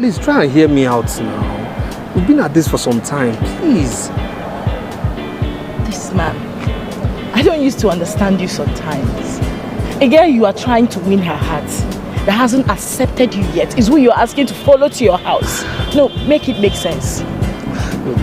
please try and hear me out now. We've been at this for some time, please. This man, I don't used to understand you sometimes. A girl you are trying to win her heart that hasn't accepted you yet is who you're asking to follow to your house. No, make it make sense. Look,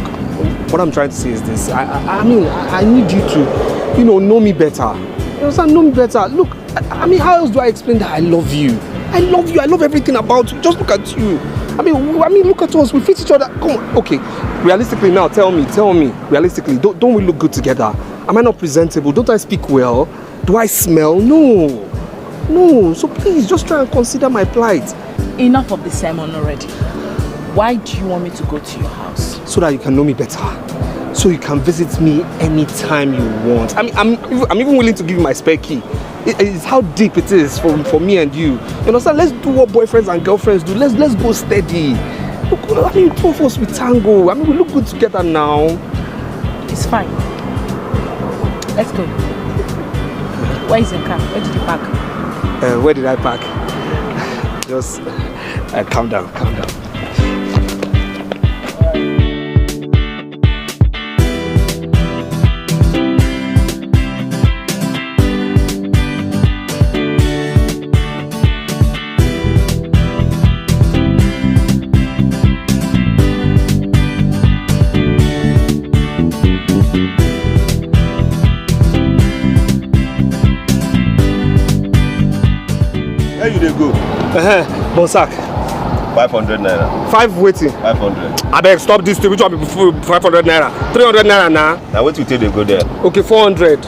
what I'm trying to say is this. I mean, I need you to, know me better. You understand? Know me better. Look, I mean, how else do I explain that I love you? I love you. I love everything about you. Just look at you. I mean, look at us. We fit each other. Come on. Okay. Realistically now, tell me. Realistically, don't we look good together? Am I not presentable? Don't I speak well? Do I smell? No. So please, just try and consider my plight. Enough of the sermon already. Why do you want me to go to your house? So that you can know me better. So you can visit me anytime you want. I mean, I'm even willing to give you my spare key. It's how deep it is for me and you. You understand? Let's do what boyfriends and girlfriends do. Let's go steady. Look, I mean, two of us with tango. I mean, we look good together now. It's fine. Let's go. Where is the car? Where did you park? Where did I park? Just calm down. Where you dey go? Bonsack. 500 naira. 5 waiting. 500. I beg, stop this thing. Which one be 500 naira? 300 naira now. Now what you take they go there? Okay, 400.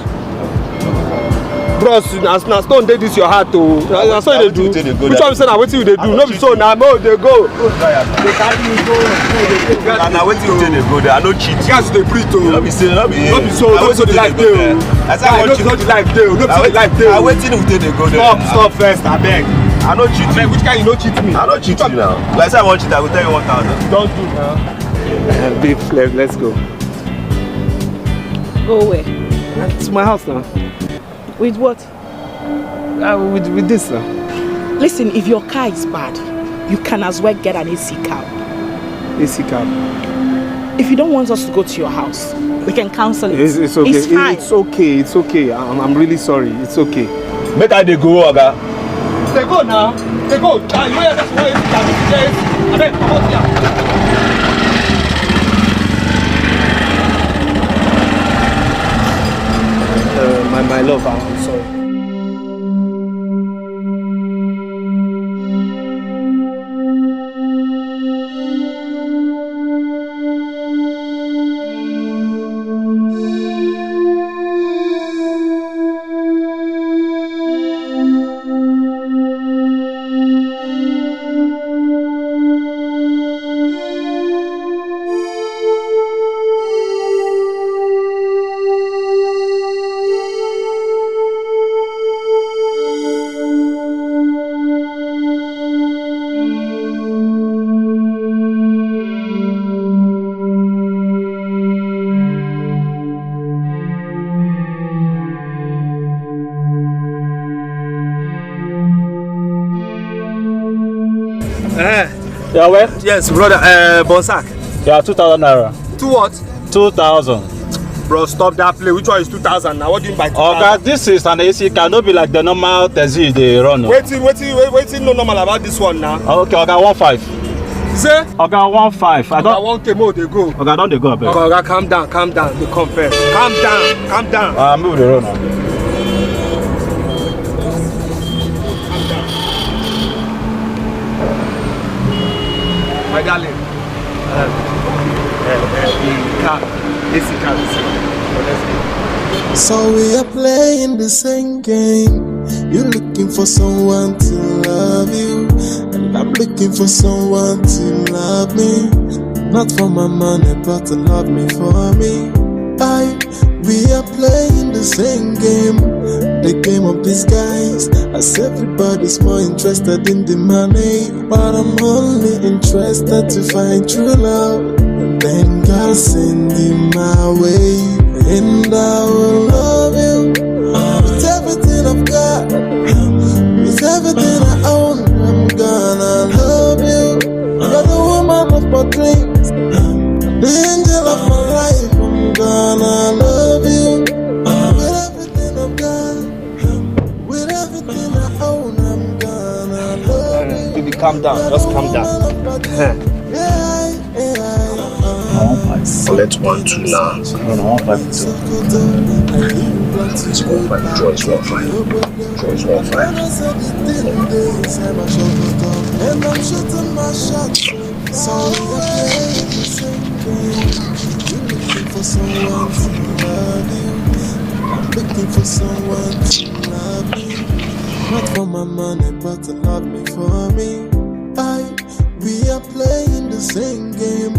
Bros, now stone dey this your heart oh. Na so you dey do. Which one be say na wetin you dey do? No be so na mo dey go. They carry you go. Now wetin you take they go there? I no cheat. Guys dey breathe oh. No be so. No be so the life dey oh. I say I want you. No be so the life dey oh. No be so the life dey oh. Now wetin you take they go there? Stop first, I beg. I no cheat you. Which kind you no cheat me? I no cheat you now. Like say I want cheat, I will tell you 1,000. Don't do now. Babe, let's go. Go where? To my house now. With what? With this now. Listen, if your car is bad, you can as well get an AC cab. AC cab. If you don't want us to go to your house, we can cancel it. It's okay. It's fine. It's okay. I'm really sorry. It's okay. Make I dey go, Oga. They go now. They go. You know that's why AC cab. I beg, come out here. My love, I'm sorry. Yeah, well? Yes, brother. Bonsack. Yeah, 2,000 naira. 2 what? 2,000. Bro, stop that play. Which one is 2,000 now? What do you mean by 2,000? Okay, this is an AC car. No be like the normal taxi they run. Waiting no normal about this one now. Okay, okay, 1.5. Say? Okay, 1.5. I don't. Okay, more they go. Okay, don't they go? Okay, calm down. They come first. Calm down. Move the road now. My darling. So we are playing the same game. You're looking for someone to love you, and I'm looking for someone to love me. Not for my money, but to love me for me. We are playing the same game, the game of disguise. As everybody's more interested in the money, but I'm only interested to find true love. And then God send him my way, and I will love you with everything I've got, with everything I own. I'm gonna love you. calm down. Just calm down. Collect 1, 2 now. No, 1, 5, 2. It's 1, 5. Draw is 1, 5. Draw is 1, 5. And I'm shooting my shot. So we're playing the same game. You're looking for someone to love you. I'm looking for someone to love me. Not for my money, but to love me for me. We are playing the same game,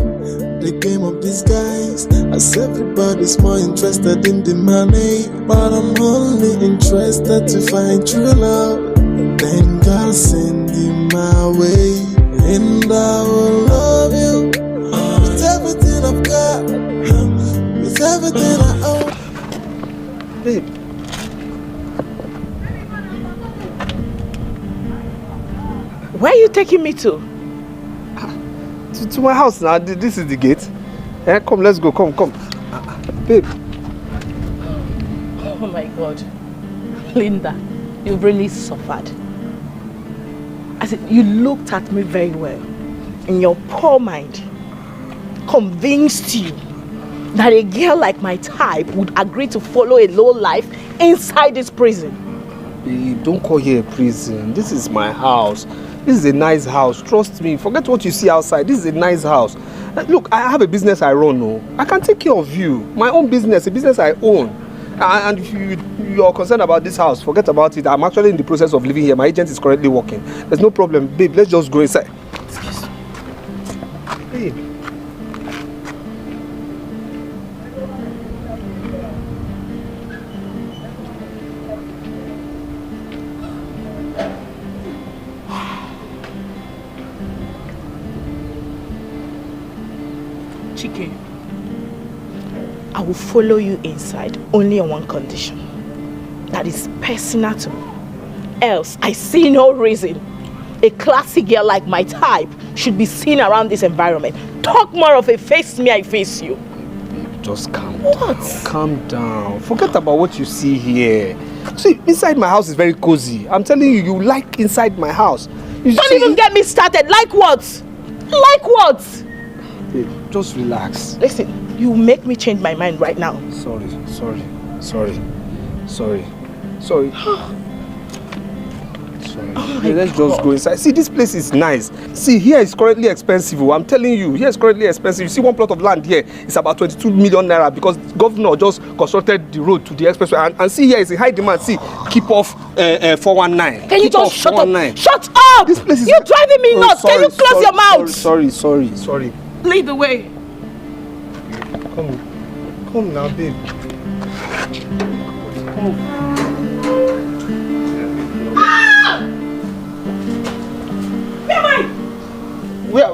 the game of disguise. As everybody's more interested in the money, but I'm only interested to find true love. Then God send you my way, and I will love you with everything I've got, with everything I own. Babe. Where are you taking me to? To my house now. This is the gate. Come, let's go. Come. Babe. Oh my God. Linda, you've really suffered. I said, you looked at me very well. And your poor mind convinced you that a girl like my type would agree to follow a low life inside this prison. Babe, don't call here a prison. This is my house. This is a nice house. Trust me. Forget what you see outside. This is a nice house. Look, I have a business I run. No, I can take care of you. My own business, a business I own. And if you're concerned about this house, forget about it. I'm actually in the process of living here. My agent is currently working. There's no problem. Babe, let's just go inside. Excuse me. Babe. Chike, I will follow you inside only on one condition. That is personal to me. Else, I see no reason a classy girl like my type should be seen around this environment. Talk more of a face me, I face you. Just calm down. Calm down. Forget about what you see here. See, inside my house is very cozy. I'm telling you, you like inside my house. Don't even get me started. Like what? Like what? Babe, just relax. Listen, you make me change my mind right now. Sorry. Okay, let's just go inside. See, this place is nice. See, here is currently expensive. I'm telling you, here is currently expensive. You see, one plot of land here is about 22 million naira because the governor just constructed the road to the expressway. And see, here is a high demand. See, keep off 419. Can you keep just shut up? Shut up! This place is... You're driving me nuts. Can you close your mouth? Sorry. Lead the way. Come now, babe. Come.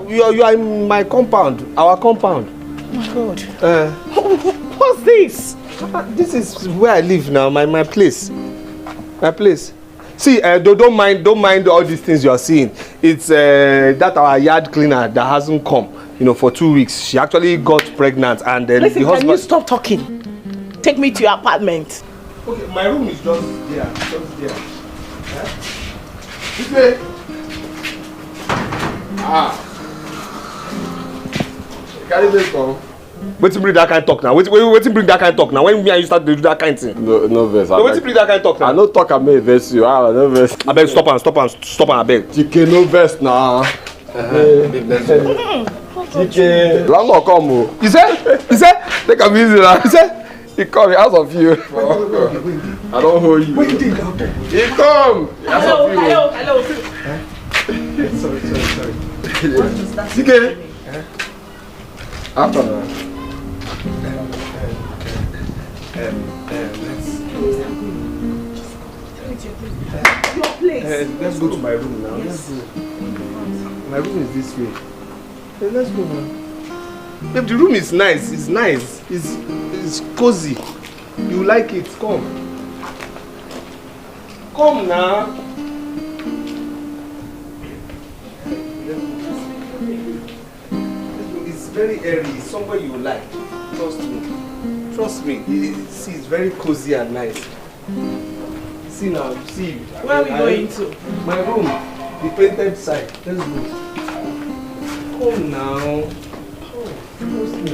You are in my compound, our compound. Oh my God. What's this? This is where I live now, my place. My place. See, don't mind all these things you are seeing. It's that our yard cleaner that hasn't come, for 2 weeks. She actually got pregnant and then Listen, the husband... can you stop talking? Take me to your apartment. Okay, my room is just there. This way. Carry this come. Wetin bring that kind of talk now? Wetin bring that kind of talk now? When me and you start to do that kind of thing? No verse. No, wetin bring that kind of talk now? I no talk, I may verse you. No verse. Abeg, stop am, abeg. Chike, no verse now. Chike, landlord come o. You say? Take am easy now. You say? He come, he ask of you. I don't hold you. Wait, he come. He come. He ask of you. Hello. Sorry. Chike. After now. Your place. Let's go to my room now. Yes. Let's go. My room is this way. Let's go now. Babe, the room is nice. It's nice. It's cozy. You like it? Come. Come now. It's very airy. It's somewhere you like. Trust me. See, it's very cozy and nice. See now, see. Where are we going to? My room. The painted side. Let's go. Oh now. Oh, close me.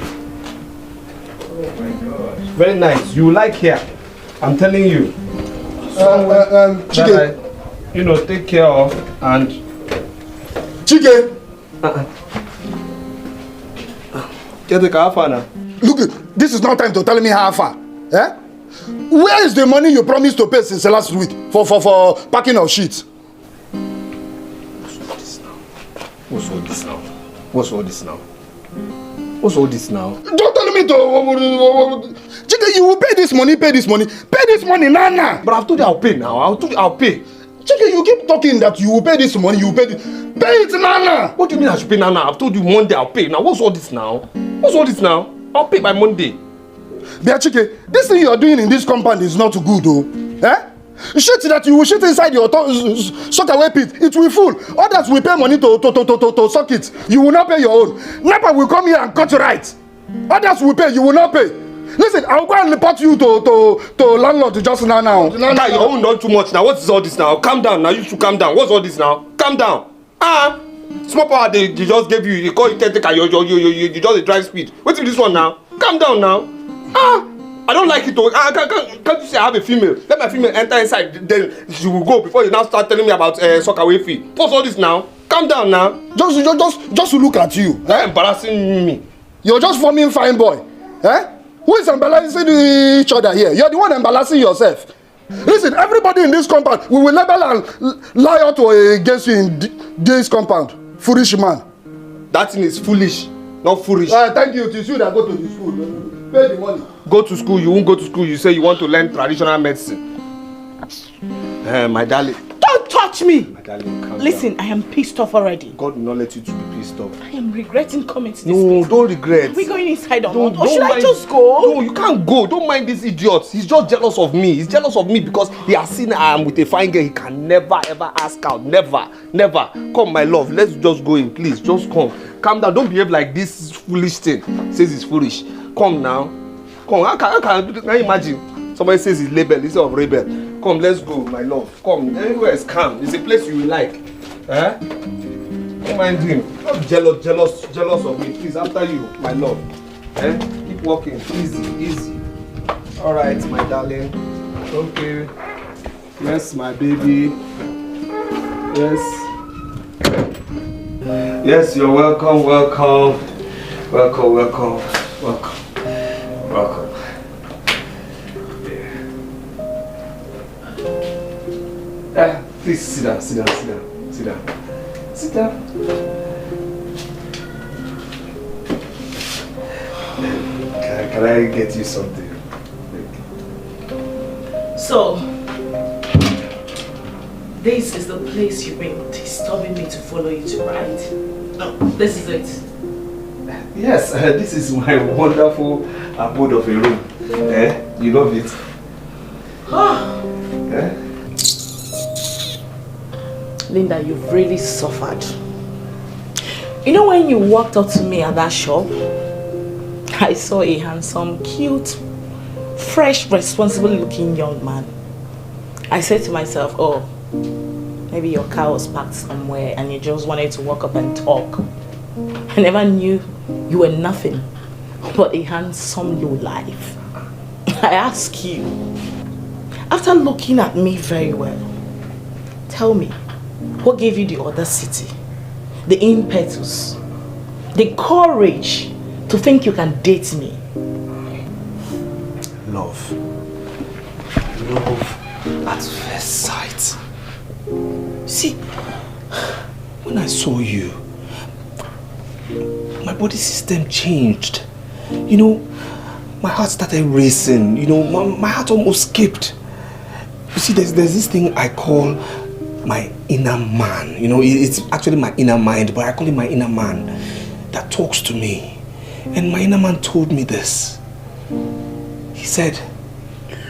Oh my God. Very nice. You like here. I'm telling you. Chike. Take care of and Chike. Get the car for now. Look, this is not time to tell me how far. Eh? Where is the money you promised to pay since last week for packing our sheets? What's all this now? What's all this now? What's all this now? Don't tell me to... Chike, you will pay this money. Pay this money, Nana. But I've told you I'll pay now. I'll pay. Chike, you keep talking that you will pay this money, you will pay this. Pay it, Nana. What do you mean I should pay Nana? I've told you Monday I'll pay. Now, what's all this now? What's all this now? I'll pay by Monday. But Chike, this thing you are doing in this compound is not good, though. Eh? Shit that you will shit inside your sock away pit, it will full. Others will pay money to suck it. You will not pay your own. NEPA will come here and cut you right. Others will pay, you will not pay. Listen, I'll go and report you to landlord just now. Guy, your own done too much now. What is all this now? Calm down now. You should calm down. What's all this now? Calm down. Small power they just gave you. You call it take you just a drive speed. Wait till this one now. Calm down now. I don't like it. Can't you say I have a female? Let my female enter inside. Then she will go before you now start telling me about soccer way fee. What's all this now? Calm down now. Just to look at you. Eh? Embarrassing me. You're just forming fine boy. Eh? Who is embarrassing each other here? You're the one embarrassing yourself. Listen, everybody in this compound, we will label and lie out against you in this compound. Foolish man. That thing is foolish, not foolish. Thank you. It is you that go to the school. Pay the money. Go to school, you won't go to school. You say you want to learn traditional medicine. My darling. Don't touch me! My darling, calm Listen, down. I am pissed off already. God will not let you to be pissed off. I am regretting coming to this No, place. don't regret. Are we going inside or Don't- not? Or don't should I mind- just go? No, you can't go. Don't mind this idiot. He's just jealous of me. He's jealous of me because he has seen I am with a fine girl. He can never ever ask out. Never. Come, my love. Let's just go in, please. Just come. Calm down. Don't behave like this foolish thing. Says it's foolish. Come now. Come. Can you imagine? Somebody says he's label instead of rebel. Come, let's go, my love. Come. Everywhere is calm. It's a place you will like. Eh? Don't mind him. Not jealous of me. Please, after you, my love. Eh? Keep walking. Easy. All right, my darling. Okay. Yes, my baby. Yes, you're welcome. Please sit down. Can I get you something? So, this is the place you've been disturbing me to follow you to, right? No, this is it. Yes, this is my wonderful abode of a room. You love it? Linda, you've really suffered. You know when you walked up to me at that shop, I saw a handsome, cute, fresh, responsible looking young man. I said to myself, oh, maybe your car was parked somewhere and you just wanted to walk up and talk. I never knew you were nothing but a handsome lowlife. I ask you, after looking at me very well, tell me, what gave you the audacity, the impetus, the courage to think you can date me? Love at first sight. See, when I saw you, my body system changed. You know, my heart started racing. You know, my heart almost skipped. You see, there's this thing I call my inner man. You know, it's actually my inner mind, but I call it my inner man that talks to me. And my inner man told me this. He said,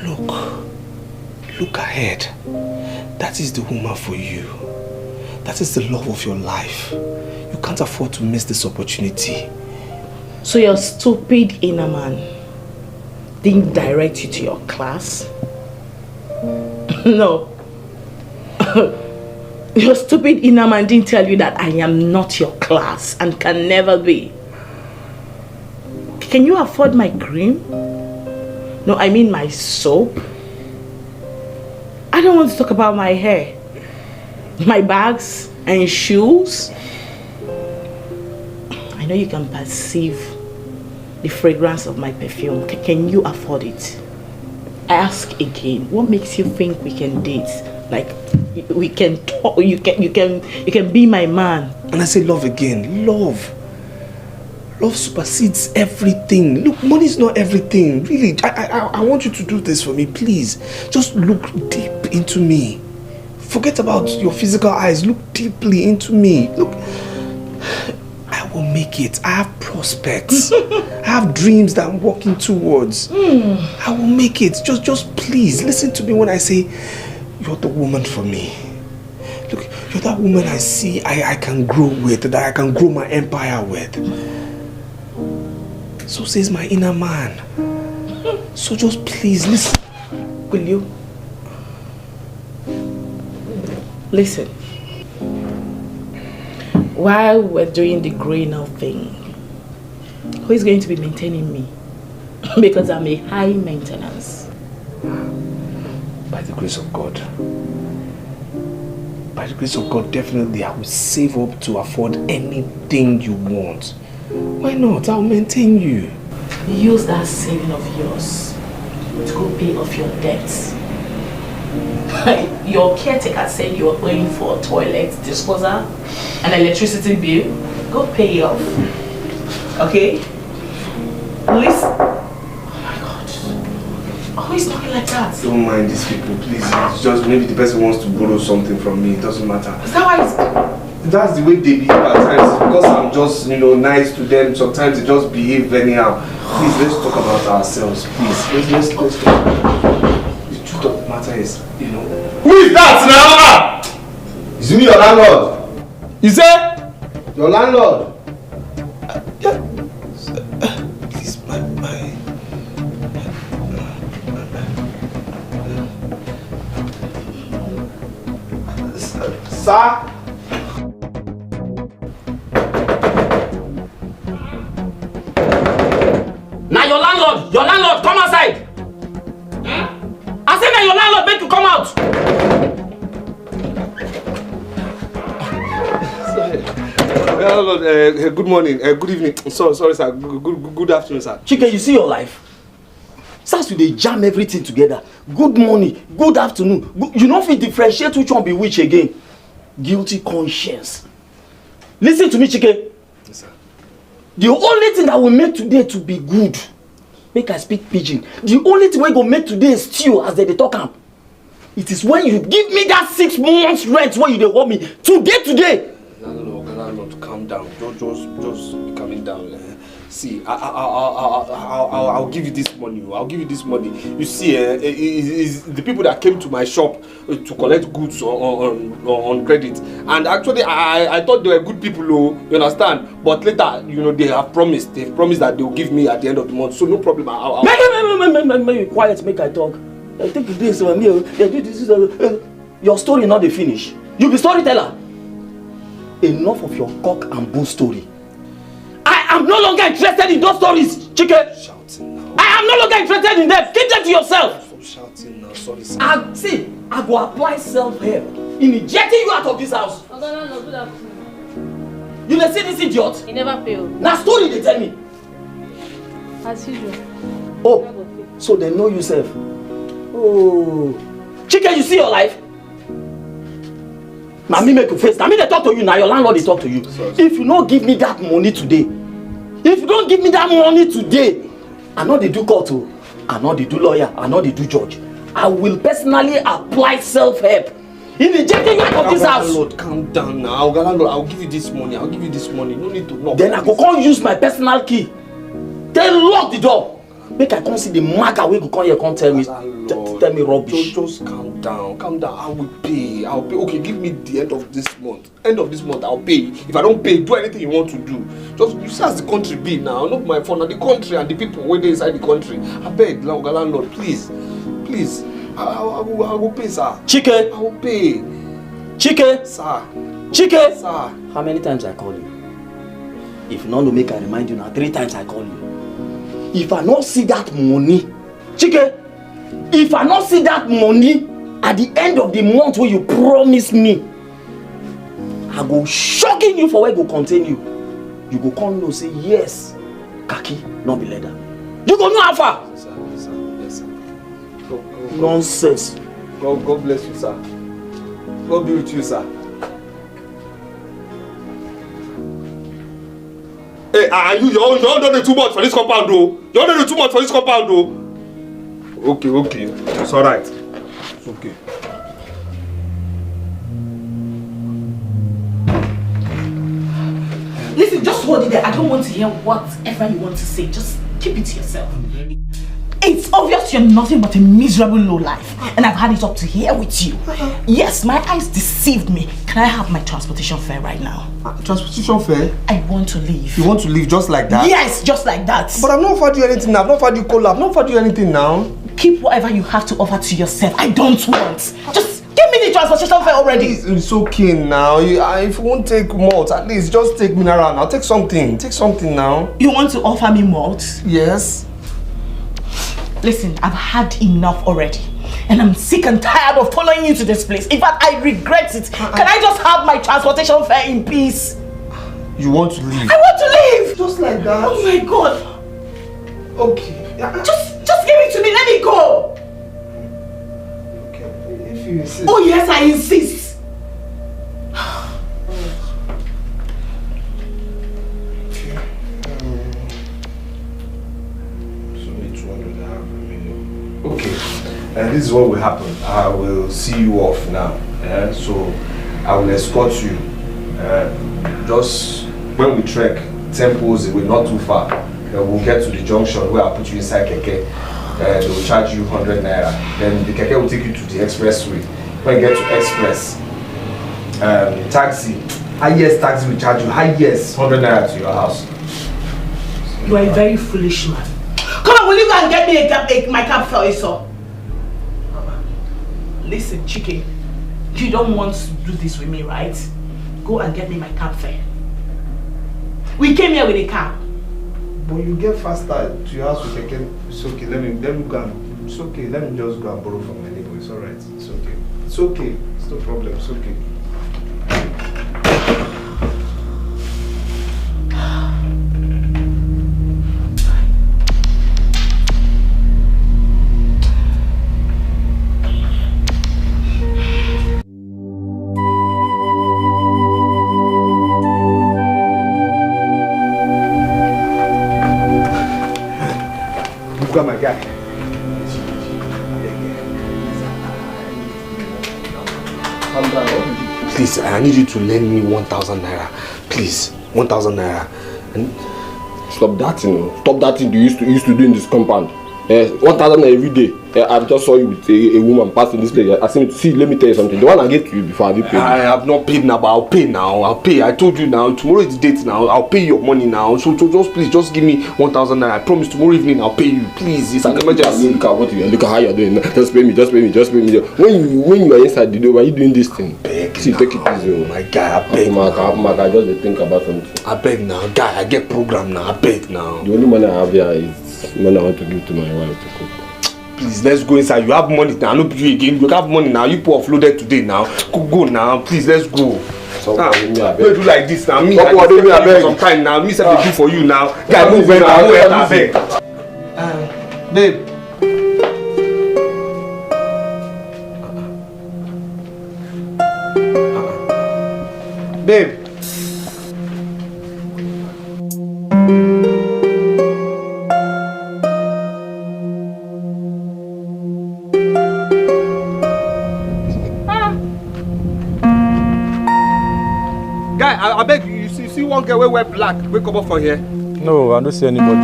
look ahead. That is the woman for you. That is the love of your life. You can't afford to miss this opportunity. So your stupid inner man didn't direct you to your class? No. Your stupid inner man didn't tell you that I am not your class and can never be. Can you afford my cream? No, I mean my soap. I don't want to talk about my hair, my bags and shoes. I know you can perceive the fragrance of my perfume. Can you afford it? I ask again, what makes you think we can date? Like we can talk, you can be my man. And I say love again. Love supersedes everything. Look, money is not everything. Really, I want you to do this for me, please. Just look deep into me. Forget about your physical eyes. Look deeply into me. Look, I will make it. I have prospects. I have dreams that I'm working towards. I will make it. Just please listen to me when I say you're the woman for me. Look, you're that woman I see I can grow with, that I can grow my empire with. So says my inner man. So just please listen. Will you? Listen. While we're doing the growing up thing, who is going to be maintaining me? Because I'm a high maintenance. By the grace of God. By the grace of God, definitely I will save up to afford anything you want. Why not? I'll maintain you. Use that saving of yours to go pay off your debts. Your caretaker said you were paying for toilet disposal and electricity bill. Go pay it off. Okay? Listen. Oh my God. Who is talking like that? Don't mind these people, please. It's just maybe the person wants to borrow something from me. It doesn't matter. Is that why it's... That's the way they behave at times. Because I'm just, nice to them. Sometimes they just behave anyhow. Please, let's talk about ourselves. Please, let's talk. The truth of the matter is, Who is that now? Is it your landlord? Is that? Your landlord? Please, Sir? Now your landlord, come outside. I said now your landlord make you come out. Good morning, good evening. Sorry, sir. Good afternoon, sir. Chike, you see your life? Since you dey jam everything together. Good morning, good afternoon. You don't fit differentiate which one be which again. Guilty conscience. Listen to me, Chike. Yes, sir. The only thing that will make today to be good, make I speak pidgin. The only thing we go make today stew as they talk am. It is when you give me that 6 months rent when you dey owe me today. Landlord, calm down. Just calming down. See, I'll give you this money. I'll give you this money. You see, is the people that came to my shop to collect goods on credit, and actually I thought they were good people, you understand? But later, they have promised. They've promised that they'll give me at the end of the month. So no problem. Make you quiet, make I talk. I think this one here. Your story not the finish. You be storyteller. Enough of your cock and bull story. I am no longer interested in those stories, Chike. Shouting now. I am no longer interested in them. Keep them to yourself. Stop shouting now. Sorry, sir. I go apply self-help in ejecting you out of this house. You dey see this idiot? He never failed. Na story they tell me. As usual. Oh, so they know you self. Oh, Chike, you see your life? Now me make you face. Now me they talk to you. Now your landlord they talk to you. Sorry. If you don't give me that money today, I know they do court, I know they do lawyer, I know they do judge. I will personally apply self-help in ejecting you out of this house. Lord, calm down now. I'll give you this money. No need to knock. Then I go come use my personal key. Then lock the door. Make I come see the maga wey go come here come tell me rubbish. Just calm down. I will pay. Okay, give me the end of this month. I'll pay. If I don't pay, do anything you want to do. Just you see as the country be now. Not my phone. The country and the people wey dey inside the country. I beg, landlord, please. I will pay, sir. Chike, I will pay. Chike! Sir. Chike! Sir. How many times I call you? If not, no make I remind you now. 3 times I call you. If I not see that money, Chike, if I not see that money at the end of the month where you promise me, I go shocking you for where go contain you. You go come know say yes, khaki, not be leather. You go know how far. Yes, sir. Yes, sir. Yes, sir. Go. Nonsense. God bless you, sir. God be with you, sir. Hey, are you don't do too much for this compound, though. You don't do too much for this compound, though. Okay. It's alright. It's okay. Listen, just hold it there. I don't want to hear whatever you want to say. Just keep it to yourself. It's obvious you're nothing but a miserable lowlife, and I've had it up to here with you. Yes, my eyes deceived me. Can I have my transportation fare right now? Transportation fare? I want to leave. You want to leave just like that? Yes, just like that. But I've not offered you anything now. I've not offered you cola. I've not offered you anything now. Keep whatever you have to offer to yourself. I don't want. Just give me the transportation fare already. It's okay now. If you won't take malt, at least just take mineral now. Take something. Take something now. You want to offer me malt? Yes. Listen, I've had enough already. And I'm sick and tired of following you to this place. In fact, I regret it. Can I just have my transportation fare in peace? You want to leave? I want to leave! Just like that? Oh my God! Okay. Just give it to me, let me go! Okay, if you insist. Oh yes, I insist! Okay, and this is what will happen. I will see you off now. So I will escort you. Just when we trek 10 poles away, not too far, we'll get to the junction where I'll put you inside keke. They will charge you 100 naira. Then the keke will take you to the expressway. When you get to express, taxi, highest taxi will charge you highest 100 naira to your house. You are a very foolish man. Come on, will you go and get me my cab fare, sir? Listen, Chike, you don't want to do this with me, right? Go and get me my cab fare. We came here with a car. But you get faster to your house with keke. It's okay. Let me go and, it's okay. Let me just go and borrow from my neighbor. It's alright. It's okay. It's okay. It's no problem. It's okay. My guy. Please, I need you to lend me 1,000 naira. Please, 1,000 naira. And stop that thing. Stop that thing you used to do in this compound. 1,000 every day. I just saw you with a woman passing this place. I said, see, let me tell you something. The one I gave to you before, have you paid? I have not paid now, but I'll pay now. I'll pay. I told you now. Tomorrow is the date now. I'll pay your money now. So just please, just give me 1,000 naira. I promise tomorrow evening I'll pay you. Please, it's an emergency. Look at how you're doing. Just pay me. When you are inside the door, why are you doing this thing? Beg. See, take it easy. My guy, I beg. I just think about something. I beg now, guy. I get program now. I beg now. The only money I have here is money I want to give to my wife to cook. Please, let's go inside. You have money now. No you again. You have money now. You put offloaded today now. Go now. Please, let's go. So now, we do like this now. Me, I beg. Some time now. Me, say they do for you now. Guy, move where I beg. Babe. Babe. I beg you, see one girl wear black, we come up from here. No, I don't see anybody.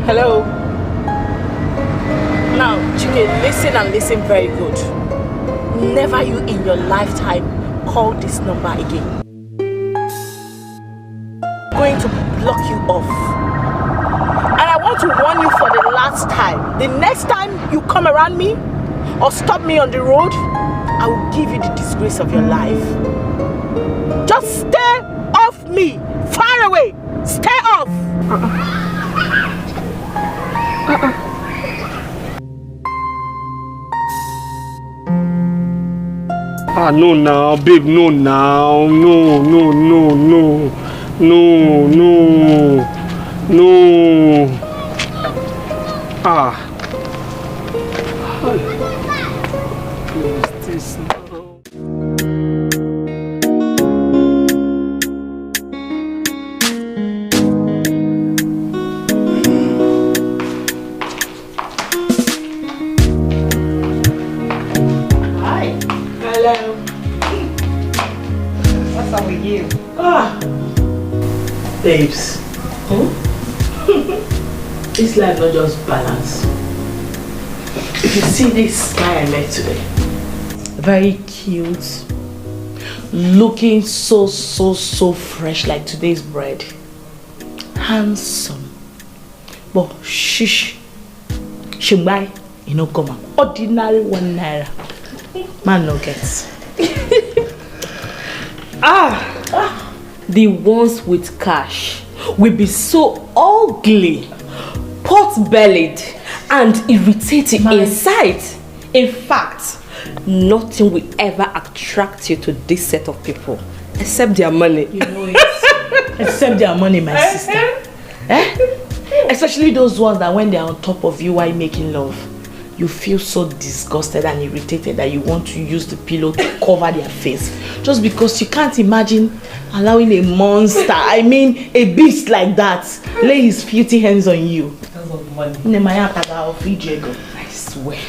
Hello. Now, Chike, listen and listen very good. in your lifetime call this number again. I'm going to block you off. And I want to warn you for the last time. The next time you come around me or stop me on the road, I will give you the disgrace of your life. Just stay off me. Far away. Stay off. No now, babe, no now. No. What's this now? Hello. What's up with you? Babes. This life not just balance. If you see this guy I met today, very cute, looking so fresh like today's bread, handsome, but shish, shimbai, you know, come on, ordinary 1 naira. Man no gets. The ones with cash will be so ugly, pot-bellied, and irritating inside. In fact, nothing will ever attract you to this set of people except their money. You know it. Except their money, my sister. Especially those ones that when they're on top of you while making love, you feel so disgusted and irritated that you want to use the pillow to cover their face. Just because you can't imagine allowing a monster, I mean a beast like that, lay his filthy hands on you. Because of money. I swear.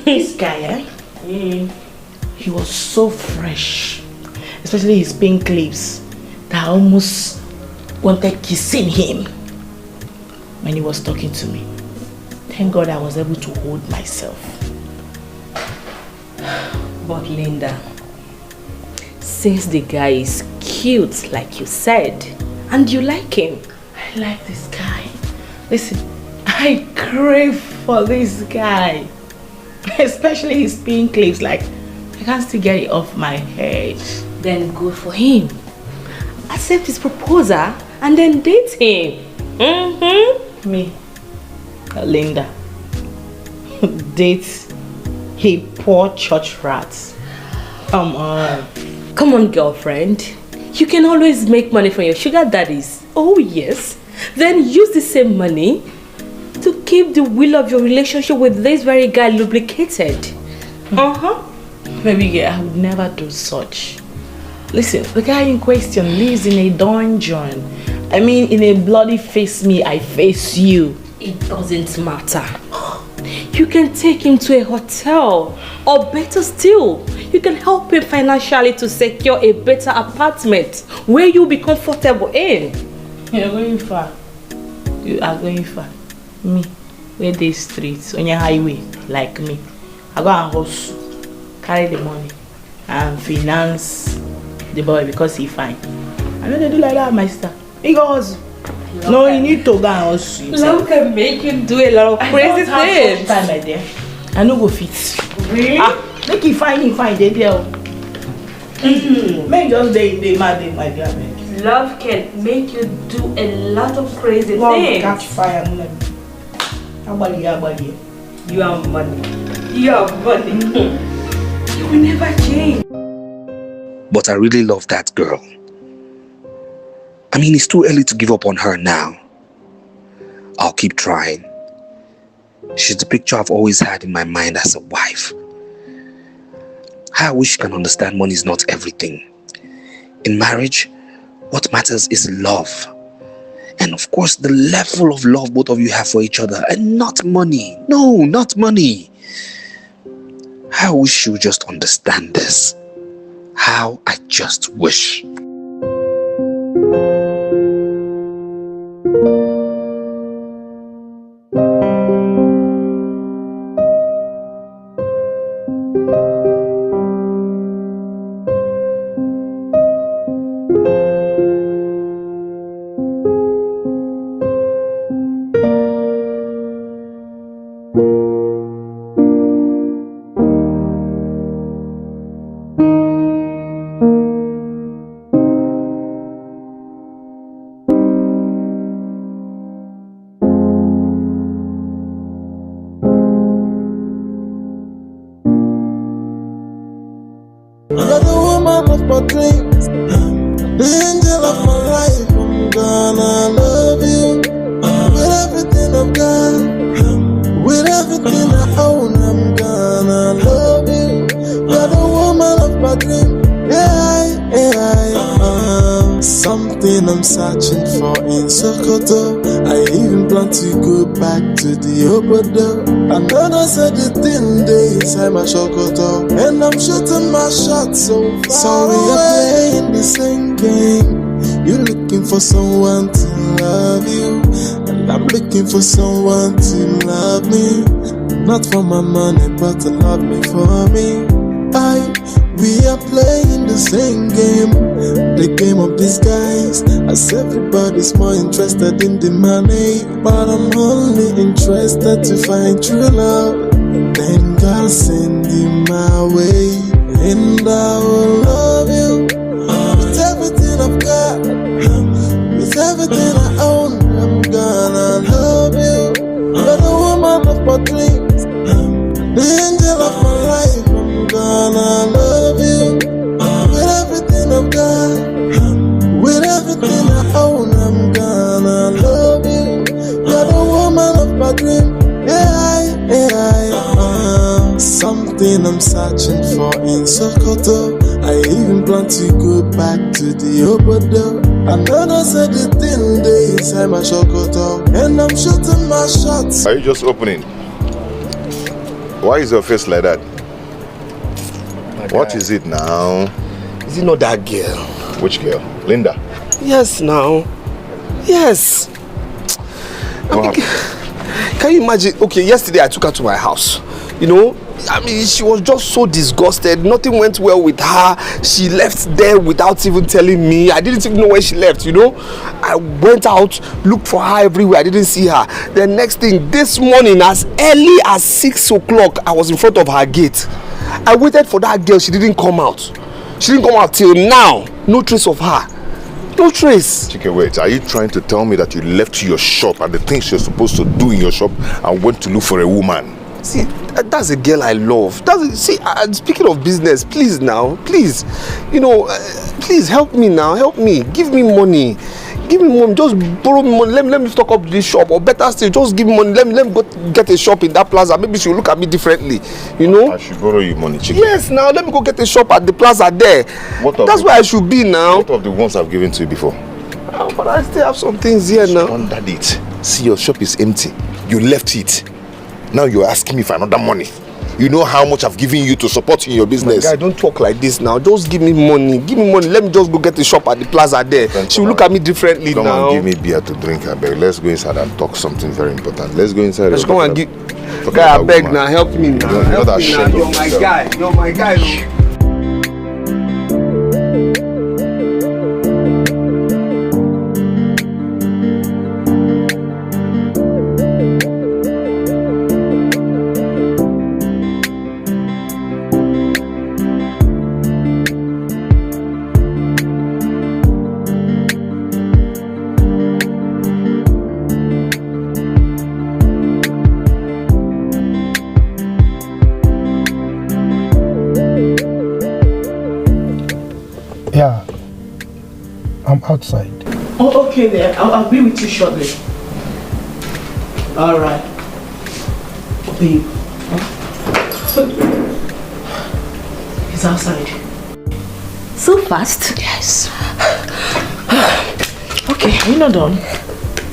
This guy, he was so fresh. Especially his pink lips that I almost wanted kissing him when he was talking to me. Thank God I was able to hold myself. But Linda, since the guy is cute like you said, and you like him. I like this guy. Listen, I crave for this guy. Especially his pink lips, like I can't still get it off my head. Then go for him. Accept his proposal and then date him. Me, Linda, date a poor church rat. Come on. Come on, girlfriend. You can always make money from your sugar daddies. Oh yes. Then use the same money to keep the wheel of your relationship with this very guy lubricated. Baby girl, I would never do such. Listen, the guy in question lives in a dungeon. I mean, in a bloody face me, I face you. It doesn't matter. You can take him to a hotel, or better still, you can help him financially to secure a better apartment where you'll be comfortable in. You're going far. You are going far. Me, where they streets, on your highway, like me. I go and hustle, carry the money, and finance the boy because he fine. I know they do like that, my sister. He goes. No, you need to go and hustle. Love can make you do a lot of crazy things. Time, my dear. I no go fit. Really? Make it fine, they there. Make just they mad, my dear. Love can make you do a lot of crazy things. Catch fire. You are money. You are money. You will never change. But I really love that girl. I mean, it's too early to give up on her now. I'll keep trying. She's the picture I've always had in my mind as a wife. I wish she can understand money is not everything. In marriage, what matters is love. And of course, the level of love both of you have for each other, and not money. No, not money. I wish she would just understand this. How I just wish. woman of my dreams, the angel of my life. I'm gonna love you with everything I've got, with everything I own. I'm gonna love you. You're the woman of my dream. Something I'm searching for in Sokoto. I even plan to go back to the Obodo. Another said the thing day inside my Sokoto, and I'm shooting my shot so far. Sorry, I'm playing the same game. You're looking for someone to love you, and I'm looking for someone to love me. Not for my money, but to love me for me. We are playing the same game, the game of disguise. As everybody's more interested in the money, but I'm only interested to find true love. Then God send him my way, and I will love you with everything I've got, with everything I own. I'm gonna love you. You're the woman of my dreams, the angel of my life. I'm gonna love you with everything I've got, with everything I own. I'm gonna love you. You're the woman of my dream. Something I'm searching for in Sokoto. I even plan to go back to the Obodo. Another said the thing day inside my Sokoto, and I'm shooting my shots. Are you just opening? Why is your face like that? What is it now? Is it not that girl? Which girl? Linda? Yes, now. Yes. I mean, can you imagine? Okay, yesterday I took her to my house. You know, I mean, she was just so disgusted. Nothing went well with her. She left there without even telling me. I didn't even know where she left, you know. I went out, looked for her everywhere. I didn't see her. The next thing, this morning, as early as 6 o'clock, I was in front of her gate. I waited for that girl. She didn't come out. She didn't come out till now. No trace of her. No trace. Chike, wait. Are you trying to tell me that you left your shop and the things you're supposed to do in your shop and went to look for a woman? See, that's a girl I love. Speaking of business, please now, please, you know, please help me now, help me. Give me money. Give me money, just borrow me money. Let me stock up this shop, or better still, just give me money. Let me go get a shop in that plaza. Maybe she'll look at me differently, you know. I should borrow you money, Chike. Yes, now let me go get a shop at the plaza there. That's where I should be now. What of the ones I've given to you before? Oh, but I still have some things here now. Squandered it. See, your shop is empty. You left it. Now you're asking me for another money. You know how much I've given you to support in your business. My guy, don't talk like this now. Just give me money. Give me money. Let me just go get a shop at the plaza there. She'll look at me differently now. Come on, give me beer to drink. I beg. Let's go inside and talk something very important. Let's go inside. Let's come and give. Guy, I beg now. Help me now. Help me now. You're my guy. You're my guy. Yeah, I'm outside. Oh, okay then. I'll be with you shortly. All right. Babe. He's outside. So fast? Yes. Okay, you're not done?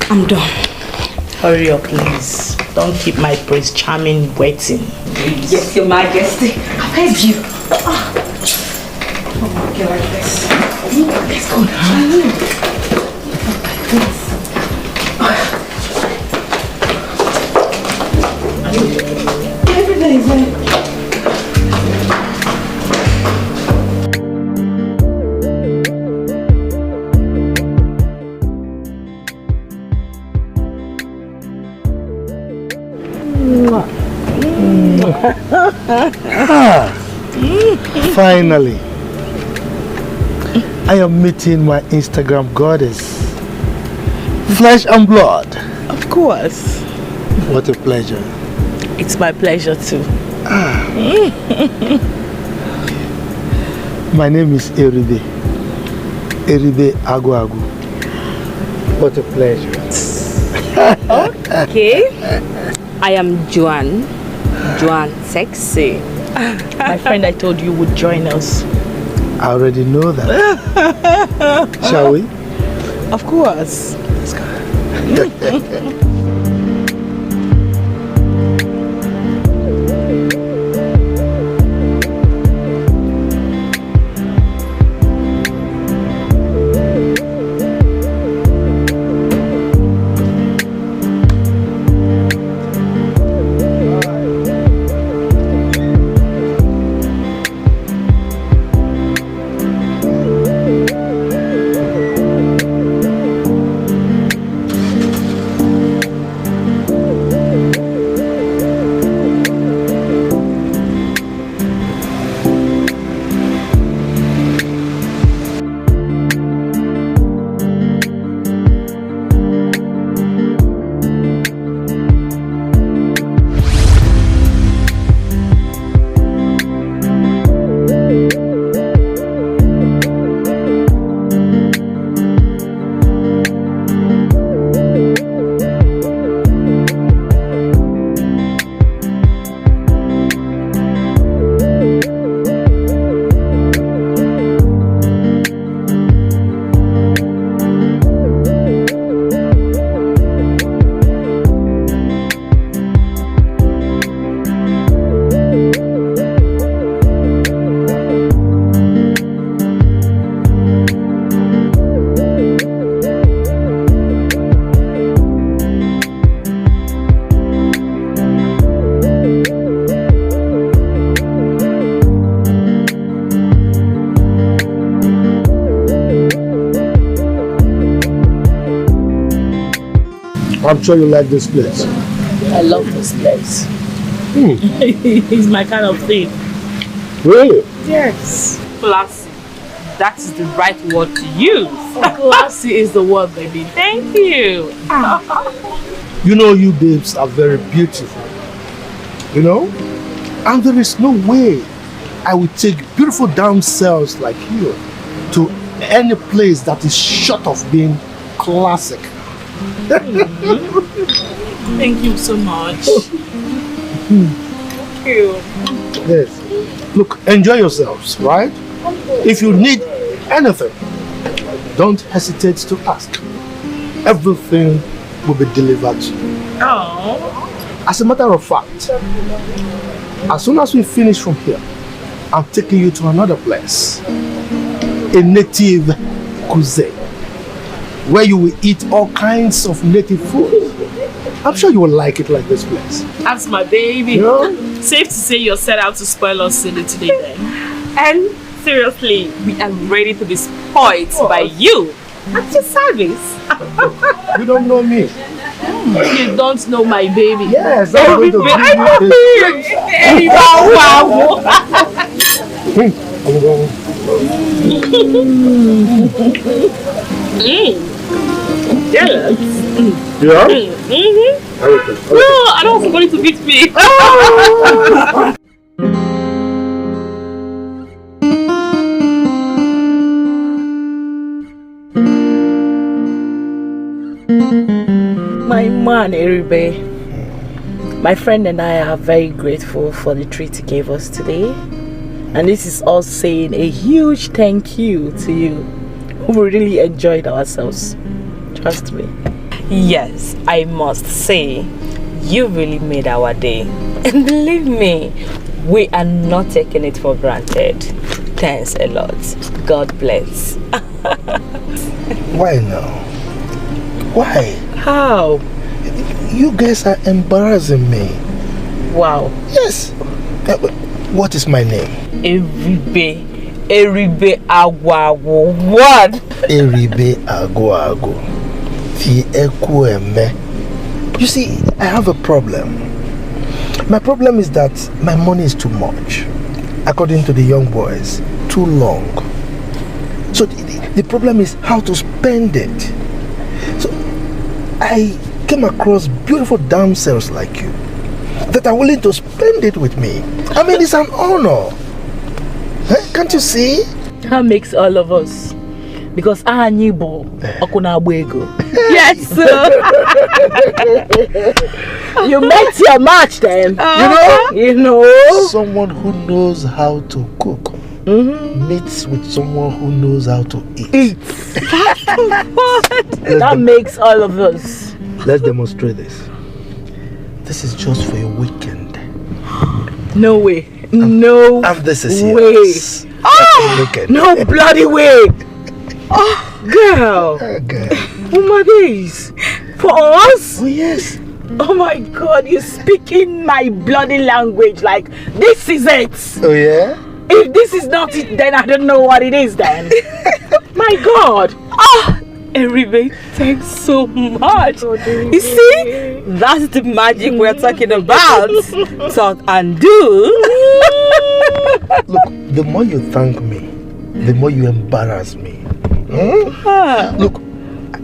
I'm done. Hurry up, please. Don't keep my Prince Charming waiting. Please. Yes, Your Majesty. I've heard you. Oh my God, let's go now. Everything is there. Finally, I am meeting my Instagram goddess. Flesh and blood. Of course. What a pleasure. It's my pleasure too. My name is Eribe. Eribe Agu. What a pleasure. Okay. I am Joan. Joan Sexy. My friend I told you would join us. I already know that. Shall we? Of course. Let's go. I'm sure you like this place. I love this place. It's my kind of thing. Really? Yes. Classy. That is the right word to use. Classy is the word, baby. Thank you. You know, you babes are very beautiful. You know? And there is no way I would take beautiful damsels like you to any place that is short of being classic. Thank you so much. Thank you. Yes. Look, enjoy yourselves, right? If you need anything, don't hesitate to ask. Everything will be delivered to you. Oh. As a matter of fact, as soon as we finish from here, I'm taking you to another place. A native cuisine, where you will eat all kinds of native food. I'm sure you will like it like this place. That's my baby. Yeah. Safe to say you're set out to spoil us silly today then. And seriously, we are ready to be spoiled by you. At your service. You don't know me. You don't know my baby. Yes, I'm going to I Yeah? No, I don't want somebody to beat me. My man, Eribe. My friend and I are very grateful for the treat he gave us today. And this is us saying a huge thank you to you. We really enjoyed ourselves. Trust me. Yes, I must say, you really made our day. And believe me, we are not taking it for granted. Thanks a lot. God bless. Why now? Why? How? You guys are embarrassing me. Wow. Yes. What is my name? Eribe Agwago. What? Eribe Agwago. You see, I have a problem. My problem is that my money is too much. According to the young boys, too long. So the problem is how to spend it. So I came across beautiful damsels like you that are willing to spend it with me. I mean, it's an honor. Can't you see? That makes all of us. Because Anibo Okunabwego. Yes, sir. You met your match then. You know? Someone who knows how to cook meets with someone who knows how to eat. That makes all of us. Let's demonstrate this. This is just for your weekend. No way. No and this is way. Yours. Weekend. No bloody way. Oh, girl. Oh my days. For us? Oh, yes. Oh my God, you're speaking my bloody language. Like, this is it. Oh, yeah? If this is not it, then I don't know what it is then. My God. Eribe, thanks so much. You see, that's the magic we're talking about. Talk and do. Look, the more you thank me, the more you embarrass me. Look,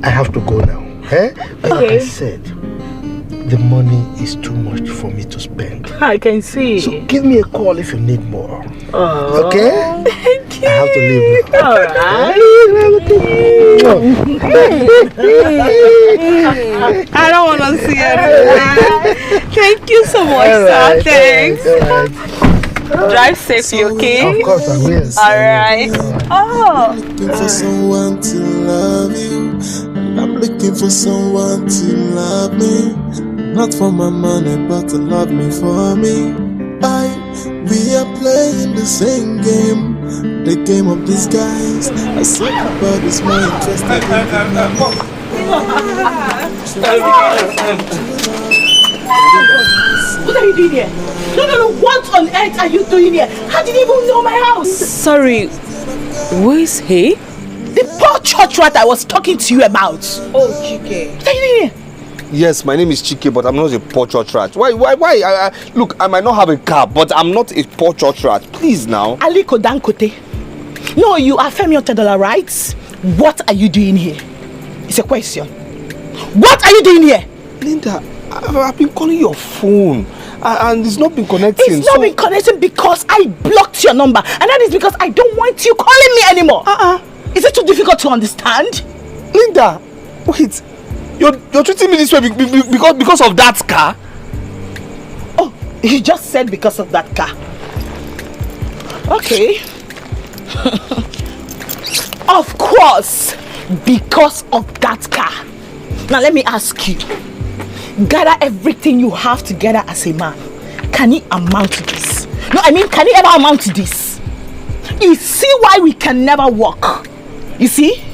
I have to go now. But like I said, the money is too much for me to spend. I can see. So give me a call if you need more. Okay? Thank you. I have to leave now. Alright. I don't want to see it. Thank you so much, sir. Thanks. Drive safely, okay? Of course I will. Alright. Looking for someone to love you, and I'm looking for someone to love me. Not for my money, but to love me for me. We are playing the same game, the game of disguise. I said everybody's more interested What are you doing here? No, what on earth are you doing here? How did you even know my house? Sorry, who is he? The poor church rat I was talking to you about. Oh, Chike. What are you doing here? Yes, my name is Chike, but I'm not a poor church rat. Why? Look, I might not have a car, but I'm not a poor church rat. Please now. Aliko Dankote. No, you are Femi Otedola, right? What are you doing here? It's a question. What are you doing here? Linda, I've been calling your phone and it's not been connecting. It's not been connecting because I blocked your number, and that is because I don't want you calling me anymore. Is it too difficult to understand? Linda, wait. You're treating me this way because of that car? Oh, you just said because of that car. Okay. Of course, because of that car. Now let me ask you. Gather everything you have together as a man. Can it amount to this? No, I mean, can it ever amount to this? You see why we can never walk? You see?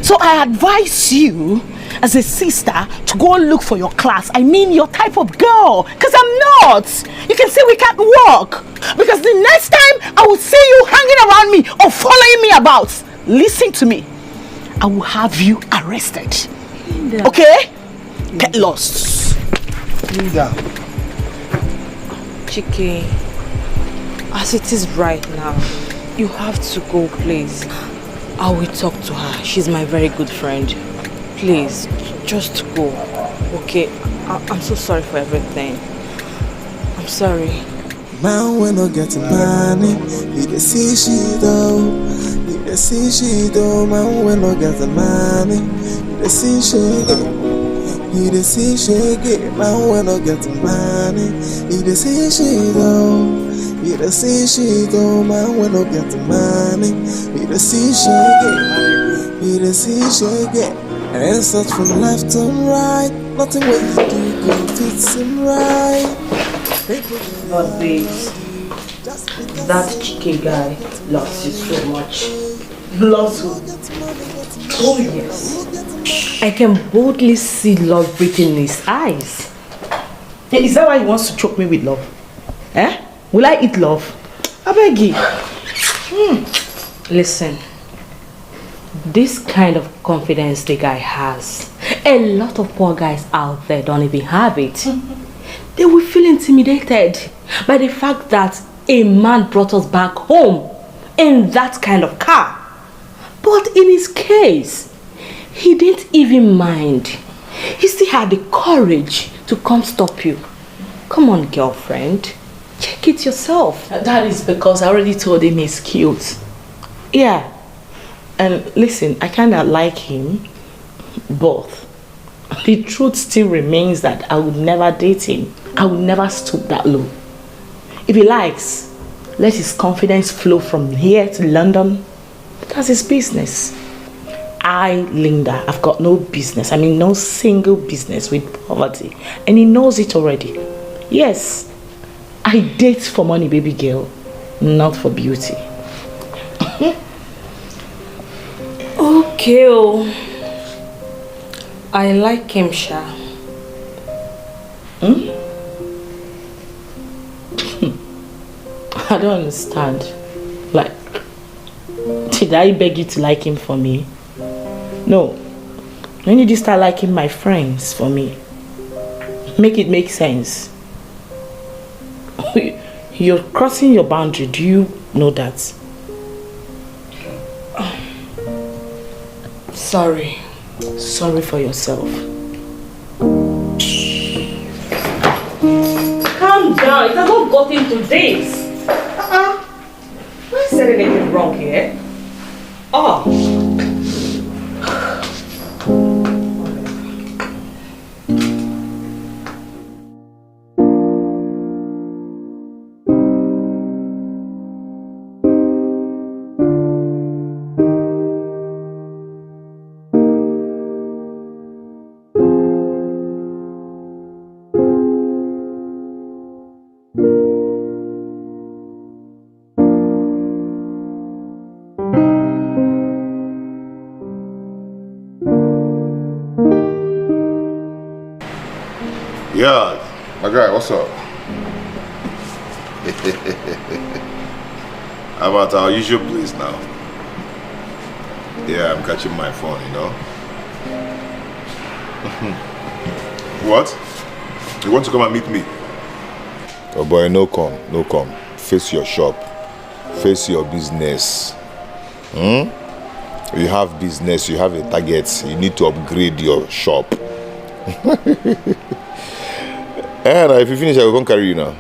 So I advise you as a sister to go and look for your class. I mean your type of girl. Because I'm not. You can say we can't walk. Because the next time I will see you hanging around me or following me about, listen to me. I will have you arrested. Linda. Okay? Get lost. Linda. Chike, as it is right now, you have to go, please. I will talk to her. She's my very good friend. Please, just go. Okay? I'm so sorry for everything. I'm sorry. Man, when I get money, he dey see she though. He dey see she though. Man, when I get money, he dey see she though. He dey see she get. Man, when I get money, he dey see she though. He dey see she though. Man, when I get money, he dey see she get. He dey see she get. And such from left and right, nothing what you do go fits him right. But babes, that Chike guy loves you so much. Loves you. Oh yes. I can boldly see love written in his eyes. Is that why he wants to choke me with love? Eh? Will I eat love? I beg you. Listen, this kind of confidence the guy has, a lot of poor guys out there don't even have it. They will feel intimidated by the fact that a man brought us back home in that kind of car. But in his case, he didn't even mind. He still had the courage to come stop you. Come on, girlfriend. Check it yourself. That is because I already told him he's cute. Yeah. And listen, I kind of like him, but the truth still remains that I would never date him. I would never stoop that low. If he likes, let his confidence flow from here to London. That's his business. I, Linda, I've got no business. I mean, no single business with poverty. And he knows it already. Yes, I date for money, baby girl, not for beauty. Okay, oh. I like him, Sha. I don't understand. Like, did I beg you to like him for me? No. When did you start liking my friends for me? Make it make sense. You're crossing your boundary. Do you know that? Sorry. Sorry for yourself. Calm down. It has not gotten to this. Why said anything wrong here? Oh. Yeah, my guy, what's up? How about our usual place now? Yeah, I'm catching my phone, you know. What? You want to come and meet me? Oh boy, no come, no come. Face your shop. Face your business. You have business, you have a target. You need to upgrade your shop. And if you finish, I will come carry you now.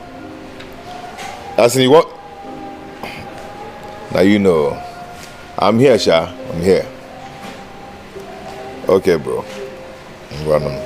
As in, you want? Now you know. I'm here, Sha. I'm here. Okay, bro. I'm running.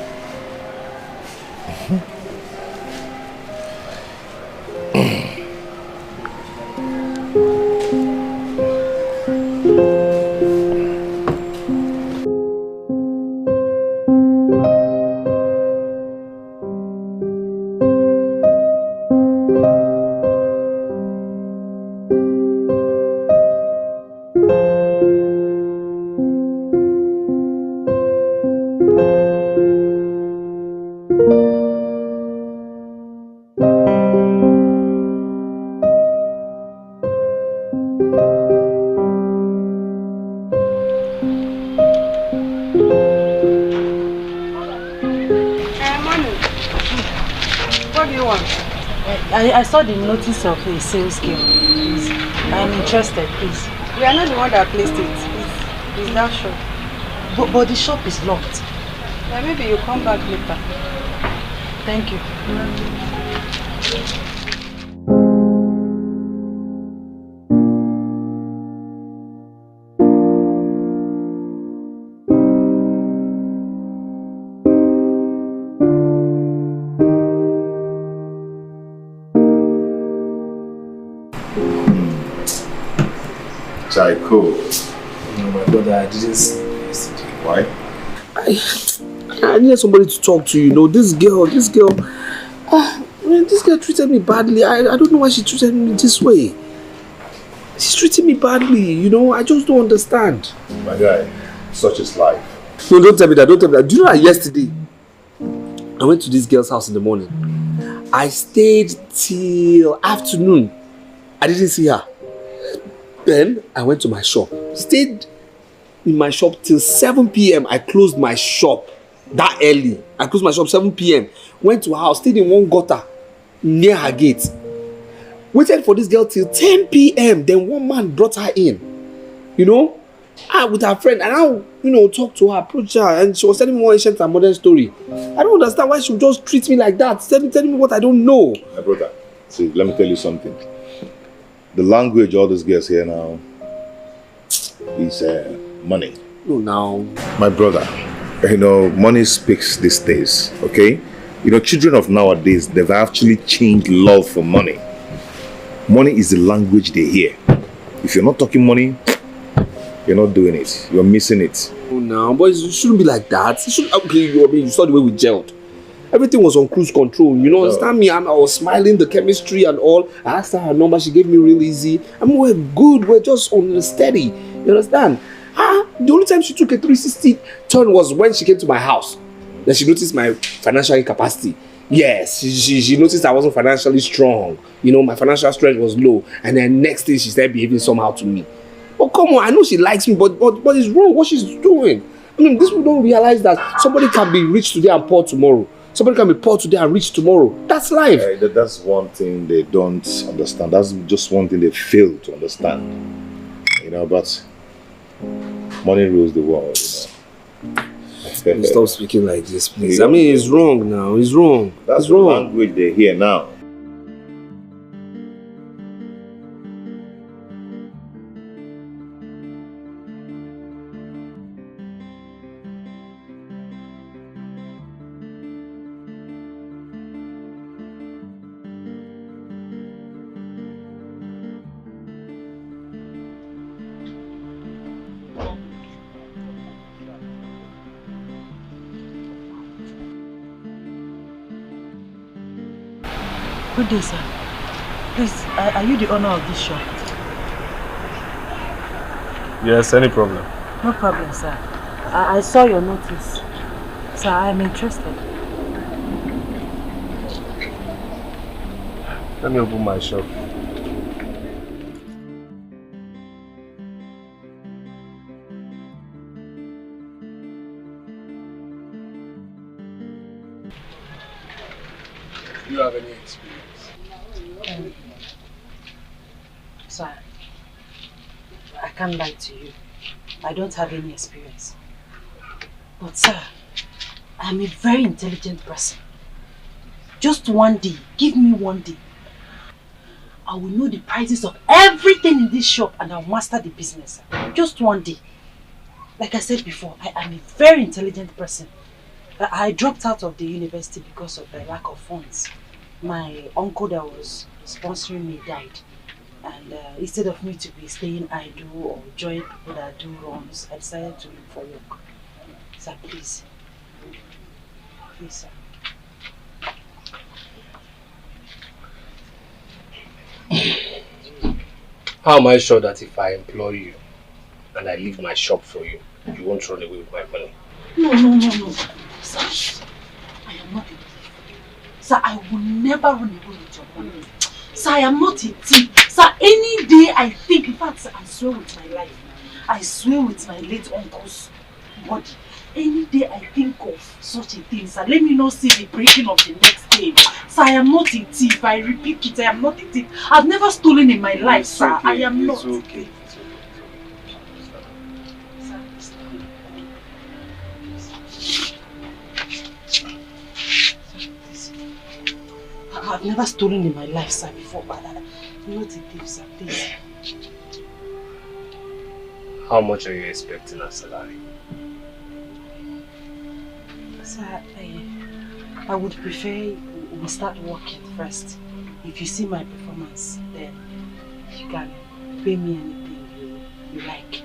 I saw the notice of a sales girl. Please. I'm interested, please. We are not the one that placed it. It's that shop. But the shop is locked. Yeah, maybe you come back later. Thank you. Psycho. No, my brother, I didn't see you yesterday. Why? I needed somebody to talk to, you know. This girl, this girl treated me badly. I don't know why she treated me this way. She's treating me badly, you know. I just don't understand. My guy, such is life. No, don't tell me that, don't tell me that. Do you know that yesterday, I went to this girl's house in the morning. I stayed till afternoon. I didn't see her. Then I went to my shop. Stayed in my shop till 7 p.m. I closed my shop that early. I closed my shop 7 p.m. Went to her house, stayed in one gutter near her gate. Waited for this girl till 10 p.m. Then one man brought her in. You know? With her friend. And I, talked to her, approached her, and she was telling me more ancient and modern story. I don't understand why she would just treat me like that. Telling me what I don't know. My brother, see, let me tell you something. The language all these girls here now, is money. No, now. My brother, money speaks these days, okay? Children of nowadays, they've actually changed love for money. Money is the language they hear. If you're not talking money, you're not doing it. You're missing it. Oh, no, but it shouldn't be like that. You saw the way we gelled. Everything was on cruise control. Understand me? I was smiling, the chemistry and all. I asked her her number. She gave me real easy. We're good. We're just on the steady. You understand? The only time she took a 360 turn was when she came to my house. Then she noticed my financial incapacity. Yes, she noticed I wasn't financially strong. My financial strength was low. And then next thing she started behaving somehow to me. Oh, come on. I know she likes me, but it's wrong what she's doing. These people don't realize that somebody can be rich today and poor tomorrow. Somebody can be poor today and rich tomorrow. That's life. That's one thing they don't understand. That's just one thing they fail to understand. But money rules the world. Stop speaking like this, please. It's wrong now. It's wrong. That's the language they hear now. Good day, sir. Please, are you the owner of this shop? Yes, any problem? No problem, sir. I saw your notice. Sir, I am interested. Let me open my shop. Do you have any experience? Sir, I can't lie to you. I don't have any experience. But sir, I'm a very intelligent person. Just one day, give me one day. I will know the prices of everything in this shop and I'll master the business. Just one day. Like I said before, I am a very intelligent person. I dropped out of the university because of the lack of funds. My uncle that was sponsoring me died. And instead of me to be staying idle or join people that do runs, I decided to look for work. Sir, please. Please, sir. How am I sure that if I employ you and I leave my shop for you, you won't run away with my money? No. Sir, I am not a thief. Sir, I will never run away with your money. Sir, I am not a thief. Sir, any day I think, in fact, sir, I swear with my life, I swear with my late uncle's body, any day I think of such a thing, sir, let me not see the breaking of the next day. Sir, I am not a thief. I repeat it, I am not a thief. I've never stolen in my life, sir. Okay. I am not. Okay. I've never stolen in my life, sir, before, but I'm not a thief, sir, please. How much are you expecting as salary? Sir, I would prefer we start working first. If you see my performance, then you can pay me anything you like.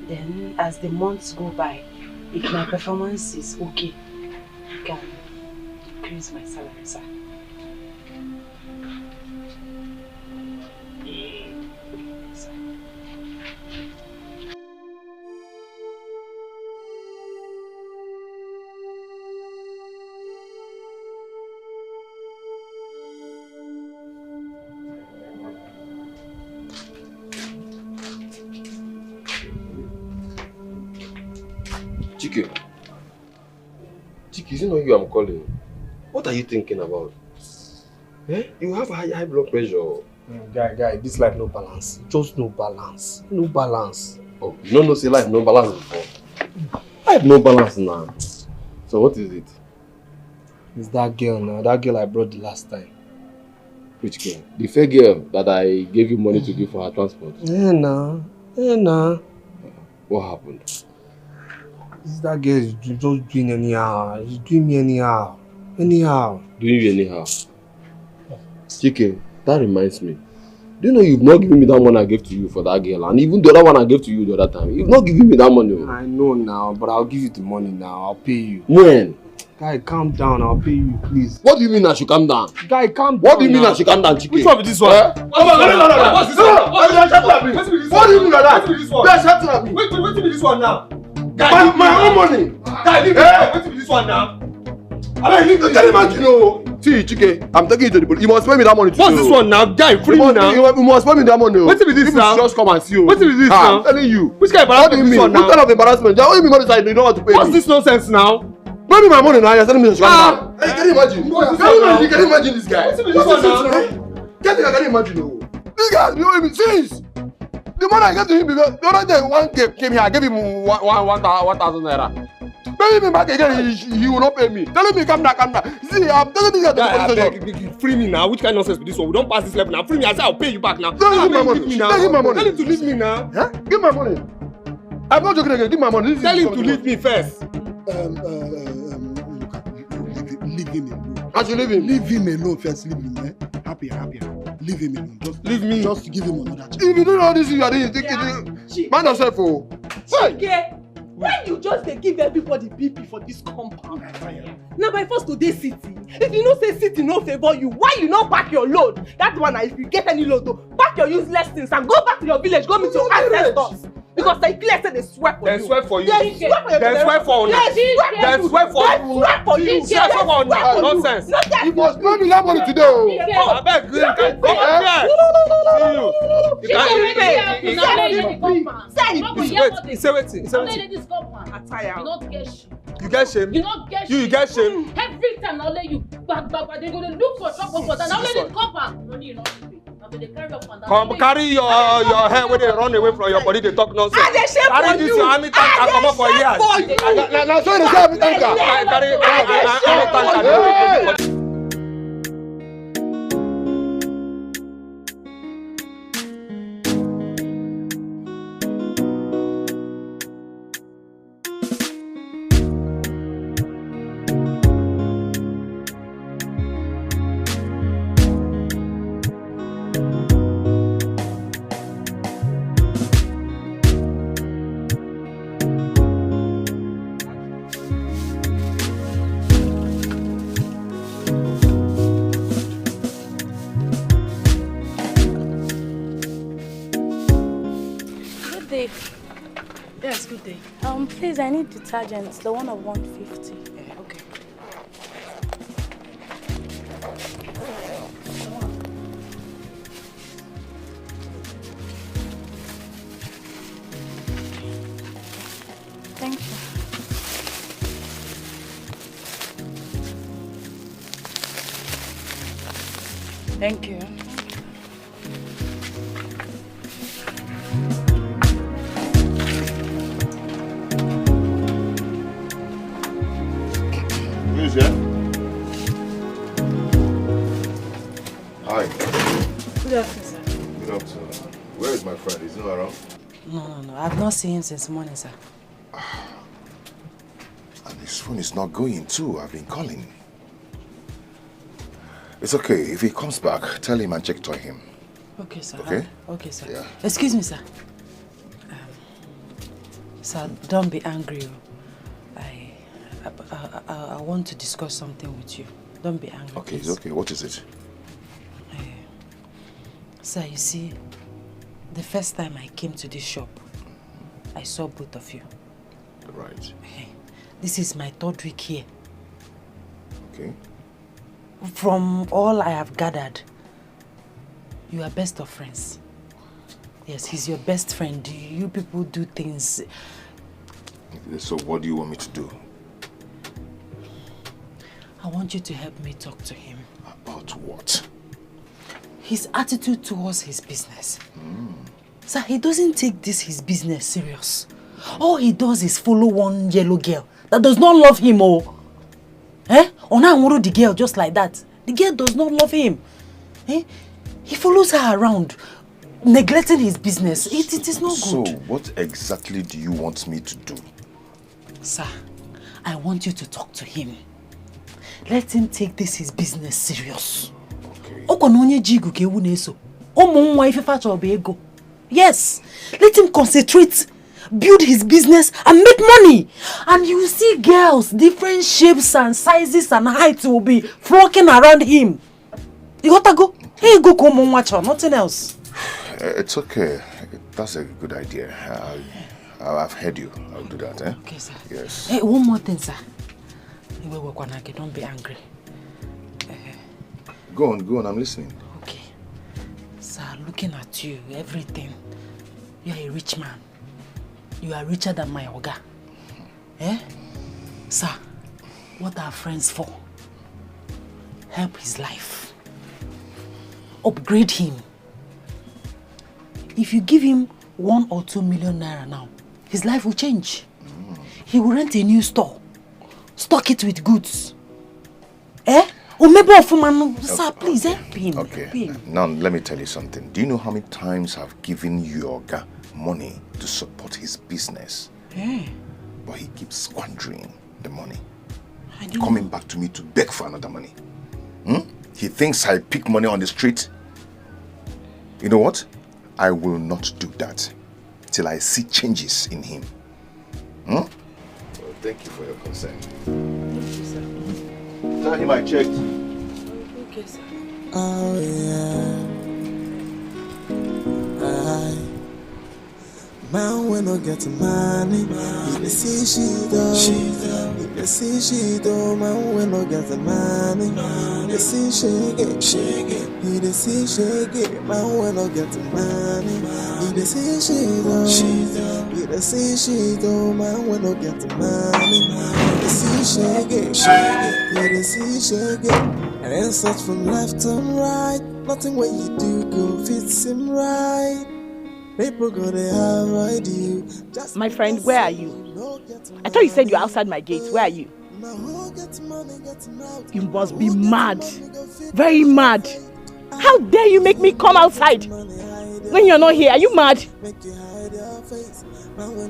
Then, as the months go by, if my performance is okay, you can increase my salary, sir. Chiki, is it not you I'm calling? What are you thinking about? You have high blood pressure. Guy, this life no balance. Just no balance. No balance. Oh, you don't know say life no balance before. I have no balance now. So what is it? It's that girl now. That girl I brought the last time. Which girl? The fair girl that I gave you money to give for her transport. Yeah, nah. What happened? That girl is just doing anyhow. She's doing me anyhow. Anyhow. Doing you anyhow? Chike, that reminds me. Do you know you've not given me that money I gave to you for that girl? And even the other one I gave to you the other time. You've not given me that money. I know now, but I'll give you the money now. I'll pay you. When? Guy, calm down. I'll pay you, please. What do you mean I should calm down? Guy, calm down. What do you mean I should calm down, Chike? Which one is this one? What's this one? What do you mean like that? Guys, shut up. Wait, be this one now. My own money. Guy, leave me. Wait, be this one now. I mean, you can imagine, oh. See, Chike, I'm taking you to the police. You must pay me that money today. What's this one now? Guy, free me now. You must pay me that money. What's with this now? Just come and see you. What's with this now? I'm telling you. Which kind of embarrassment is this one now? What kind of embarrassment? What do you mean money side? You don't want to pay me. What's this nonsense now? Pay me my money now. You're telling me to come down. Can you imagine? You can imagine this guy. What's with this one now? Can you imagine? This guy, you know, since the money I gave to him because the other day one came here, I gave him 1,000 naira. Pay me back again, he will not pay me. Tell me, come down. See, I'm telling this guy to the police station. Free me now. Which kind of nonsense is this one? We don't pass this level now. Free me. I say I'll pay you back now. Tell him my money. Tell him my money. Tell him to leave me now. Huh? Give my money. I'm not joking again. Give my money. Tell him to leave me first. Leave him alone. I should leave him. Leave him alone first. Leave him. Eh? Happy. Leave him alone. Just leave me. Just give him another chance. If you don't know this, you are doing it. Mind yourself, oh. Chike, why you just dey give everybody BP for this compound? Now by force to dey city. If you know say city no favour you, why you no pack your load? That one na if you get any load, pack your useless things and go back to your village, go meet your ancestors. Because they clear say they swear for you. They swear for you. They swear for you. They swear for you. They swear for you. They swear for you. They swear for you. Nonsense. You must pay me that money today, oh. I beg you, come here. You get shame. You get shame. Every time I let you back, they go to look for trouble for that. Now let it come. Money you not pay. Now they carry up and down. Come carry your hair when they run away from your body. They talk nonsense. Carry this your army tank and come up for years. Now so they say army tank. Carry army tank. Yes, good day. Please, I need detergent, the one of 150. Yeah, okay. Thank you. Thank you. Who's here? Hi. Good afternoon, sir. Good afternoon. Where is my friend? Is he not around? No. I've not seen him since morning, sir. And his phone is not going too. I've been calling. It's okay. If he comes back, tell him and check to him. Okay, sir. Okay? Okay, sir. Yeah. Excuse me, sir. Sir, don't be angry. I want to discuss something with you. Don't be angry, Okay, please. it's okay. What is it? Sir, you see, the first time I came to this shop, I saw both of you. Right. This is my third week here. Okay. From all I have gathered, you are best of friends. Yes, he's your best friend. You people do things. So what do you want me to do? I want you to help me talk to him. About what? His attitude towards his business. Sir, he doesn't take his business serious. All he does is follow one yellow girl that does not love him. Ona the girl just like that. The girl does not love him. He follows her around. neglecting his business. It is not So, good. what exactly do you want me to do? Sir, I want you to talk to him. Let him take this his business serious. Yes, let him concentrate, build his business and make money. And you will see girls, different shapes and sizes and heights will be flocking around him. You gotta go. Hey, go come on, watch her, nothing else. It's okay. That's a good idea. I've heard you. I'll do that, eh? Okay, sir. Yes. Hey, one more thing, sir. Don't be angry. Go on, I'm listening. Okay. Sir, looking at you, everything. You are a rich man. You are richer than my Oga. Eh? Sir, what are friends for? Help his life. Upgrade him. If you give him 1 or 2 million naira now, his life will change. He will rent a new store. Stock it with goods. Eh? Sir, please help him. Okay. Help him. Now, let me tell you something. Do you know how many times I've given Yoga money to support his business? Yeah. But he keeps squandering the money. Coming back to me to beg for another money. He thinks I pick money on the street. You know what? I will not do that till I see changes in him. Well, thank you for your concern. Thank you, sir. Tell him I checked. Okay, sir. Oh yeah. Man when I get money, he dey see she do. He dey see she do. Man when I get money, he dey see shake. He dey see shake. Man when I get money, he dey see she do. He dey see she do. Man when I get money, he dey see shake. He dey see shake. And then search from left and right. Nothing what you do go fits him right. People go to avoid you. My friend, where are you? I thought you said you're outside my gate. Where are you? You must be mad. Very mad. How dare you make me come outside when you're not here? Are you mad?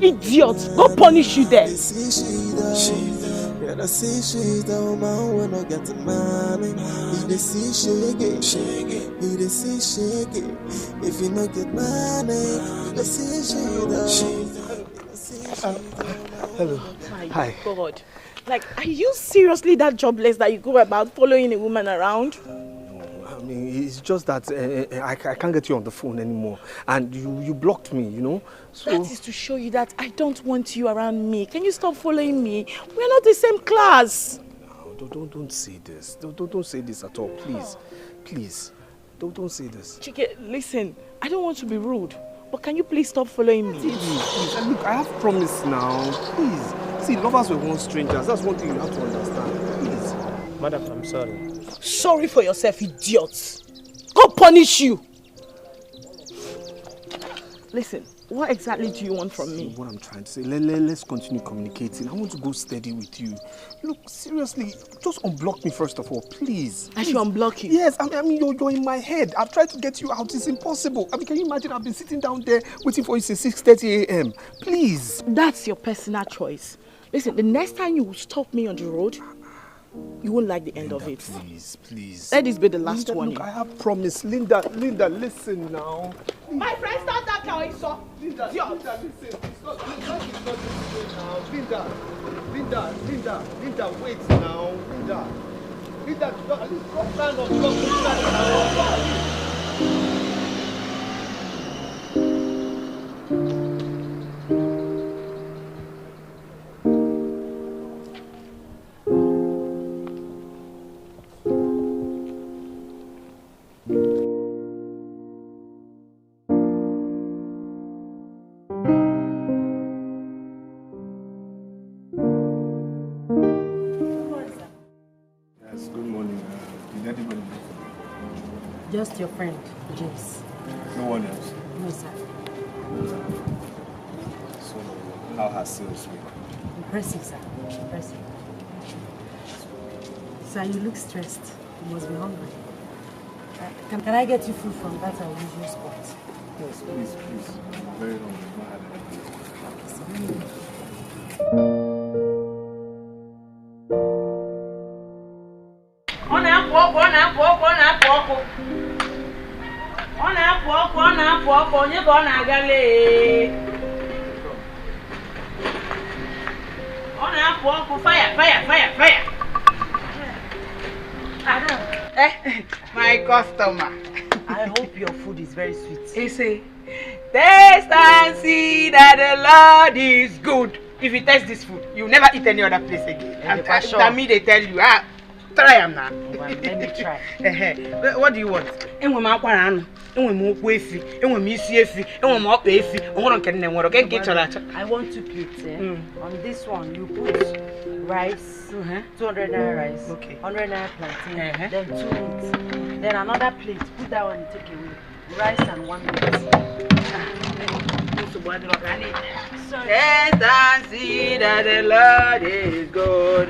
Idiot. Go punish you there. Yeah, the see she don't man when I get the money. He the see shake. He the see shake. If you no get money, he the see Hello. My Hi. God. Like, are you seriously that jobless that you go about following a woman around? I mean, it's just that I can't get you on the phone anymore. And you blocked me, you know? So That is to show you that I don't want you around me. Can you stop following me? We're not the same class. No, don't say this. Don't say this at all, please. Please. Don't say this. Chike, listen. I don't want to be rude. But can you please stop following me? Please. Look, I have promised now. Please. See, lovers were once strangers. That's one thing you have to understand. Please. Madam, I'm sorry. Sorry for yourself, idiot. Go punish you. Listen, what exactly do you want from me? What I'm trying to say, let's continue communicating. I want to go steady with you. Look, seriously, just unblock me first of all, please. I should unblock you? Yes, I mean, you're in my head. I've tried to get you out. It's impossible. I mean, can you imagine? I've been sitting down there waiting for you since 6:30 a.m. Please. That's your personal choice. Listen, the next time you stop me on the road, you won't like the end of it. Please. Let this be the last Linda, warning. Look, I have promised. Linda, listen now. My friend, stop that car, I saw. Linda, listen. It's not Linda, wait now. Linda, at least stop trying on now. Just your friend, James. No one else. No, sir. So, how has sales been? Impressive, sir. Impressive. Sir, you look stressed. You must be hungry. Can I get you food from that our usual spot? Yes, please. Very long. Ọ na-apụ ọkụ. Onye ka ọ na-aga lee? Ọ na-apụ ọkụ. Fire. Adam. My customer. I hope your food is very sweet. He say, taste and see that the Lord is good. If you taste this food, you never eat any other place again. And me, they tell you, try them now. Well, let me try. What do you want? Enwe m akwara anu, enwe m okwu efi, enwe m isi efi, enwe m okpa efi. Onwere nke nne nwere, nke nke chọrọ achọ. I want 2 plates. On this one, you put rice, 200 naira rice, 100 naira plantain, then 2 meats. Then another plate, put that one and take away. Rice and 1 meat. Taste and see that the Lord is good.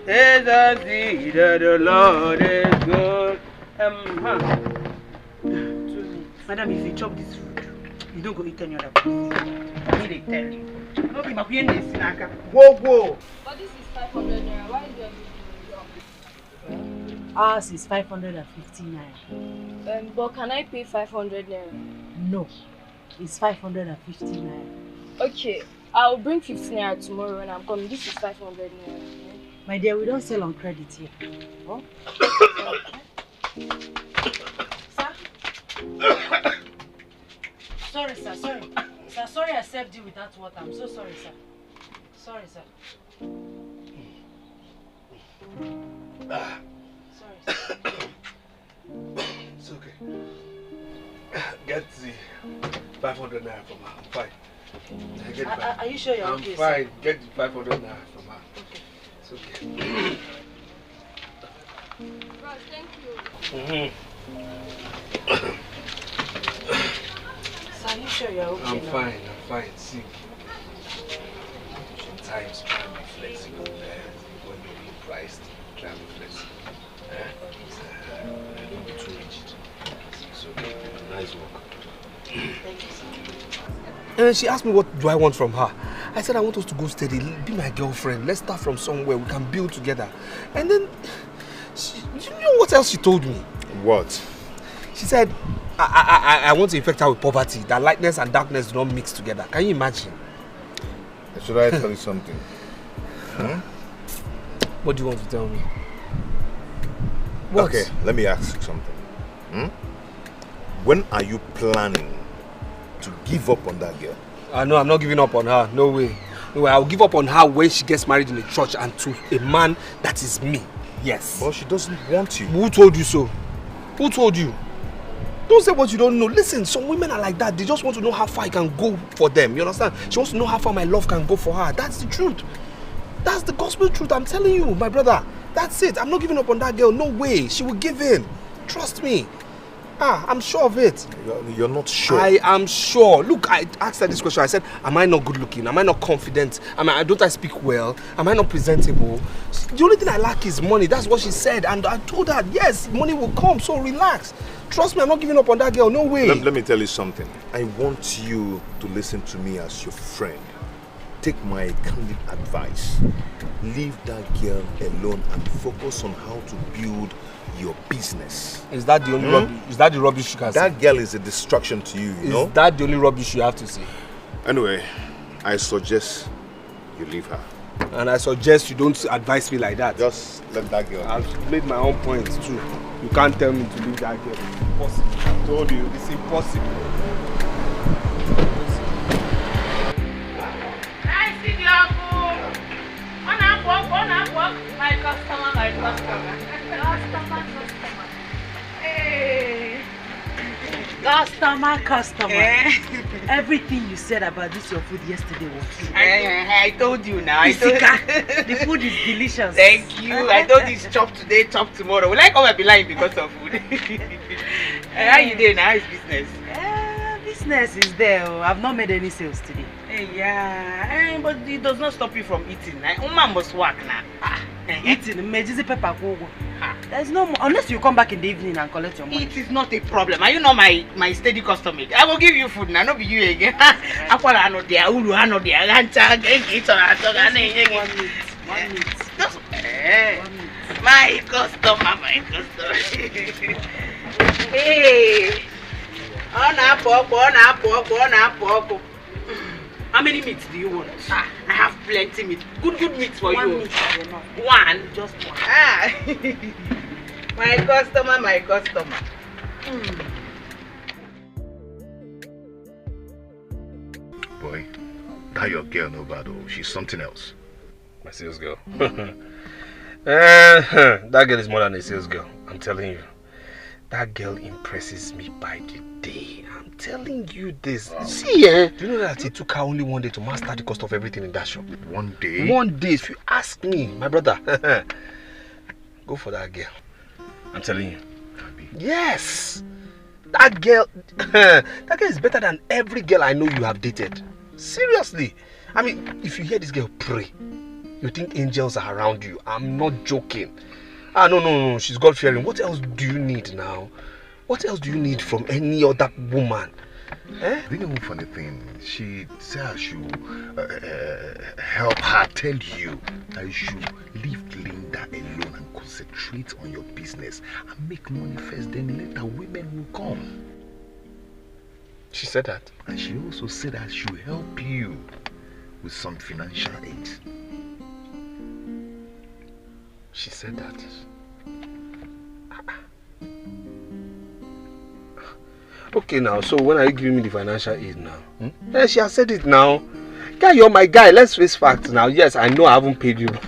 Taste and see that the Lord is good. Madam, if you chop this food, you don't go eat any other place. I need to tell you. No be my snack. Whoa. But this is 500 naira. Why is there a Ours is 550 naira. But can I pay 500 naira? No, it's 550 naira. Okay, I'll bring 50 naira tomorrow when I'm coming. This is 500 naira. My dear, we don't sell on credit here. Oh? Sir? Sorry, sir. Sorry I served you without water. I'm so sorry, sir. Sorry, sir. It's okay. Get the 500 naira from her. I'm fine. Are you sure you're okay, sir? I'm fine. Get the 500 naira from her. Okay. It's okay. Bro, thank you. Sir, are you sure you're okay I'm now? fine. See, sometimes try and be flexible when you're being priced. Try and be flexible. Don't be too rigid. It's okay. Nice work. Thank you, sir. And she asked me what do I want from her. I said I want us to go steady, be my girlfriend. Let's start from somewhere we can build together. And then, you know what else she told me? What? She said, I want to infect her with poverty, that lightness and darkness do not mix together. Can you imagine? Should I tell you something? What do you want to tell me? What? Okay, let me ask you something. When are you planning to give up on that girl? No, I'm not giving up on her. No way. I'll give up on her when she gets married in a church and to a man that is me. Yes. But she doesn't want you. Who told you so? Who told you? Don't say what you don't know. Listen, some women are like that. They just want to know how far I can go for them. You understand? She wants to know how far my love can go for her. That's the truth. That's the gospel truth. I'm telling you, my brother. That's it. I'm not giving up on that girl. No way. She will give in. Trust me. I'm sure of it. You're not sure? I am sure. Look, I asked her this question. I said, am I not good looking? Am I not confident? Don't I speak well? Am I not presentable? The only thing I lack is money. That's what she said. And I told her, yes, money will come. So relax. Trust me, I'm not giving up on that girl. No way. Let me tell you something. I want you to listen to me as your friend. Take my candid advice. Leave that girl alone and focus on how to build your business. Is that the only rubbish? Is that the rubbish you can say? That girl is a distraction to you, you know? Is that the only rubbish you have to say? Anyway, I suggest you leave her. And I suggest you don't advise me like that. Just let that girl. I've made my own points too. You can't tell me to leave that girl. It's impossible. I told you, it's impossible. My customer. Hey. Customer. Everything you said about this your food yesterday was true. I told you now. The food is delicious. Thank you. I told you it's chop today, chop tomorrow. Will I come and be lying because of food? How you doing? How is business? Business is there. I've not made any sales today. Yeah, but it does not stop you from eating. Woman must work now. Eating, mejizi pepper kogo. There's no more, unless you come back in the evening and collect your money. It is not a problem. Are you not my steady customer? I will give you food now, not be you again. Akwala ano dia, ulu ano dia, gancha, genki, tonga, one minute. My customer. Hey. On up. How many meats do you want? I have plenty meat. Good meat for you. Meat, one? Just one. My customer. Boy, that your girl no bad, oh. She's something else. My sales girl. That girl is more than a sales girl. I'm telling you. That girl impresses me by the day. I'm telling you this. Wow. See, do you know that it took her only one day to master the cost of everything in that shop? One day? One day. If you ask me, my brother, go for that girl. I'm telling you. Yes. That girl is better than every girl I know you have dated. Seriously. I mean, if you hear this girl pray, you think angels are around you. I'm not joking. No. She's God-fearing. What else do you need now? What else do you need from any other woman? You know one funny thing? She said I should help her tell you that you should leave Linda alone and concentrate on your business and make money first, then later women will come. She said that? And she also said I should help you with some financial aid. She said that? Okay now, so when are you giving me the financial aid now? Yeah, she has said it now. Guy, you're my guy. Let's face facts now. Yes, I know I haven't paid you back.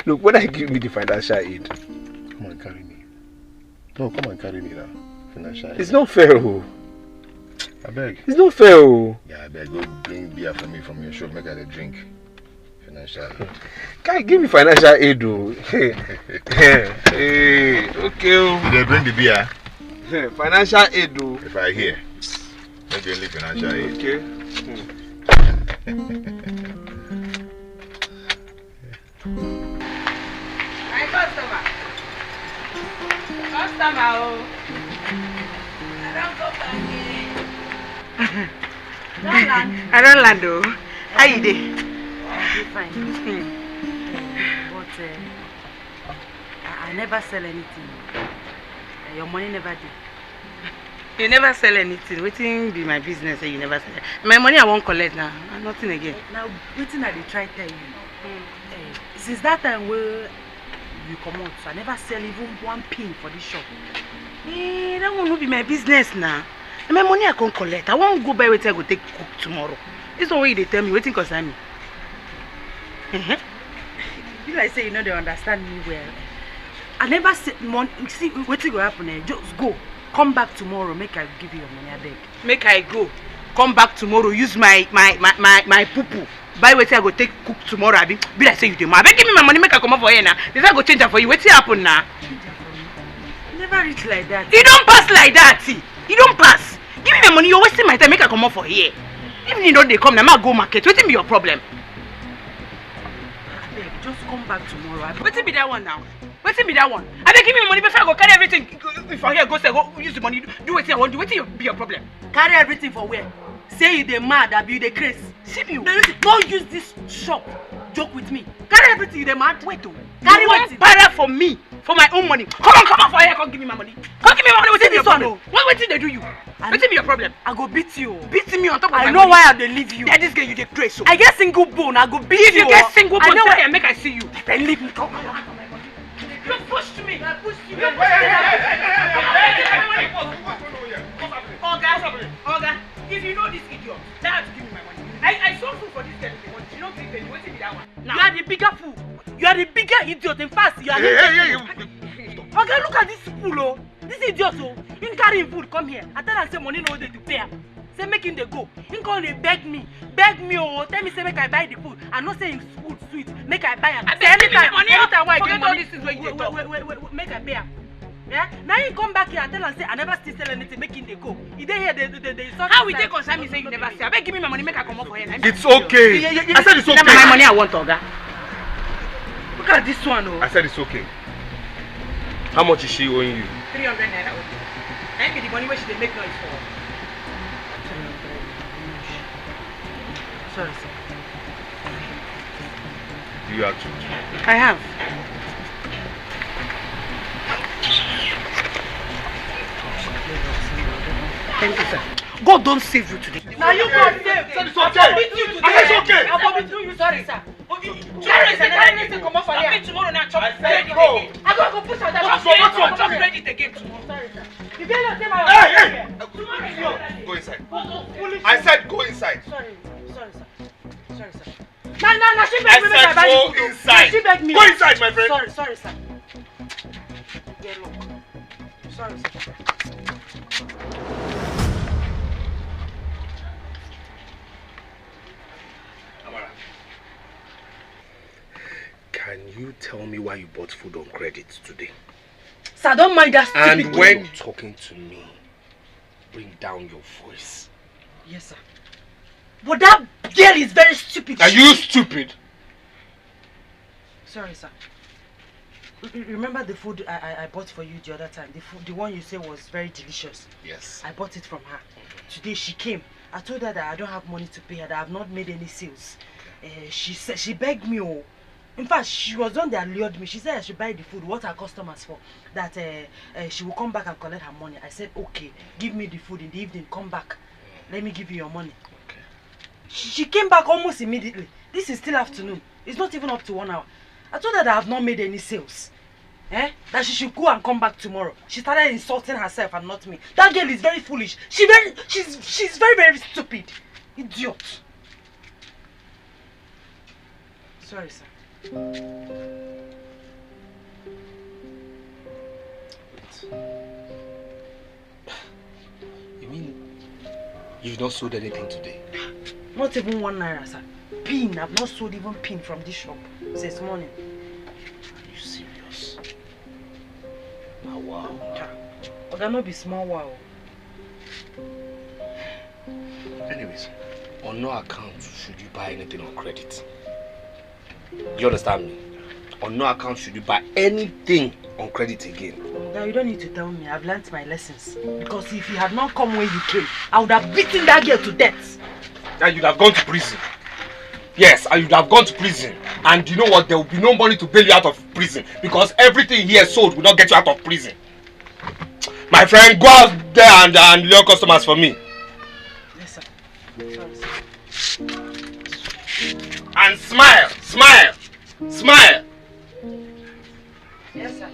Look, when are you giving me the financial aid? Come on, carry me. No, come on, carry me now. Financial aid. It's not fair, oh. I beg. It's not fair, oh. Yeah, I beg. Go bring beer for me from your shop. Make her a drink. Financial aid. Guy, give me financial aid, oh. Hey, okay, oh. Did they bring the beer? Financial aid, though. If I hear, maybe only financial aid. Okay. My customer, oh. I don't go back here. I don't land, though. How you doing? I'm fine. But I never sell anything. Your money never did. You never sell anything. Waiting be my business. You never sell. My money I won't collect now. Nothing again. Now, waiting I dey try tell you. Since that time where you come out, so I never sell even one pin for this shop. That won't be my business now. My money I can't collect. I won't go buy waiting I go take cook tomorrow. This one way they tell me waiting concern me. You like say you know they understand me well. I never said money. See what will happen? Just go. Come back tomorrow. Make I give you your money. I beg. Make I go. Come back tomorrow. Use my poo-poo. Buy what I go take cook tomorrow. Be like say you do. I beg give me my money. Make I come up for here now. This I go change it for you. What will happen now? Never reach like that. You don't pass like that. You don't pass. Give me my money. You're wasting my time. Make I come up for here. Even you know they come now. I go market. What will be your problem? I beg. Just come back tomorrow. What will be that one now? What's be that one? I beg give me money before I go carry everything. If I here go say go use the money, do what I want. Do what will be your problem? Carry everything for where? Say you dey mad, abi you dey crazy. See you. Don't use this shop. Joke with me. Carry everything you dey mad. Wait to. Carry what? Buy for me for my own money. Come on for here. Come give me my money. Come give me my money. What's your problem? What did they do you? What's be your problem? I go beat you. Beat me on top of my money. I know why I dey leave you. Yeah, this girl you dey crazy. So I get single bone. I go beat you. If you get single bone, tell me make I see you. Then leave me. Come. You pushed me. I pushed you. Oga, if you know this idiot, that have to give me my money. I saw food for this girl. She don't take penny. Wait till that one. Now. You are the bigger fool. You are the bigger idiot. In fact, you are. Hey. Okay, look at this fool, oh. This idiot, oh. He carry food. Come here. I tell him say money no dey to pay. Say make him dey go. He come dey beg me, oh. Tell me say make I buy the food. I know say him food sweet. Make I buy am. I say anytime why I get money. Wait, make I pay am. Yeah? Now he come back here and tell him say I never still sell anything. Make him dey go. He dey here. They how we take concern me say you never sell? I beg give me my money. Make I come up for here. It's okay. I said it's okay. My money I want, Oga. Look at this one, oh. I said it's okay. How much is she owing you? 300 naira. That be the money where she dey make noise for. Sorry, sir. Do you have to? I have. Thank you, sir. God don't save you today. Now you go save. It's okay. It's okay. I'll forbid you. Sorry, sir. Sorry, sir. Never anything come up for here. Tomorrow now, chop credit again. I go push out that. Chop credit again tomorrow. Sorry, sir. You better say my. Hey! Go inside. I said go inside. Sorry, sir. Sorry, sir. Nah, she begged me. I said go inside. She begged me. Go inside, my friend. Sorry, sir. Yeah, look. Sorry, sir. Can you tell me why you bought food on credit today? Sir, don't mind that stupid And when you're talking to me, bring down your voice. Yes, sir. But that girl is very stupid. Are you stupid? Sorry, sir. Remember the food I bought for you the other time? The one you said was very delicious. Yes. I bought it from her. Today she came. I told her that I don't have money to pay her, that I have not made any sales. She begged me. In fact, she was the one that lured me. She said I should buy the food, what her customers for. That she will come back and collect her money. I said, okay, give me the food in the evening, come back. Let me give you your money. Okay. She came back almost immediately. This is still afternoon. It's not even up to 1 hour. I told her that I have not made any sales. That she should go and come back tomorrow. She started insulting herself and not me. That girl is very foolish. She's very, very stupid. Idiot. Sorry, sir. You mean you've not sold anything today? Not even 1 naira, sir. Pin. I've not sold even pin from this shop since morning. Are you serious? Oh, wow. But that not be small wow. Anyways, on no account should you buy anything on credit. You understand me? On no account should you buy anything on credit again. Now you don't need to tell me. I've learnt my lessons. Because if you had not come when you came, I would have beaten that girl to death. And you'd have gone to prison. Yes, and you'd have gone to prison. And you know what? There will be no money to bail you out of prison. Because everything here sold will not get you out of prison. My friend, go out there and lure customers for me. Yes, sir. Sorry, sir. And smile, smile, smile. Yes, sir.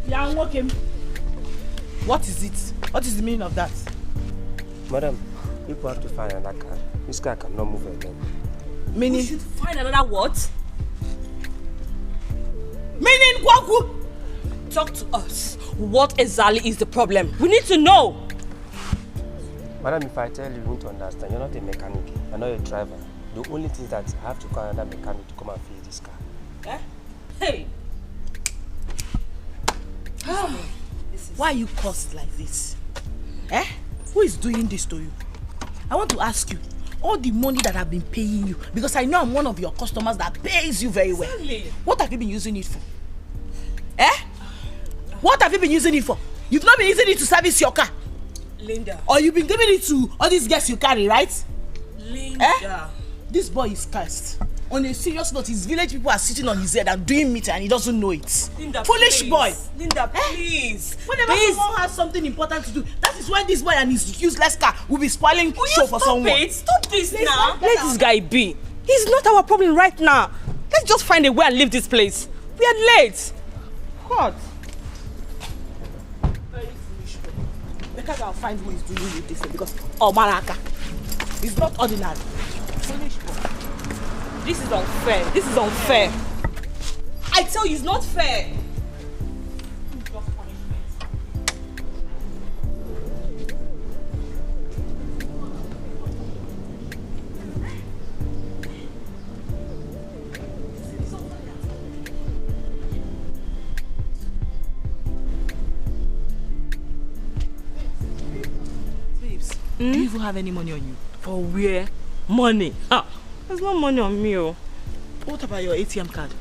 Yeah, I'm okay. What is it? What is the meaning of that? Madam, people have to find another car. This car cannot move again. Meaning? We should find another what? Meaning, Kwaku? Talk to us. What exactly is the problem? We need to know. Madam, if I tell you, you need to understand. You're not a mechanic. You're not a driver. The only thing is that I have to call another mechanic to come and fix this car. Eh? Hey! Why are you cursed like this? Eh? Who is doing this to you? I want to ask you, all the money that I've been paying you, because I know I'm one of your customers that pays you very well. Exactly. What have you been using it for? Eh? What have you been using it for? You've not been using it to service your car. Linda. Or you've been giving it to all these guests you carry, right? Linda. Eh? This boy is cursed. On a serious note, his village people are sitting on his head and doing meeting and he doesn't know it. Linda, foolish please. boy. Linda, please. Whenever someone has something important to do, that is when this boy and his useless car will be spoiling show for someone. Stop this now. Let this guy be. He's not our problem right now. Let's just find a way and leave this place. We are late. What? Very foolish boy. Better I'll find who is doing with this thing because Omaraka is not ordinary. Foolish boy. This is unfair. This is unfair. I tell you, it's not fair. Babes, do you even have any money on you? For where? Money? There's no money on me. What about your ATM card?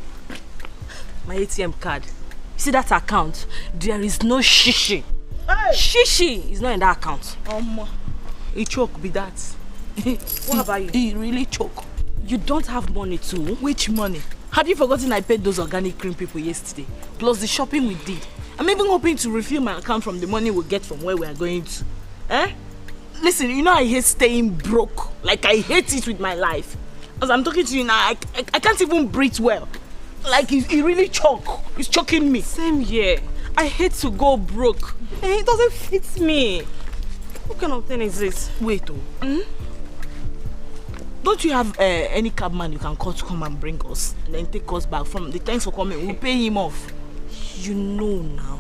My ATM card. You see that account? There is no shishi. Hey! Shishi is not in that account. He choke be that. What about you? He really choke. You don't have money too. Which money? Have you forgotten I paid those organic cream people yesterday? Plus the shopping we did. I'm even hoping to refill my account from the money we get from where we are going to. Eh? Listen, you know I hate staying broke. Like I hate it with my life. As I'm talking to you now, I can't even breathe well. Like he really choke. He's choking me. Same here. I hate to go broke. And it doesn't fit me. What kind of thing is this? Wait Don't you have any cabman you can call to come and bring us? And then take us back from the thanks for coming. We'll pay him off. You know now,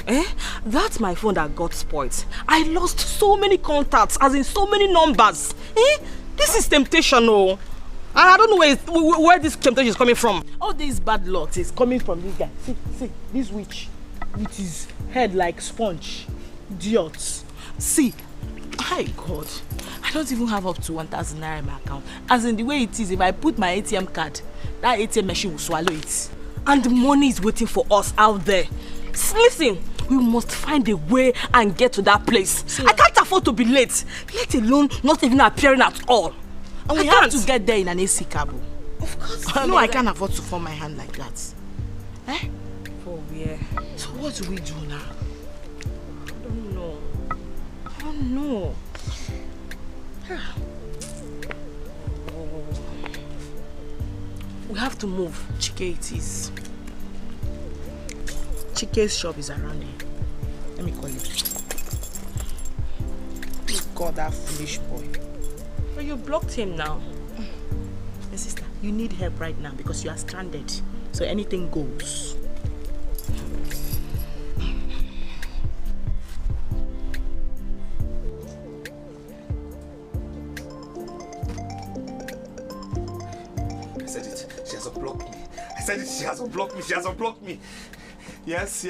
that's my phone that got spoiled. I lost so many contacts, as in so many numbers. This is temptation, And I don't know where this temptation is coming from. All these bad luck is coming from this guy. See, this witch with his head like sponge. Idiots. See, my God, I don't even have up to 1,000 naira in my account. As in the way it is, if I put my ATM card, that ATM machine will swallow it. And the money is waiting for us out there. Listen, we must find a way and get to that place. I can't afford to be late, let alone not even appearing at all. And we have to get there in an AC cab. Of course. No, I can't afford to form my hand like that. For where? So what do we do now? I don't know. We have to move. Chike it is. Chike's shop is around here. Let me call you. God, that foolish boy. But you blocked him now. My sister, you need help right now because you are stranded. So anything goes. I said it. She has unblocked me. I said it. She has unblocked me. She has unblocked me. Yes.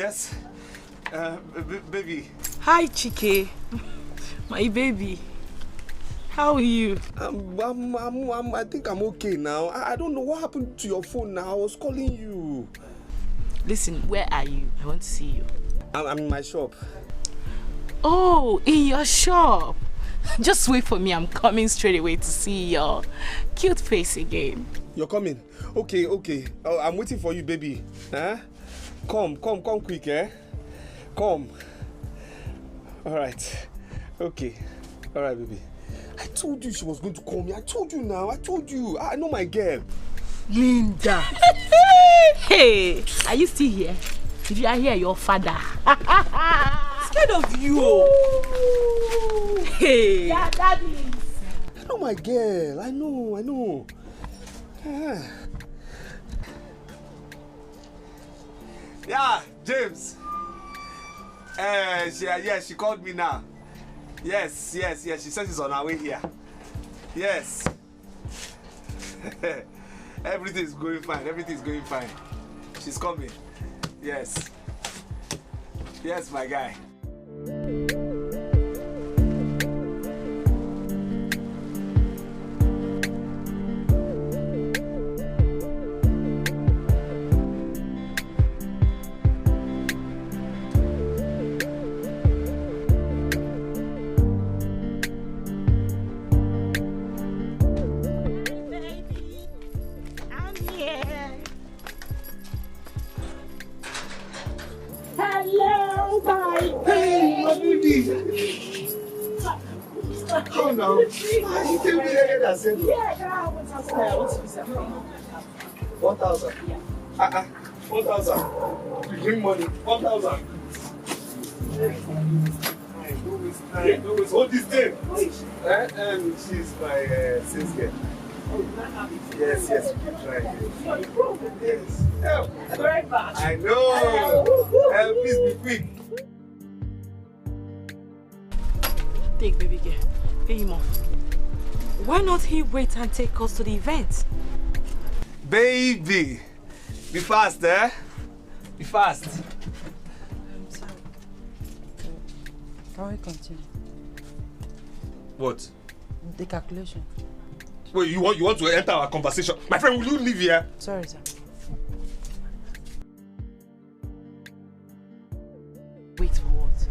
Baby. Hi, Chike. My baby. How are you? I think I'm okay now. I don't know what happened to your phone now. I was calling you. Listen, where are you? I want to see you. I'm in my shop. Oh, in your shop. Just wait for me. I'm coming straight away to see your cute face again. You're coming? Okay. Oh, I'm waiting for you, baby. Huh? Come quick, Come. All right. Okay. All right, baby. I told you she was going to call me. I told you now. I told you. I know my girl. Linda. Hey, are you still here? If you are here, your father. Scared of you. Hey. Yeah, daddy. I know my girl. I know. Yeah, James. She called me now. Yes. She says she's on her way here. Yes. Everything's going fine. She's coming. Yes, my guy. Hello, my baby. Come now. You came here and said, Yeah, what's 1,000. 1,000. You bring money. 1,000. No, hold this thing. She's my sales girl. Yes, you keep trying. Yes. Help. Right back. I know. Please be quick. Take baby girl. Pay him off. Why not he wait and take us to the event? Baby, be fast, eh? Be fast. I'm sorry. Can we continue? What? The calculation. Wait, you want to enter our conversation? My friend, will you leave here? Sorry, sir. Wait for what?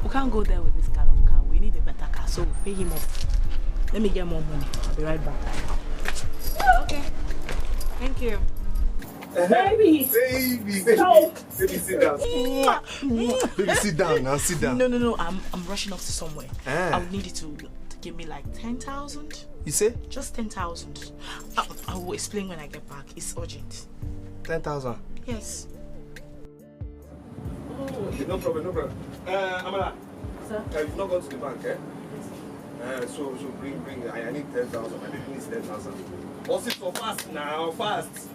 We can't go there with this kind of car. We need a better car, so pay him off. Let me get more money. I'll be right back. Okay. Thank you. Baby, sit down. Baby, sit down now, sit down. No. I'm rushing off to somewhere. I would need you to give me like 10,000. You say? Just 10,000. I will explain when I get back. It's urgent. 10,000. Yes. Okay, no problem. Amala. Sir? You've not gone to the bank, eh? So bring. I need 10,000. My baby needs 10,000. What's it so fast now? Fast.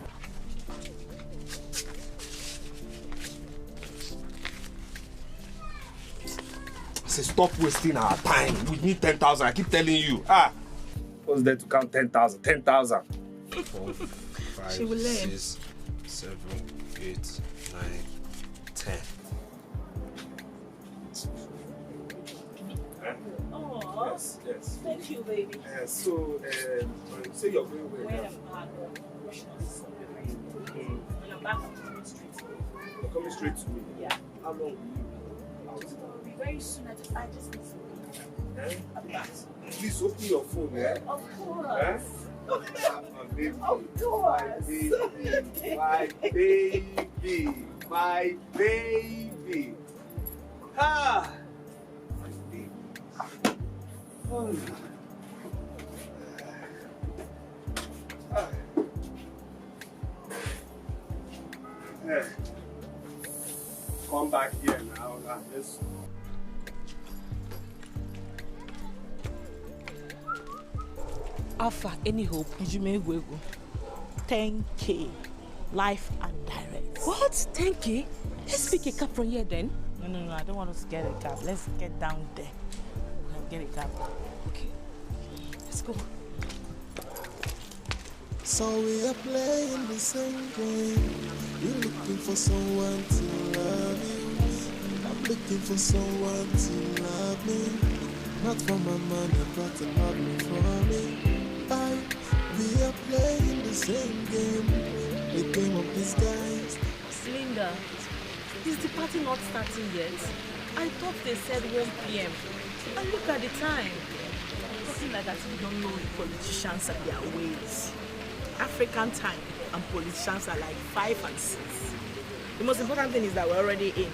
I say stop wasting our time. We need 10,000. I keep telling you. What's there to count 10,000? 10,000. 4, 5, She will learn. 6, 7, 8, 9, 10. Yes. thank you, baby. So, say you're going where? When I'm back, rushing on when I'm back, I'm coming straight to you. You're coming straight to me? Yeah. How long will you be out? I'll be very soon. I just need some weed. I'll be back. Please open your phone, eh? Of course. My baby. Of course. My baby. My baby. My baby. Oh. Come back here now. Let's... Alpha, any hope? You may go. 10K. Life and direct. What? 10K? Let's pick a cab from here then. No. I don't want us to get a cab. Let's get down there. We can get a cab. Okay. Let's go. So we are playing the same game. You're looking for someone to love you, and I'm looking for someone to love me. Not for my money, but to love me for me. We are playing the same game, the game of disguise. Linda, is the party not starting yet? I thought they said 1 p.m. And look at the time. Talking like that, you don't know the politicians and their ways. African time and politicians are like 5 and 6. The most important thing is that we're already in.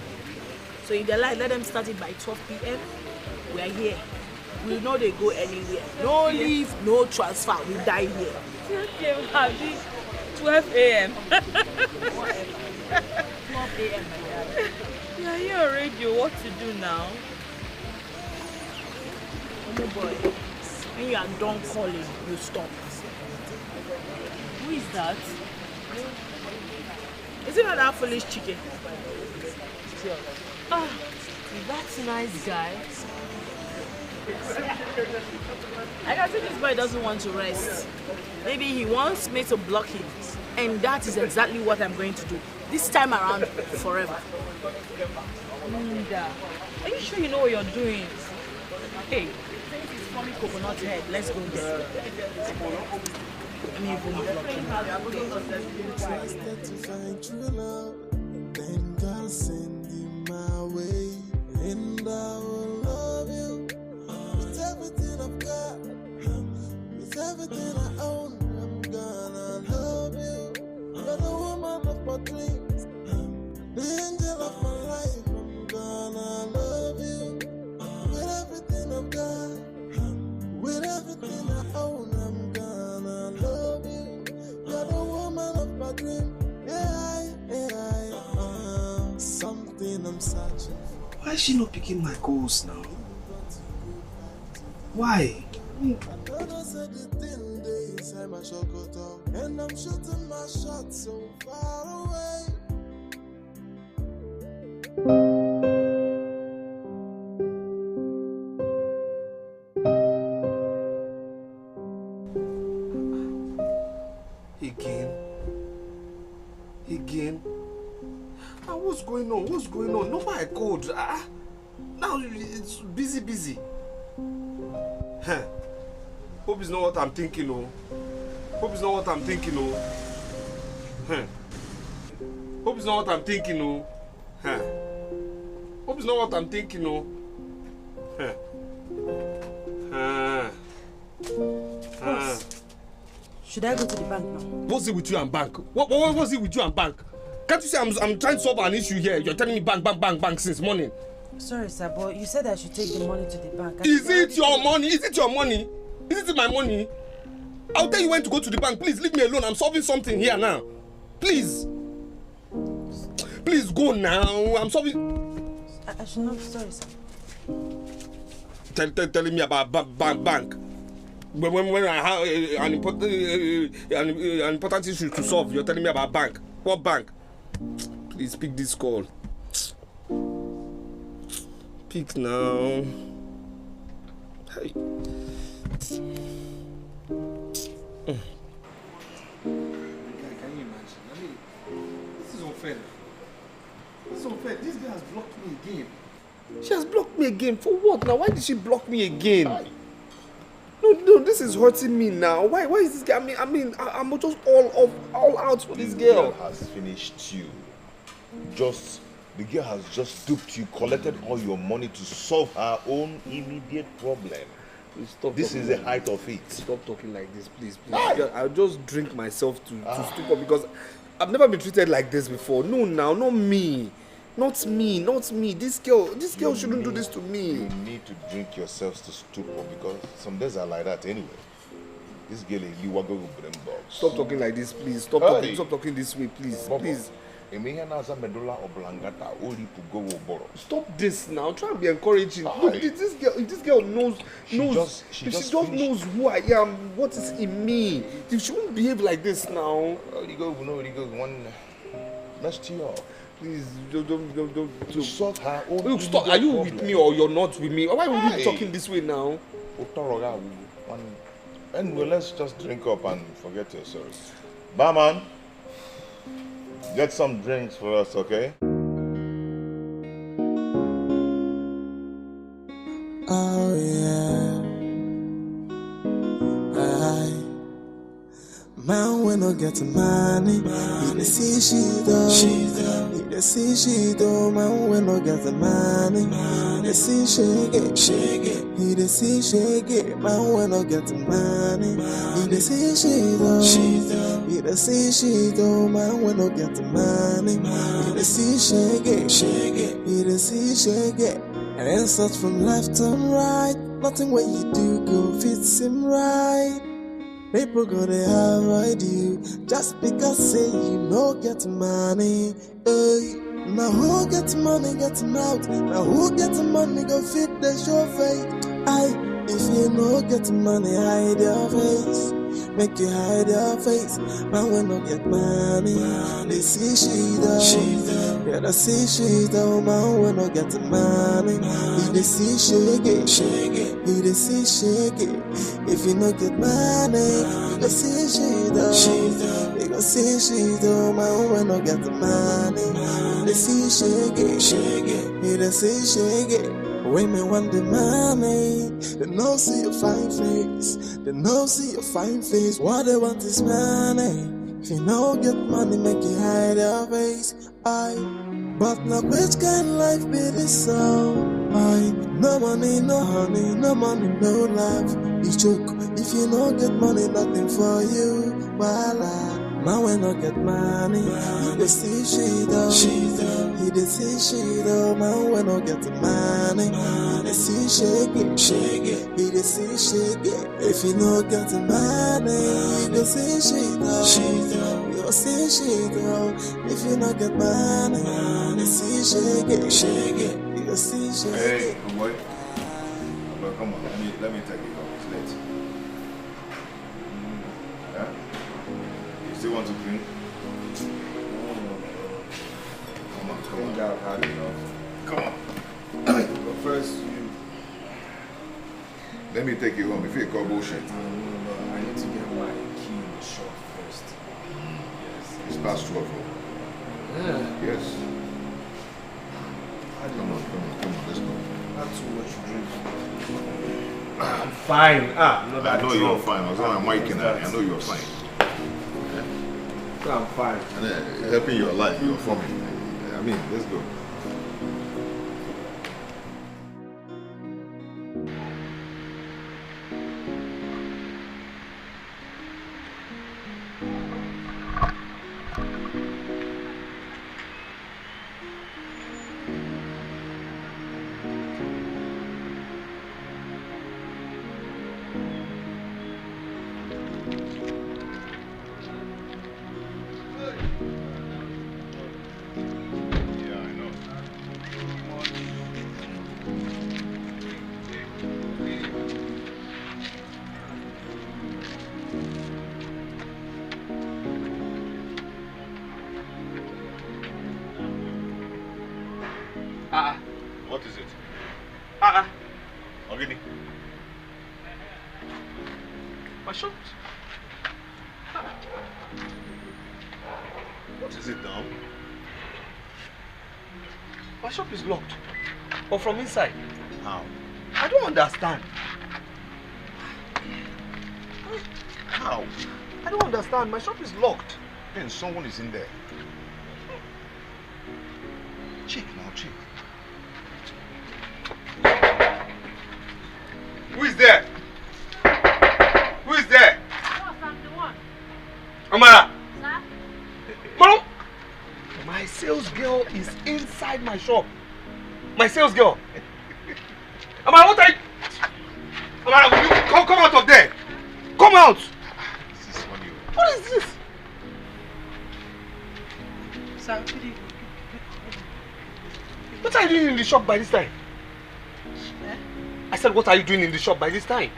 So if they like, let them start it by 12 p.m. We are here. We know they go anywhere. No leave, no transfer. We die here. 12 a.m. 12 a.m. my dad. Yeah, here already. What to do now? Oh boy, when you are done calling, you stop. Who is that? Is it not that foolish chicken? Ah, that's a nice guy. I can see this boy doesn't want to rest. Maybe he wants me to block him. And that is exactly what I'm going to do. This time around, forever. Linda, are you sure you know what you're doing? Hey, since it's from coconut head, let's go there. Let me even block him. Then God send him my way, and I will love you with everything I've got, with everything I own. I'm gonna love you. You're the woman of my dreams, the angel of my life. I'm gonna love you with everything I've got, with everything I own. I'm gonna love you. You're the woman of my dreams. Something I'm searching for. Why is she not picking my calls now? Why? And I'm shooting my shot so far away. Again? What's going on? What's going on? Nobody I called. Now it's busy. Huh. Hope it's not what I'm thinking, oh. Hope it's not what I'm thinking, oh. Huh. Hope it's not what I'm thinking, oh. Huh. Hope it's not what I'm thinking, oh. Huh. Boss, should I go to the bank now? What's it with you and bank? What's it with you and bank? Can't you say I'm trying to solve an issue here? You're telling me bank since morning. Sorry, sir, but you said I should take the money to the bank. Is it your money? Is it your money? Is it my money? I'll tell you when to go to the bank. Please leave me alone. I'm solving something here now. Please. Please go now. I'm solving. I should not. Sorry, sir. Telling me about bank. When I have an important issue to solve, you're telling me about bank. What bank? Please pick this call. Pick now. Hey. Can you imagine? I mean, this is unfair. This is unfair. This girl has blocked me again. She has blocked me again? For what now? Why did she block me again? No, this is hurting me now. Why is this girl? I mean, I'm just all out for this girl. The girl has finished you. The girl has just duped you, collected all your money to solve her own immediate problem. Stop. This is the height of it. Stop talking like this, please. I'll just drink myself to stupor because I've never been treated like this before. No, now, not me. Not me. This girl shouldn't do this to me. You need to drink yourselves to stupor because some days are like that anyway. This girl is you are going to bring box. Stop talking like this, please. Stop talking this way, please. Please. Stop this now. Try and be encouraging. Look, this girl knows. She just knows who I am, what is in me. She won't behave like this now. Messed you up. Please, don't. To sort her own. Look, stop. Are you with me or you're not with me? Why are you talking this way now? Anyway, let's just drink up and forget your sorrows. Barman, get some drinks for us, okay? Oh yeah. Man, we no get money. He dey see she do. He dey see she do. Man, we no get money. He dey see shake it. He dey see shake it. Man, we no get money. He dey see she do. He dey see she do. Man, we no get money. He dey see shake it. He dey see shake it. And insult from left and right. Nothing what you do go fit him right. People gonna avoid you just because say you no get money. Hey. Now who get money getting out? Now who get money go fit the show face? If you no get money, hide your face. Make you hide your face. Man, we no get money. They see she though. Yeah, they see she though. Man, we no get money. If they see shake it. If they see shake it. If you no get money, you go see she though. You go see she though. Man, we no get money. They see shake it. If they see shake it. Women want the money, they no see your fine face. They no see your fine face. What they want is money. If you no get money, make you hide your face. But now which kind of life be this so? No money, no honey, no money, no love. You joke. If you no get money, nothing for you. Voila. Now when I get money, you can see she though. He dey see she though. Man when I get money, he dey see shake it. He dey see shake it. If you no get money, you can see she though. You go see she though. If you no get money, you dey see shake it. You go see shake it. Hey, boy. But come on, let me take it off. It's late. Yeah? You still want to drink? Come on. I've had enough. Come on. But first, let me take you home. If you call bullshit. No, I need to get my key in the shop first. Yes. It's past 12. Yeah. Yes. Come on, let's go. Not too much drink. I'm fine. I know you're fine. I was on my mic and I know you're fine. I'm fine. And helping your life, you're for me. I mean, let's go. What is it? Ogini. My shop. What is it now? My shop is locked. But from inside. How? I don't understand. How? I don't understand. My shop is locked. Then someone is in there. Check now, check. Who is there? Who is there? Boss, I'm the one. Amara! Sir? Mom! My sales girl is inside my shop. My sales girl. Amara, what are you... Amara, will you come out of there? Come out! This is funny. What is this? Sir, what are you doing in the shop by this time? I said, what are you doing in the shop by this time?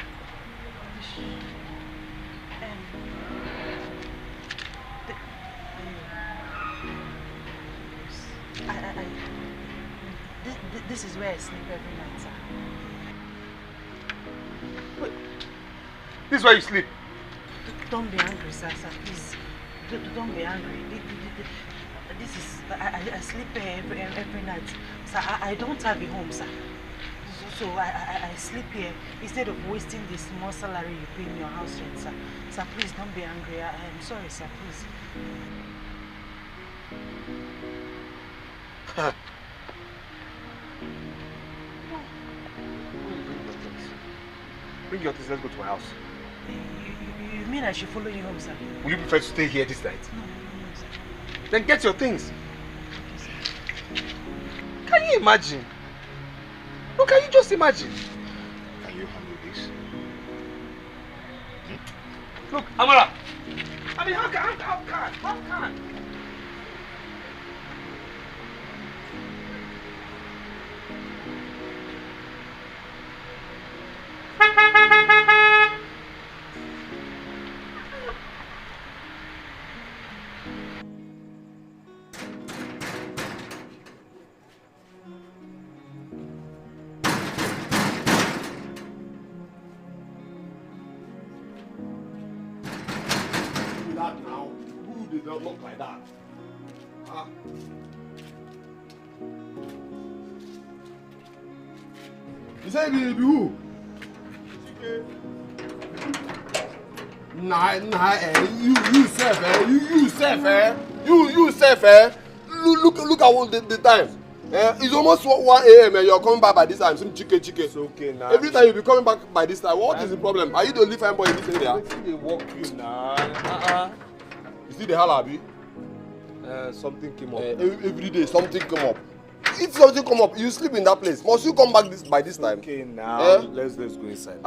This is where I sleep every night, sir. Wait. This is where you sleep? Don't be angry, sir, please. Don't be angry. This is... I sleep every night. Sir, I don't have a home, sir. So I sleep here instead of wasting the small salary you pay in your house rent, sir. Sir, please don't be angry. I'm sorry, sir, please. Bring your things, let's go to my house. You mean I should follow you home, sir? Will you prefer to stay here this night? No, sir. Then get your things. Can you imagine? No, can you just imagine? Can you handle this? Look, Amara. I mean, how can? That now? Who did not look like that? Huh? You say be who? Nah, you self, you self, Look at what the time. It's almost 1 a.m. and you're coming back by this time. Some chicken. It's okay now. Every time you be coming back by this time, what is the problem? Are you the only fine boy in this area? They walk you now. You see the hell, Abi? Something came up. Every day something come up. If something come up, you sleep in that place. Must you come back by this time? Okay now. Let's go inside.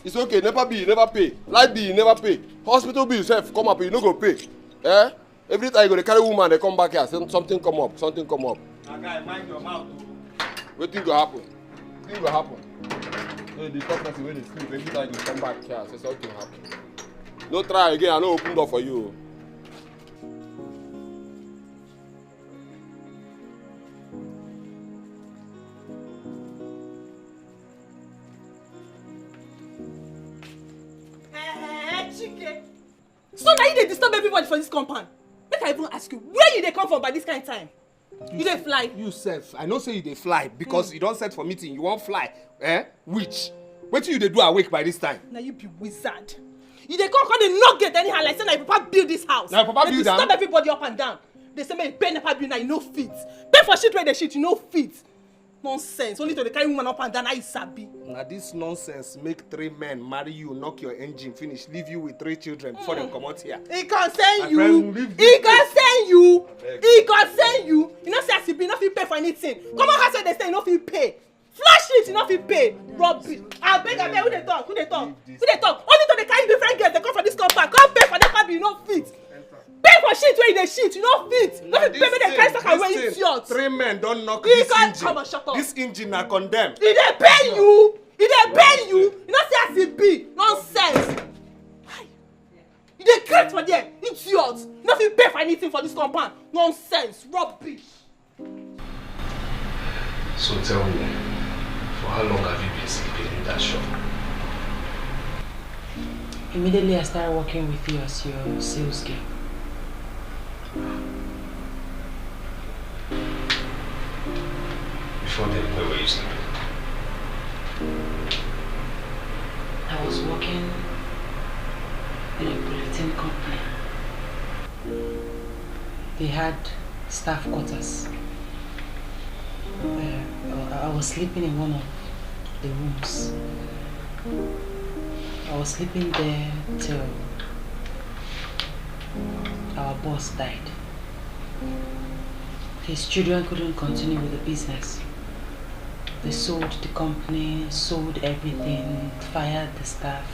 It's okay. Never be, you never pay. Light bill, you never pay. Hospital bill yourself come up, you no go pay. Every time you go to carry woman, they come back here. Something come up. Guy, mind your mouth. Wetin go happen? Wetin go happen? No, the first person when they sleep, every time you come back here, say something happen. No try again, I no open door for you. Chike. So now you dey disturb everybody for this compound. Make I even ask you, where you dey come from by this kind of time? You dey fly? You self, I know say you dey fly because you don set for meeting, you wan fly. Which? Wetin you dey do awake by this time? Now you be wizard. You dey come dey knock gate anyhow like say na your papa build this house. Na your papa build am? They disturb everybody up and down. They say make you pay nepa bill now you no fit. Pay for shit where they shit you no fit. Nonsense. Only to dey carry woman up and down now you sabi. Na this nonsense make 3 men marry you, knock your engine finish, leave you with 3 children before dem comot here. He concern you. He concern you. He concern you. You know say as you be, you no fit pay for anything. Come on, house where they say you no fit pay. Flash it, you no fit pay. Rubbish. Abeg, who dey talk? Who dey talk? Only to dey carry different girls dey come for this compound. Come pay for nepa bill, you no fit. Pay for shit where you dey shit, you no fit. No fit pay make dem carry stock away idiot. 3 men don knock this engine. Come on, shut up. This engine na condemned. He dey pay you. He dey pay you. You know say as e be. Nonsense. You dey create for there, idiot. You no fit pay for anything for this compound. Nonsense. Rubbish. So tell me, for how long have you been sleeping in that shop? Immediately I started working with you as your sales girl. Before then, where were you sleeping? I was working in a bulletin company. They had staff quarters. I was sleeping in one of the rooms. I was sleeping there till our boss died. His children couldn't continue with the business. They sold the company, sold everything, fired the staff.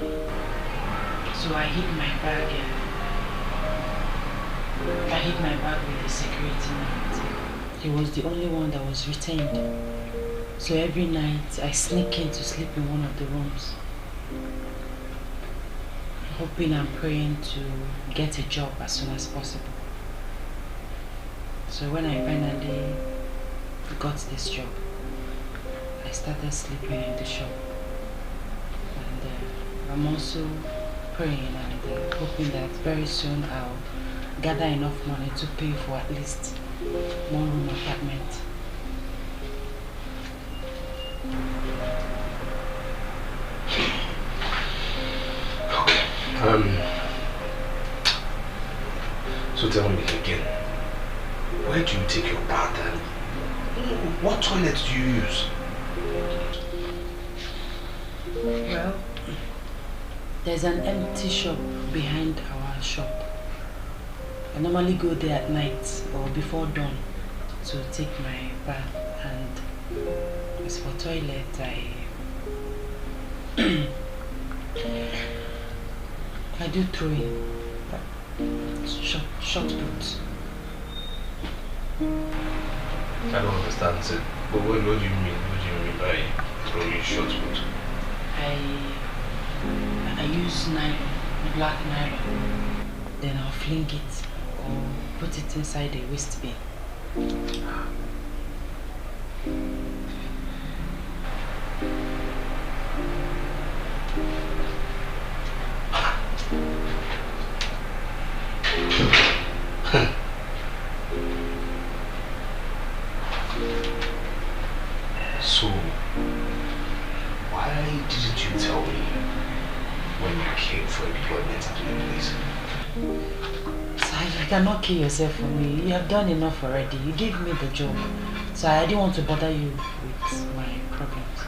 So I hid my bag with the security net. He was the only one that was retained. So every night I sneak in to sleep in one of the rooms, hoping and praying to get a job as soon as possible. So when I finally got this job, I started sleeping in the shop. And I'm also praying and hoping that very soon I'll gather enough money to pay for at least 1-room apartment. So tell me again, where do you take your bath and what toilet do you use? Well, there's an empty shop behind our shop. I normally go there at night or before dawn to take my bath, and as for toilet, I do 3. Short put. I don't understand, sir. But what do you mean? What do you mean by throwing short put? I use nylon, black nylon. Then I'll fling it or put it inside the waste bin. So, why didn't you tell me when you came for employment at my place? Sir, you cannot kill yourself for me. You have done enough already. You gave me the job. So I didn't want to bother you with my problems.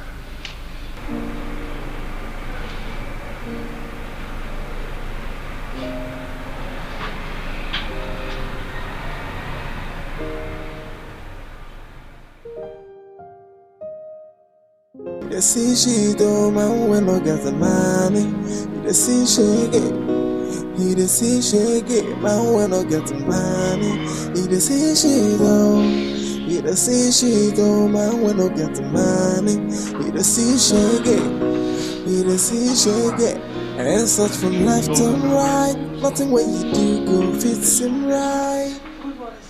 You see she don't man when no get the money. You see she get. You see she get man when no get the money. You see she don't. You see she don't man when no get the money. You see she get. You see she get. And such from left to right. Nothing when you do go fits him right.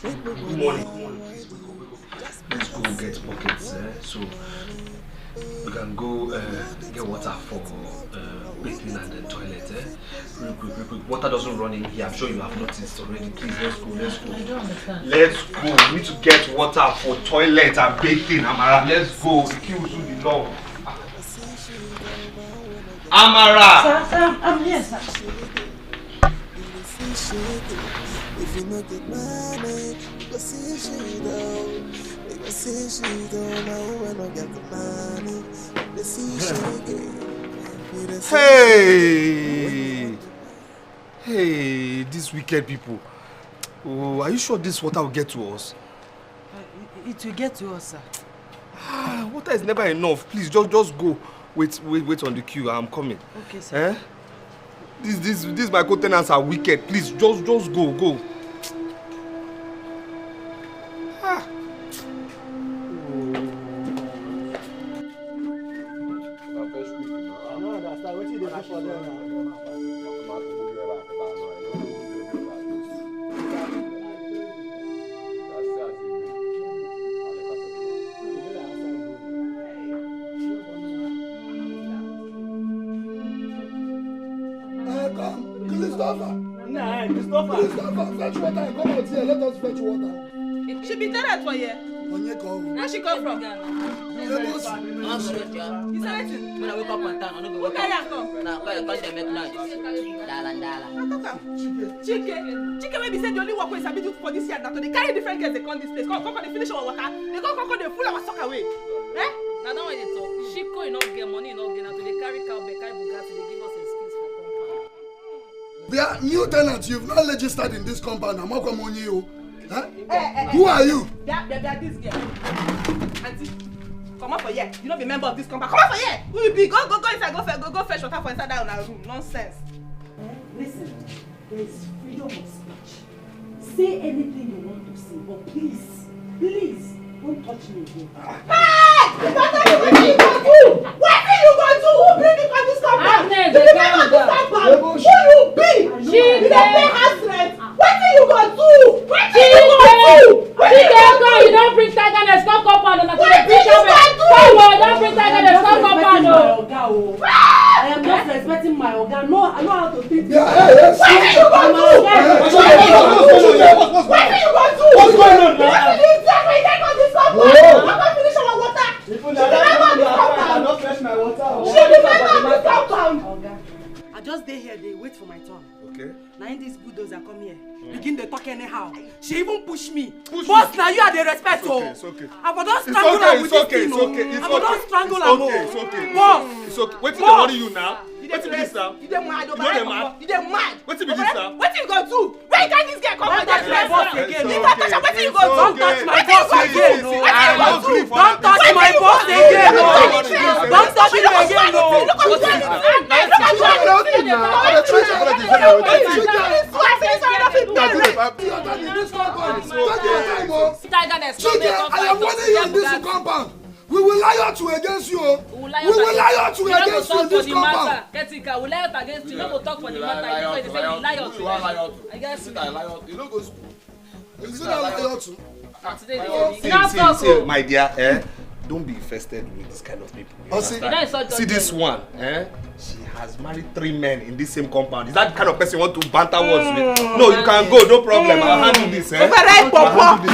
Good morning. Let's go get buckets, so we can go get water for bathing and the toilet. Real quick. Water doesn't run in here. I'm sure you have noticed already. Please, let's go. I don't understand. Let's go. We need to get water for toilet and bathing, Amara. Let's go. The queue will soon be long. Amara! Sir, I'm here, sir. If you not get money, you go see she down. You go see she down. Now when I get the money, you see she get. Hey, these wicked people. Oh, are you sure this water will get to us? It will get to us, sir. Water is never enough. Please, just go. Wait on the queue. I'm coming. Okay, sir. These my co-tenants are wicked. Please, just go. Christopher, fetch water and come out here. Let us fetch water. She be there for you. Where she come from? Lagos. You say wetin? When I wake up on time, I no go Who wake carry up. am come? Nah, call them make noise. Dala. Chike wey be say the only work wey sabi do for this yard na to dey carry different girls dey come this place. Come dey finish our water. They come dey full our sock away. Na that way they talk. Shiko you no get money, you no get. Na to dey carry cow, carry Bugatti, they give us excuse for compound. They are new tenants. You've not registered in this compound. I'm not coming you. Huh? Who are you? They are this girl. Auntie, come up for here. You not be member of this compound. Come up for here. Who you be? Go inside. Go fetch water for inside that room. Nonsense. Listen, there is freedom of speech. Say anything you want to say, but please, don't touch me again. Hey! What are you going to do? What are you going to do? Who bring you from this compound? Agnes, You be member of this compound. Who you be? You don't pay house rent. What are you going to do? What are you going to do? You don't bring tiger and stop compound. What are you going to do? Don't bring tiger and stop compound. I am not respecting my organ. No, I know how to think. What are you going to do? What are you going to do? What's going on now? What did you do? When you take on this compound? I'm going to finish our water. She be member of this compound. She be member of this compound. I just stay here, they wait for my turn. Okay. Now in these bulldozer come here, begin to talk anyhow. She even push me. Boss, now you are the respect. It's okay. I will not strangle her with this thing. I will not strangle her. It's okay. Boss. It's okay. Wait till they worry you now. Wait till this now. You dey mad. You know they mad. You dey mad. Wait till this now. What you gonna do? Where can this girl come from? Don't touch my boss again. If I touch her, what you gonna do? Don't touch my boss again. What you gonna do? Don't touch my boss again. Don't touch him again. We will lie out to against you. We will lie out to against you in this compound. Ketika, we lie out against you. You no go talk for the matter. You know they say we lie out to. I guess you lie out. You no go school. Is it lie out to? See, my dear, don't be infested with this kind of people. See this one, she has married 3 men in this same compound. Is that the kind of person you want to banter words with? No, you can go, no problem. I'll handle this. I'll handle this,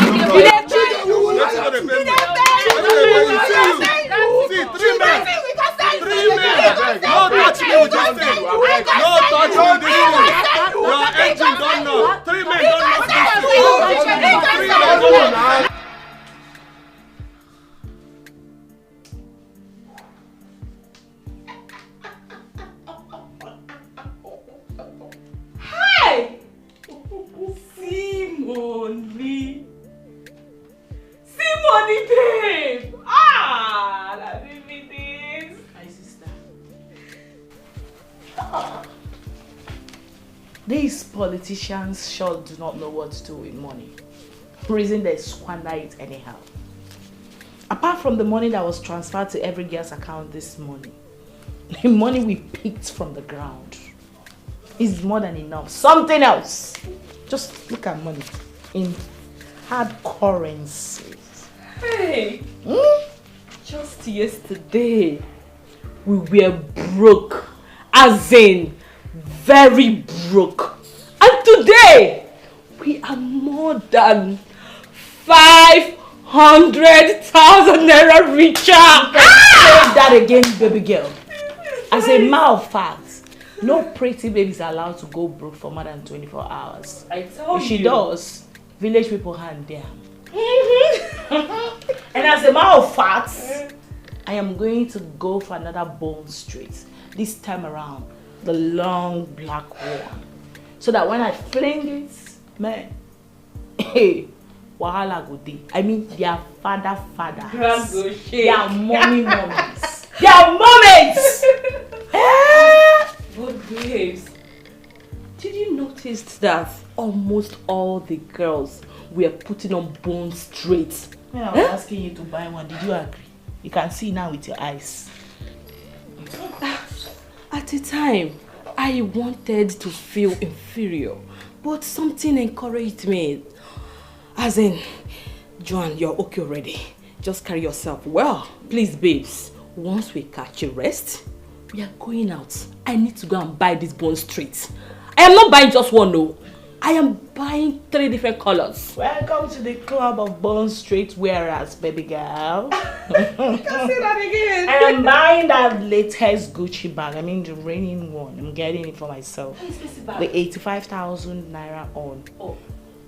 no problem. See, 3 men. 3 men. No touch me with this thing. No touch me with this thing. Your engine don't know. 3 men don't know this thing. 3 men don't know. Simone, babe! Ah! Let me be this. My sister. These politicians sure do not know what to do with money. Reason they squander it anyhow. Apart from the money that was transferred to every girl's account this morning, the money we picked from the ground is more than enough. Something else. Just look at money in hard currencies. Hey! Just yesterday, we were broke. As in, very broke. And today, we are more than 500,000 naira richer. Say that again, baby girl. As a matter of fact, no pretty baby is allowed to go broke for more than 24 hours. I told you. If she does, village people hand there. And as a matter of fact, I am going to go for another bone straight. This time around, the long black one. So that when I fling it, man, hey, wahala go dey. I mean, their fathers, their mummies, their moments. But babes, did you notice that almost all the girls were putting on bone straight? When I was asking you to buy one, did you agree? You can see now with your eyes. At the time, I wanted to feel inferior, but something encouraged me. As in, Joan, you're okay already. Just carry yourself well. Please, babes, once we catch a rest, we are going out. I need to go and buy this bone straight. I am not buying just one, no. I am buying 3 different colors. Welcome to the club of bone straight wearers, baby girl. You can say that again. I am buying that latest Gucci bag. I mean the reigning one. I'm getting it for myself. The 85,000 naira on. Oh.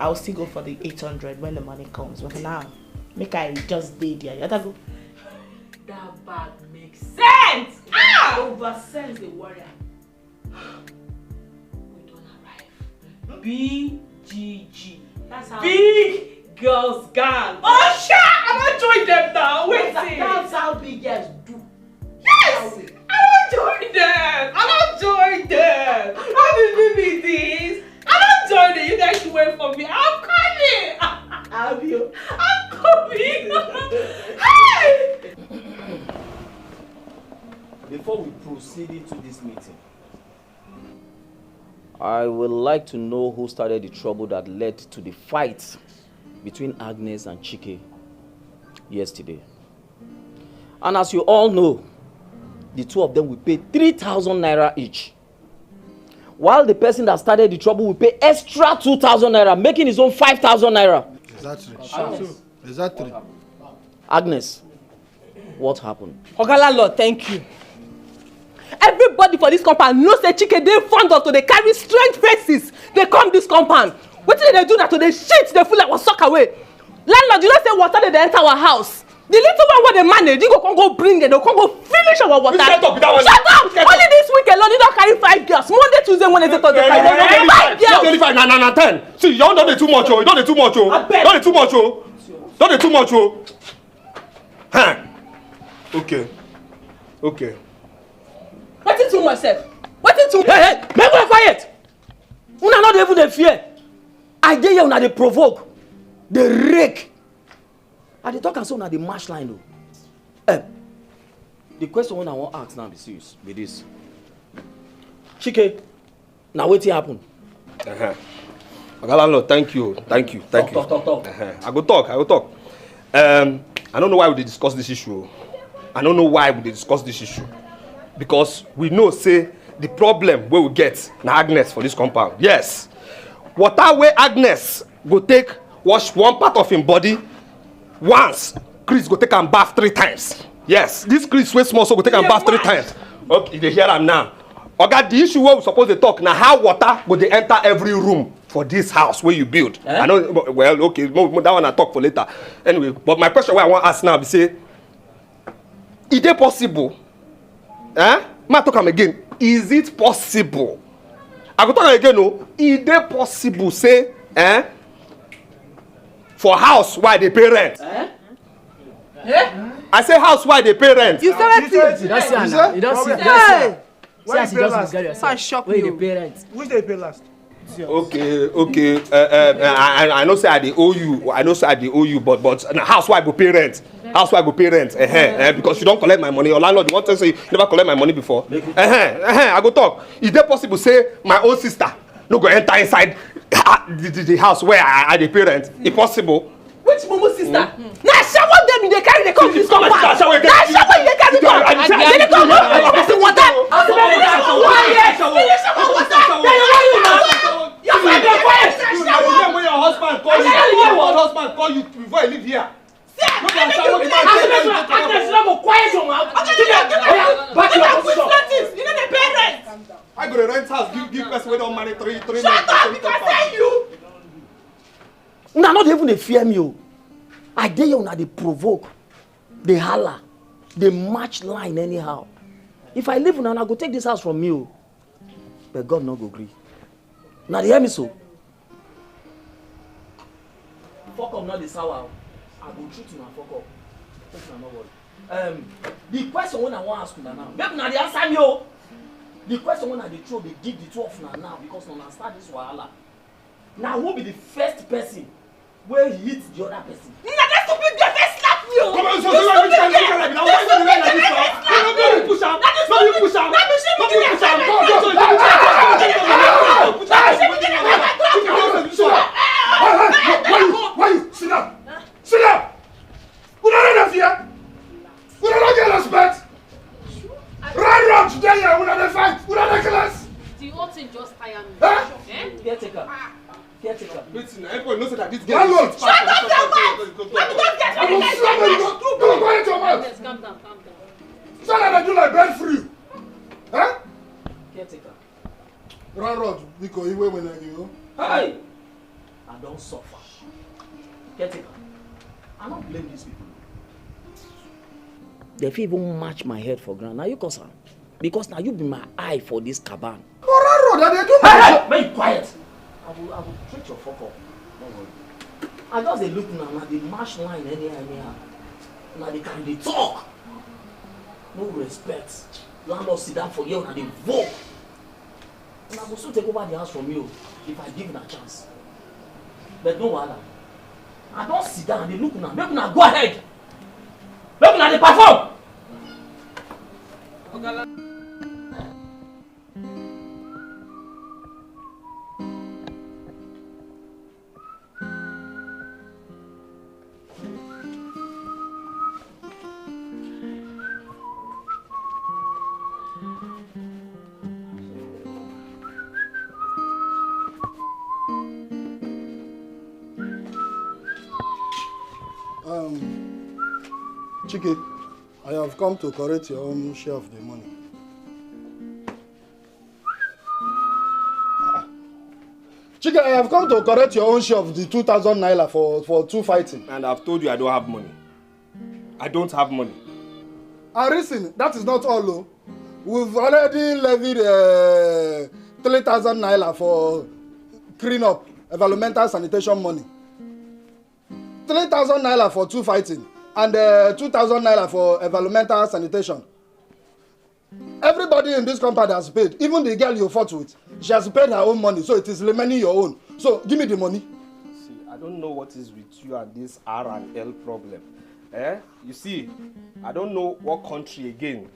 I'll still go for the 800 when the money comes. But for now, make I just date there. You gotta go. That bag makes sense. Oversense the warrior. BGG. That's how Big Girls Gang. Oh shit! I'm not join them now. Wait. That's how big girls do. Yes! I don't join them. I don't join them. How did you be this? I don't join them. You guys should wait for me. I'm coming. Have you? I'm coming. Hey! Before we proceed into this meeting, I would like to know who started the trouble that led to the fight between Agnes and Chike yesterday. And as you all know, the two of them will pay 3,000 naira each. While the person that started the trouble will pay extra 2,000 naira, making his own 5,000 naira. Exactly. Agnes, what happened? Oga landlord, thank you. Everybody for this compound knows that Chike dey fond of to dey carry strange faces. They come this compound. Wetin they do na to dey shit the food like was suck away. Landlord, you know say water dey enter our house. The little one wey dey manage, you go come go bring them, they come go finish our water. Shut up! Only this week alone, you don carry 5 girls. Monday, Tuesday, Wednesday, Thursday, Friday. 5 girls. Not only 5, na 10. See, you don't dey too much, oh. You don't dey too much, oh. Don't dey too much, oh. Don't dey too much, oh. Huh? Okay. Wetin too much sef? What is it? Hey, make me quiet. Una not even dey fear. I dey here una dey provoke. Dey rake. I dey talk am so una dey mash line o. The question one I wan ask now be serious be this. Chike, na wetin happen? Oga landlord, thank you. Talk. I go talk. I don't know why we dey discuss this issue. Because we know say the problem wey we get na Agnes for this compound. Yes. Water wey Agnes go take wash one part of him body once, Chris go take am bath 3 times. Yes, this Chris wey small so go take am bath 3 times. Okay, you dey hear am now. Oga, the issue wey we suppose dey talk na how water go dey enter every room for this house wey you build. I know, well, okay, that one I talk for later. Anyway, but my question wey I wan ask now be say, is it possible? Ma talk am again. Is it possible? I go talk am again. No, is it possible? Say, for house why they pay rent? I say house why they pay rent. You said it. You don't see Anna. You don't see. See as you just get yourself. Where the parents? Which they pay last? Okay. I know say I dey owe you. But house why go pay rent? Because you don't collect my money. Your landlord, you want to say you never collect my money before? I go talk. Is it possible say my own sister no go enter inside the house where I dey pay rent? It's possible. Which Momo sister? Na shower them in the carry they come this compound. Na shower in the carry come. They come up with water. You find the quiet. When your husband call you before you leave here. I go to rent house, give person wey don marry 3 months. Shut up, because I you. Una not even dey fear me o. I dey here una dey provoke, dey holla, dey match line anyhow. If I leave una go take this house from me o. But God no go gree. Una dey hear me so? Fuck up, not the sour. I go treat una fuck up. Make una no worry. The question when I wan ask una now, make una dey answer me o. The question when I dey throw, dey give the 2 of una now because una start this wahala. Now who be the first person wey hit the other person? Na that stupid girl first slap me o. Come on, so which kind of like now? Why you like this now? No, push am. No, you push am. Why you? Sit down. Sit down. You don't know fear. You don't get respect. Run today here. We don't fight. We don't class. The whole thing just tire me. Caretaker. Listen, everybody knows that this girl Landlord. is shut up your mouth. Let me just get I will slap you. Don't quiet your mouth. Calm down. So that I do like bed free. Caretaker. Run, because you wait when you know. Hey! I don't suffer. Caretaker. I don't blame these people. They fit even match my head for ground. Now you cause am. Because now you be my eye for this caban. Hey! Make you quiet. I will treat your fuck up. Don't worry. I just dey look now they mash line anyhow. Now they can talk. No respect. Landlord sit down for you and they vote. And I will soon take over the house from you if I give them a chance. But no wahala. I don't sit down and they look now. Make una go ahead. Make una dey perform. Chike, I have come to correct your own share of the money. Chike, I have come to correct your own share of the 2,000 naira for 2 fighting. And I've told you I don't have money. I don't have money. And listen, that is not all. Oh. We've already levied 3,000 naira for clean up, environmental sanitation money. 3,000 naira for 2 fighting. And 2,000 naira for environmental sanitation. Everybody in this compound has paid. Even the girl you fought with. She has paid her own money, so it is remaining your own. So give me the money. See, I don't know what is with you and this R&L problem. Eh? You see, I don't know what country again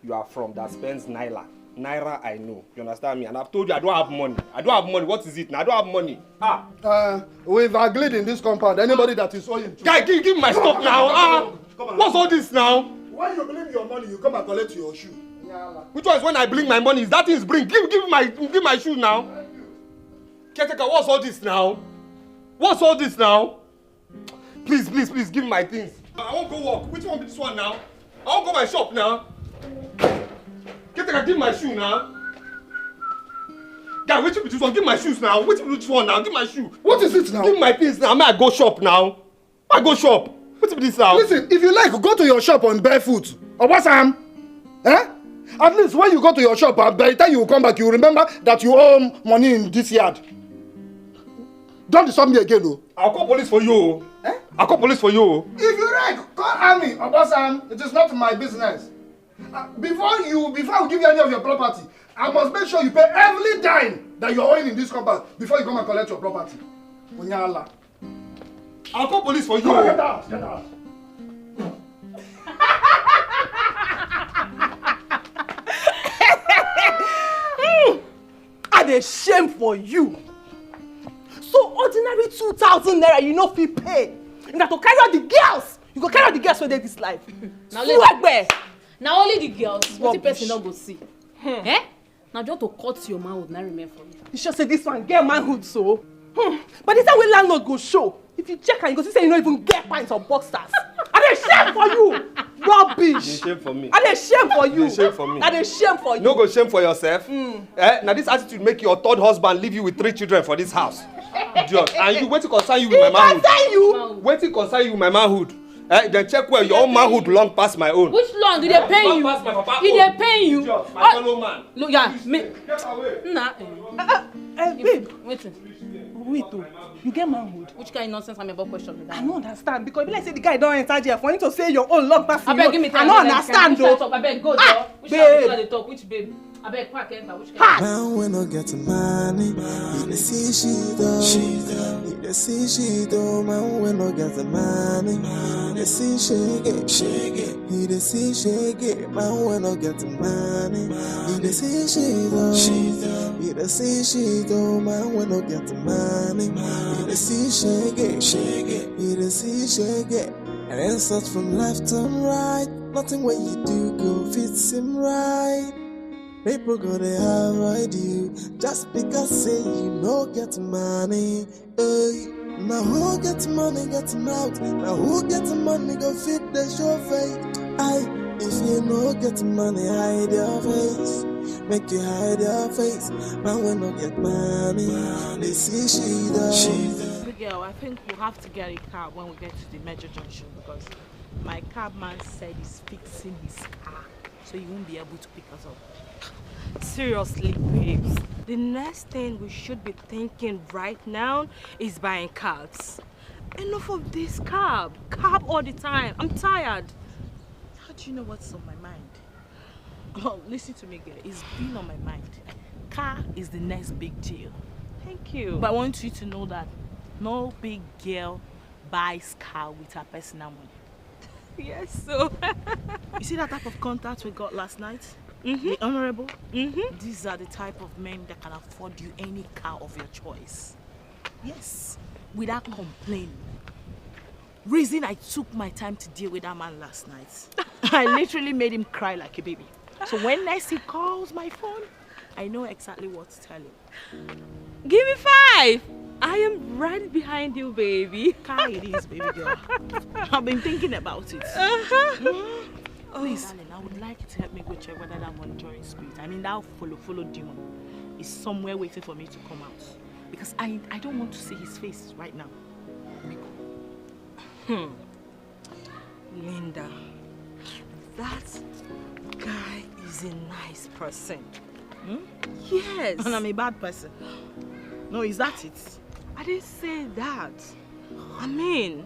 you are from that spends Naira. Naira, I know. You understand me? And I've told you I don't have money. I don't have money. What is it now? I don't have money. We've agreed in this compound. Anybody that is owing to... Guy, give me my stuff now. What's all this now? When you bring your money, you come and collect your shoe. Which one is when I bring my money? Is that thing is bring? Give my shoe now. Caretaker, what's all this now? What's all this now? Please, give me my things. I won't go work. Which one be this one now? I won't go my shop now. Caretaker, give my shoe now. Guy, which be this one? Give my shoes now. Which one now? Give my shoe. What is it now? Give my things now. May I go shop now? I go shop. What's be this now? Listen, if you like, go to your shop on barefoot. Or what's At least when you go to your shop, by the time you come back, you remember that you owe money in this yard. Don't disturb me again, though. I'll call police for you. I'll call police for you. If you like, call army or boss it is not my business. Before I give you any of your property, I must make sure you pay every dime that you're owing in this compound before you come and collect your property. Unyala. I'll call police for you. Get out, get out. I dey shame for you. So ordinary 2,000 naira you no fit pay. Na to carry out the girls. You go carry out the girls wey dey this life. Na only the girls. Wetin person no go see. Na just to cut your manhood na remain for you. You sure say this one get manhood so? But the time wey landlord go show, if you check am you go see say you no even get pints or boxers. I dey shame for you. Rubbish. Shame for me. I dey shame for you. Shame for me. I dey shame for you. No go shame for yourself. Now this attitude make your third husband leave you with 3 children for this house. Idiot. And you wetin concern you with my manhood? Concern you? Wetin concern you with my manhood? Then check where your own manhood long past my own. Which long? Did they pay you? Long past my papa Did they pay you? Idiot, my fellow man. Look, yeah, me. Get away. Nah. Babe. Wait. Wait oh, you get manhood. Which kind of nonsense am I about question with that? I no understand because be like say the guy don enter jail for him to say your own long pass him Abeg give me time. I no understand though. Abeg go there. Which one dey talk? Which babe? Abeg pack enter. Which kind? Man when I get money, he dey see she though. He dey see she though. Man when I get the money, he dey see shake it. He dey see shake it. Man when I get the money, he dey see she though. He dey see she though. Man when I get the money, he dey see shake it. He dey see shake it. And then search from left and right. Nothing what you do go fits him right. People gonna avoid you just because say you no get money. Now who get money get mouth? Now who get money go fit the show fake? If you no get money hide your face. Make you hide your face. Man when no get money, they see she does. Big girl, I think we'll have to get a cab when we get to the major junction because my cabman said he's fixing his car, so he won't be able to pick us up. Seriously, babes, the next thing we should be thinking right now is buying cabs. Enough of this cab all the time. I'm tired. How do you know what's on my mind? Oh, listen to me, girl. It's been on my mind. Car is the next big deal. Thank you. But I want you to know that no big girl buys car with her personal money. Yes, so. You see that type of contact we got last night? The honorable? These are the type of men that can afford you any car of your choice. Yes, without complaining. Reason I took my time to deal with that man last night. I literally made him cry like a baby. So when next he calls my phone, I know exactly what to tell him. Give me 5. I am right behind you, baby. Car it is, baby girl. I've been thinking about it. Please, darling, I would like you to help me go check whether that monitoring spirit, I mean that follow demon, is somewhere waiting for me to come out. Because I don't want to see his face right now. Linda, that guy is a nice person. Yes. And I'm a bad person. No, is that it? I didn't say that. I mean,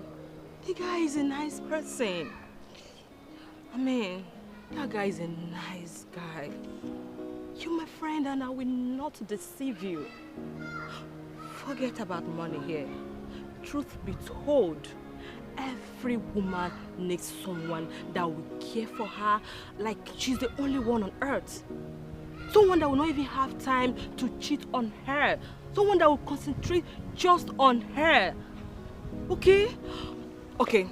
the guy is a nice person. I mean, That guy is a nice guy. You're my friend and I will not deceive you. Forget about money here. Truth be told, every woman needs someone that will care for her like she's the only one on earth. Someone that will not even have time to cheat on her. Someone that will concentrate just on her. Okay? Okay,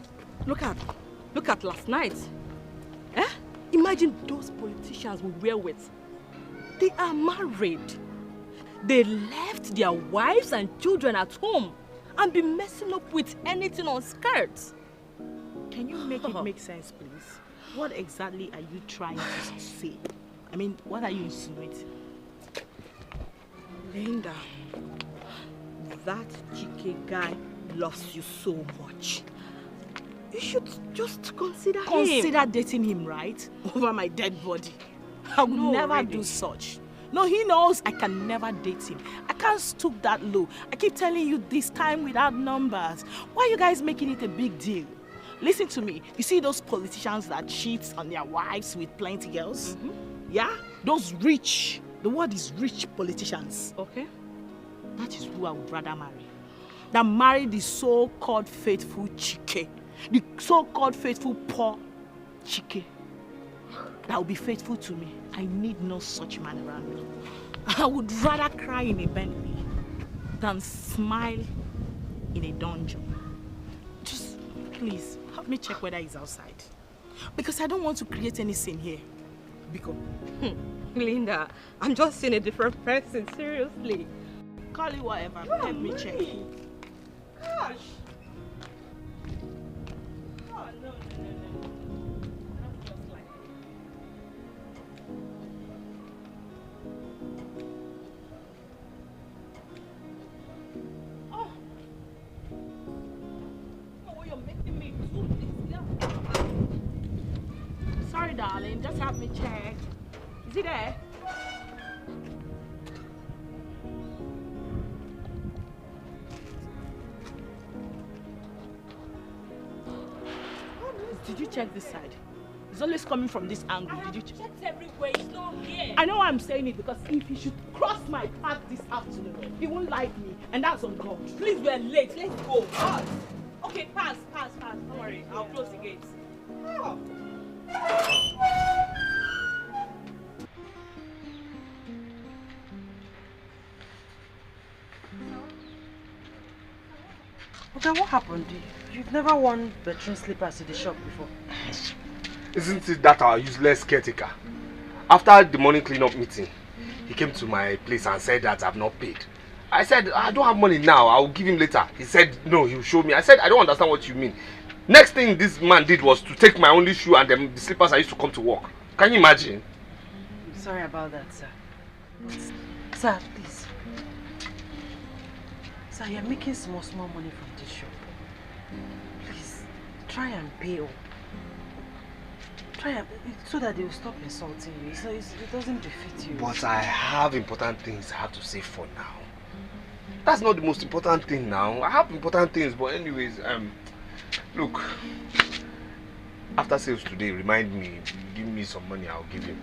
look at last night. Eh? Imagine those politicians we were with. They are married. They left their wives and children at home and be messing up with anything on skirts. Can you make it make sense, please? What exactly are you trying to say? I mean, what are you insinuating? Linda, that Chike guy loves you so much. You should just consider him. Consider dating him, right? Over my dead body. I would never do such. No, he knows I can never date him. I can't stoop that low. I keep telling you this time without numbers. Why are you guys making it a big deal? Listen to me. You see those politicians that cheat on their wives with plenty girls? Yeah? Those rich, the word is rich politicians. Okay. That is who I would rather marry. Than marry the so-called faithful Chike. The so-called faithful poor Chike. That will be faithful to me. I need no such man around me. I would rather cry in a Bentley than smile in a dungeon. Just please help me check whether he's outside. Because I don't want to create any scene here. Because Linda, I'm just seeing a different person, seriously. Call it whatever, help me check. Gosh. Oh, no. Sorry, darling. Just help me check. Is he there? Did you check this side? It's always coming from this angle. Did you check? Checked everywhere. It's not here. I know why I'm saying it because if he should cross my path this afternoon, he won't like me, and that's on God. Please, we're late. Let's go. Pass. Okay, pass. Don't worry. I'll close the gates. Oh. Okay, what happened? You've never worn bedroom slippers to the shop before. Isn't it that our useless caretaker? After the morning cleanup meeting, he came to my place and said that I've not paid. I said, I don't have money now, I'll give him later. He said, no, he'll show me. I said, I don't understand what you mean. Next thing this man did was to take my only shoe and the slippers I used to come to work. Can you imagine? I'm sorry about that, sir. Sir, please. Sir, you're making small money from this shop. Please, try and pay up. Try and, so that they will stop insulting you. So it doesn't befit you. But I have important things I have to save for now. That's not the most important thing now. I have important things, but anyways, look, after sales today, remind me, give me some money, I'll give you.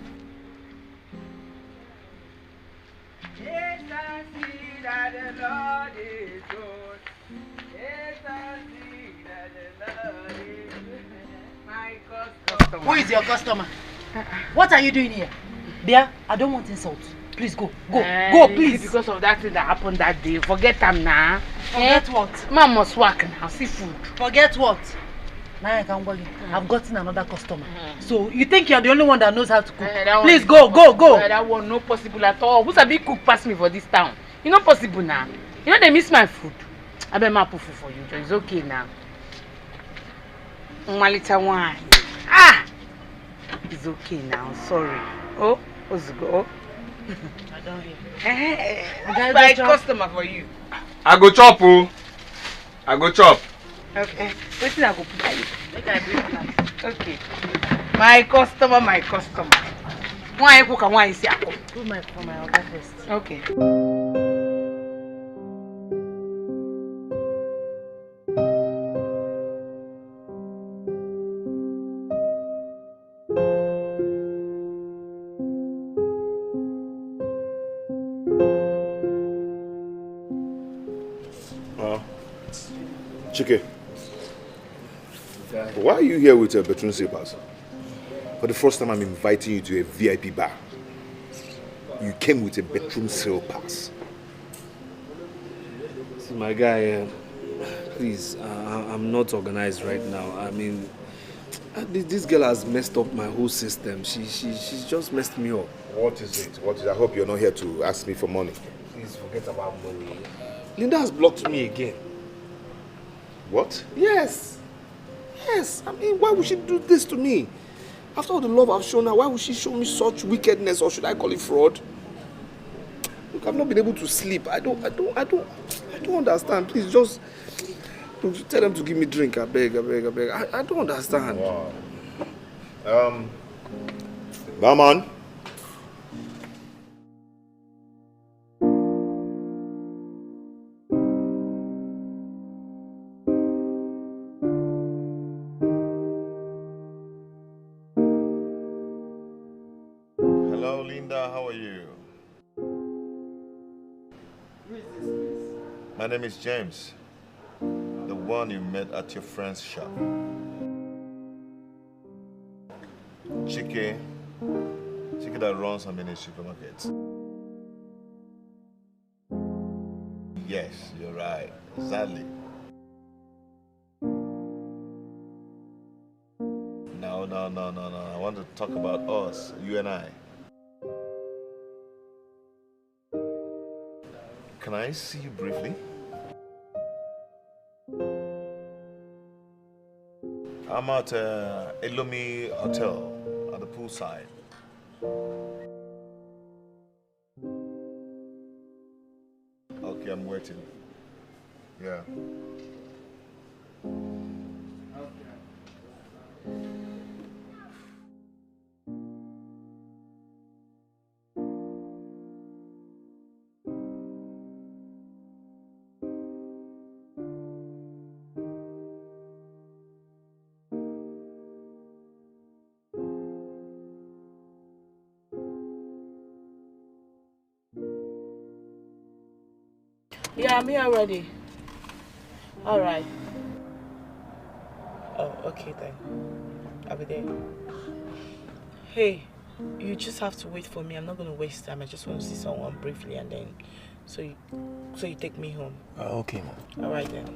Yes, I see that the Lord is good. Yes, I see that the Lord is good. My customer. Who is your customer? What are you doing here? Dear, I don't want insult. Please go, please. Because of that thing that happened that day. Forget them now. Forget what? Man must work now, see food. Forget what? Now I can worry. I've gotten another customer. So you think you're the only one that knows how to cook? Please go. That one no possible at all. Who's a big cook pass me for this town? It's not possible now. You know they miss my food. I bet my put food for you. It's okay now. Malita wine. Ah! It's okay now. Sorry. Oh, let's go. I don't hear. I buy customer for you. I go chop, oh. I go chop. Okay. Wait till I go put you. Make I bring that. Okay. My customer. Why you cook and why you see I cook? Put my for my order first. Okay. Chike, why are you here with your bedroom slippers? For the first time, I'm inviting you to a VIP bar. You came with a bedroom slippers. See, my guy, please, I'm not organized right now. I mean, this girl has messed up my whole system. She's just messed me up. What is it? What is it? I hope you're not here to ask me for money. Please forget about money. Linda has blocked me again. What? Yes. Yes. I mean, why would she do this to me? After all the love I've shown her, why would she show me such wickedness, or should I call it fraud? Look, I've not been able to sleep. I don't understand. Please just tell them to give me drink. I beg. I don't understand. Wow. Barman. Hello, Linda. How are you? My name is James, the one you met at your friend's shop. Chike that runs a mini supermarket. Yes, you're right. Exactly. No. I want to talk about us, you and I. Can I see you briefly? I'm at Elomi Hotel at the poolside. Okay, I'm waiting. Yeah. Yeah, I'm here already. All right. Oh, okay then. I'll be there. Hey, you just have to wait for me. I'm not going to waste time. I just want to see someone briefly, and then so you take me home. Okay, Mom. All right then.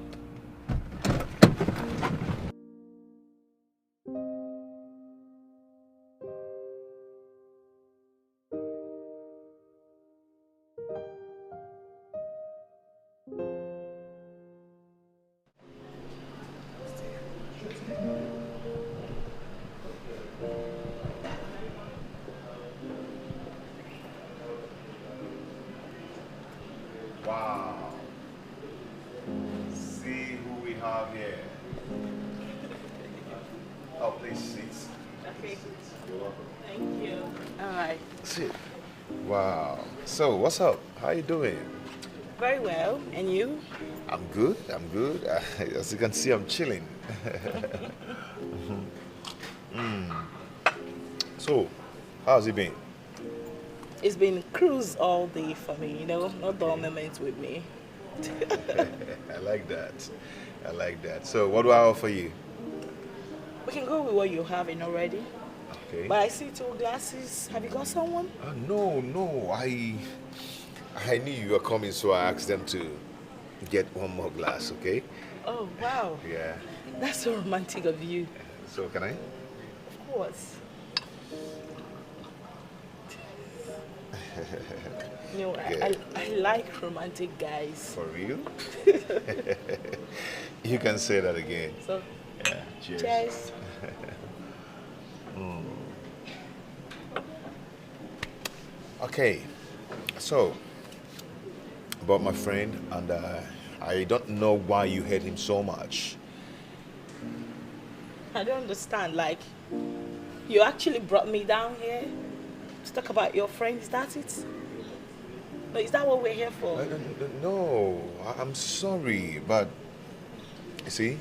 Wow. See who we have here. Oh, please sit. Okay. You're welcome. Thank you. All right. Sit. Wow. So, what's up? How you doing? Very well. And you? I'm good. As you can see, I'm chilling. So, how's it been? It's been cruise all day for me, you know, no dull moments with me. I like that. So, what do I offer you? We can go with what you're having already. Okay. But I see 2 glasses. Have you got someone? No. I knew you were coming, so I asked them to get one more glass, okay? Oh, wow. Yeah. That's so romantic of you. So, can I? Of course. You know, I like romantic guys. For real? You can say that again. So, yeah, cheers. Cheers. Okay, so about my friend, and I don't know why you hate him so much. I don't understand. Like, you actually brought me down here to talk about your friend. Is that it? No, is that what we're here for? No, I'm sorry, but you see,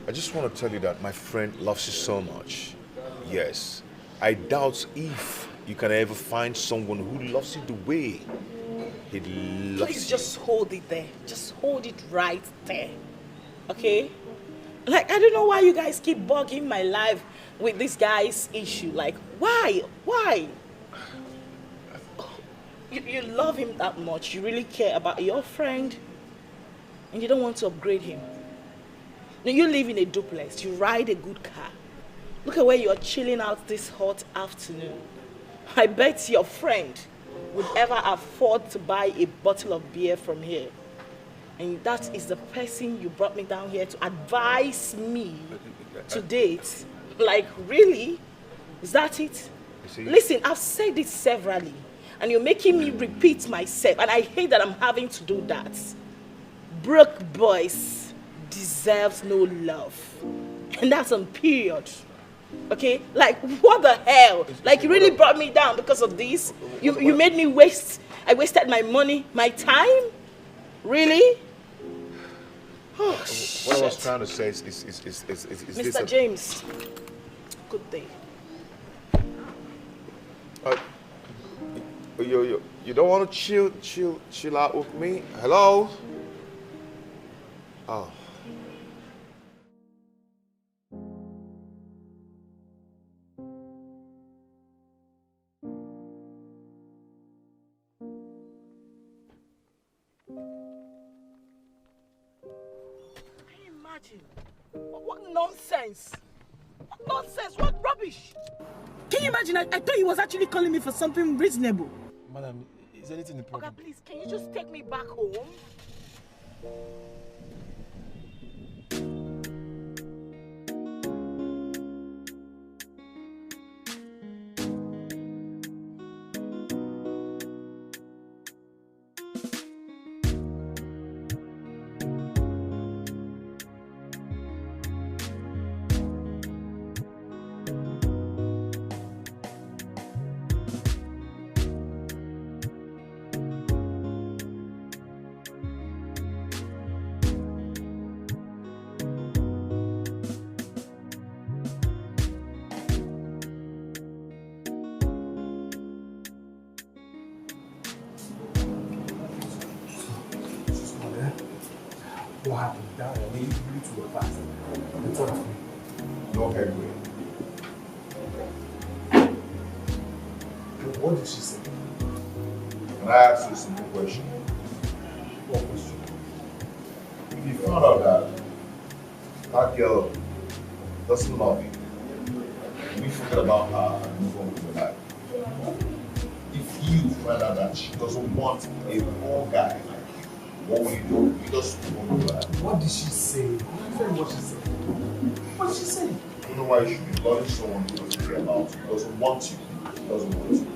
I just want to tell you that my friend loves you so much. Yes, I doubt if you can ever find someone who loves you the way he loves you. Please just hold it there. Just hold it right there. okay? Like, I don't know why you guys keep bugging my life with this guy's issue. Like, why? Why? You love him that much. You really care about your friend. And you don't want to upgrade him. Now, you live in a duplex. You ride a good car. Look at where you're chilling out this hot afternoon. I bet your friend would ever afford to buy a bottle of beer from here. And that is the person you brought me down here to advise me to date. Like, really? Is that it? Listen, I've said it severally. And you're making me repeat myself. And I hate that I'm having to do that. Broke boys deserves no love. And that's on period. Okay? Like, what the hell? Like, you really brought me down because of this? You made me waste. I wasted my money, my time? Really? Oh, what I was trying to say is Mr. James, good day. You don't want to chill out with me? Hello? Oh. What nonsense! What nonsense! What rubbish! Can you imagine? I thought he was actually calling me for something reasonable. Madam, is anything the problem? Okay, please, can you just take me back home? What happened? That I mean, you two were fast. You talk to me. No headway. What did she say? Can I ask you a simple question? What question? If you found out that girl doesn't love you, and you forget about her and move on with your life, if you find out that she doesn't want a poor guy like you, what will you do? You just move on with her. What did she say? What she said? What did she say? I don't know why you should be loving someone who doesn't care about you, doesn't want you, doesn't want you.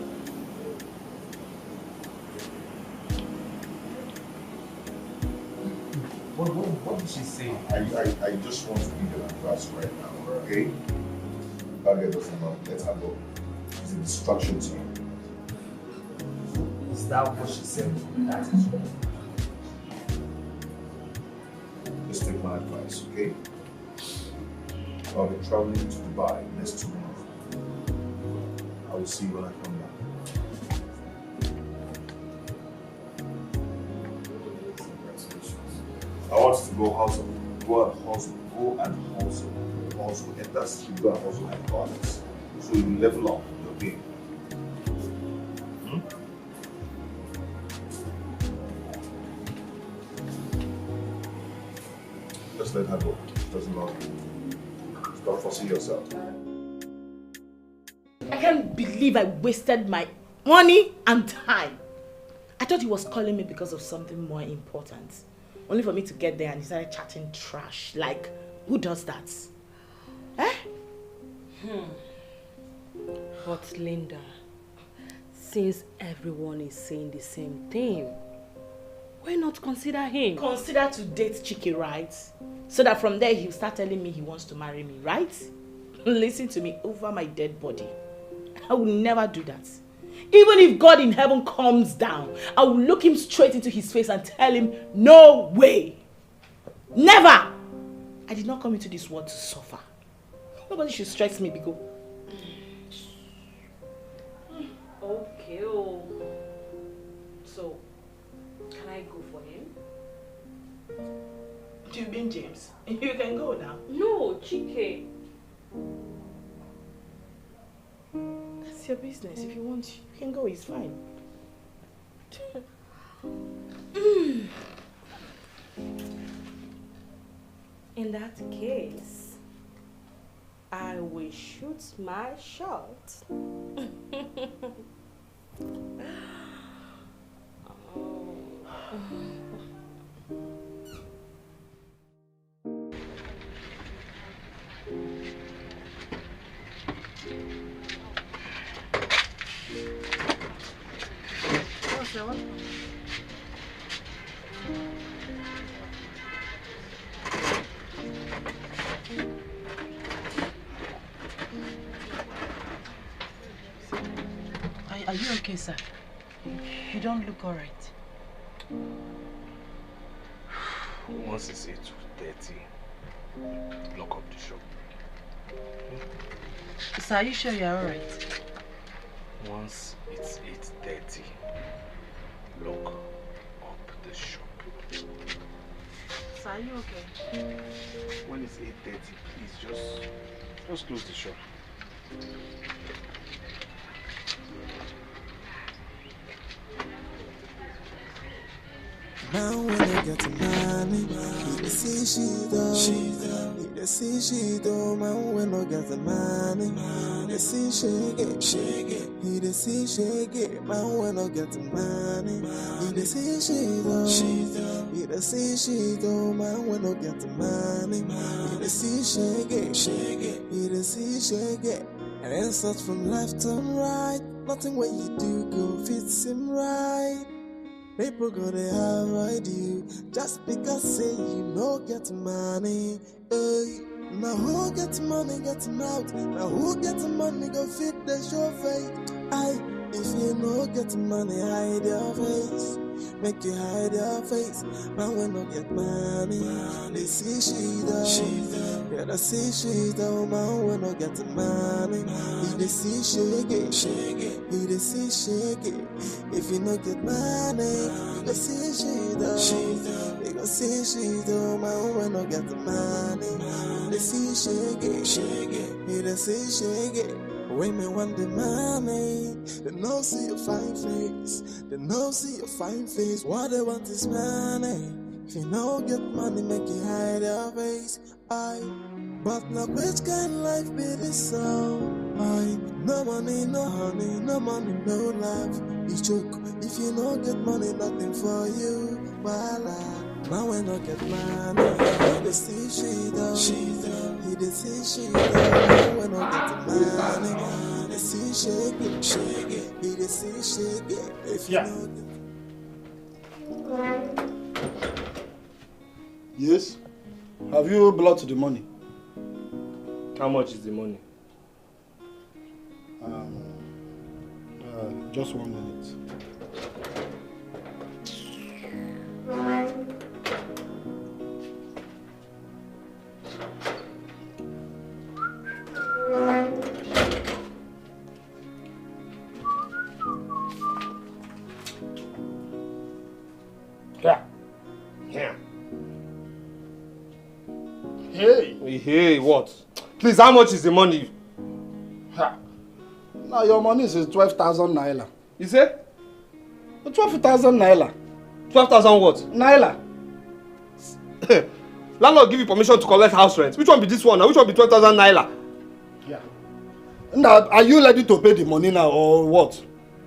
What did she say? I just want to give you advice right now, okay? That girl doesn't love you, let her go. It's a distraction to you. Is that what she said? That is all. Just take my advice, okay? I'll be traveling to Dubai next 2 months. I will see you when I come back. I want you to go hustle. Go and hustle. Go and hustle. Hustle. And that's you go and hustle like goddess. So you level up your game. Just let her go. She doesn't love you. Stop forcing yourself. I can't believe I wasted my money and time. I thought he was calling me because of something more important. Only for me to get there and he started chatting trash. Like, who does that? Eh? But Linda, since everyone is saying the same thing, why not consider him? Consider to date Chike, right? So that from there he'll start telling me he wants to marry me, right? Listen to me, over my dead body. I will never do that. Even if God in heaven comes down, I will look him straight into his face and tell him, no way. Never. I did not come into this world to suffer. Nobody should stress me because... Okay, so can I go for him? sleeping, James. You can go now. No, Chike. That's your business. If you want, you can go. It's fine. In that case, I will shoot my shot. Are you okay, sir? You don't look alright. Once it's 8:30, lock up the shop. Sir, are you sure you're alright? Once it's 8:30, lock up the shop. Sir, are you okay? When it's 8:30, please just close the shop. Now when I get to money, he dey see she do. He dey see she do. Man when I get the money, he dey see shake it. He dey see shake it. Man when I get the money, he dey see she do. He dey see she do. Man when I get the money, he dey see shake it. He dey see shake it. And then search from left and right. Nothing what you do go fits him right. People gonna avoid you just because say you no get money. Hey, now who get money get mouth? Now who get money go fit the show face? Aye, if you no get money hide your face. Make you hide your face. Man when no get money, they see she do. Yeah, they see she do. Man when no get money, he they see shake it. He they see shake it. If you no get money, you go see she do. They go see she do. Man when no get money, they see shake it. He they see shake it. When me want the money, they no see your fine face. They no see your fine face. What they want is money. If you no get money, make you hide your face. Aye, but now which kind of life be this so? Aye, no money, no honey, no money, no life. You joke. If you no get money, nothing for you. Voila. Now when I get money, he dey see she do. He dey see she do. Now when I get the money, he dey see shake it. He dey see shake it. If you no get... Yes? Have you blocked the money? How much is the money? Just 1 minute. Yeah. Hey, what? Please, how much is the money? Now your money is 12,000 naira. You say? 12,000 naira. 12,000 what? Naira. Landlord give you permission to collect house rent. Which one be this one now? Which one be 12,000 naira? Yeah. Now, are you ready to pay the money now or what?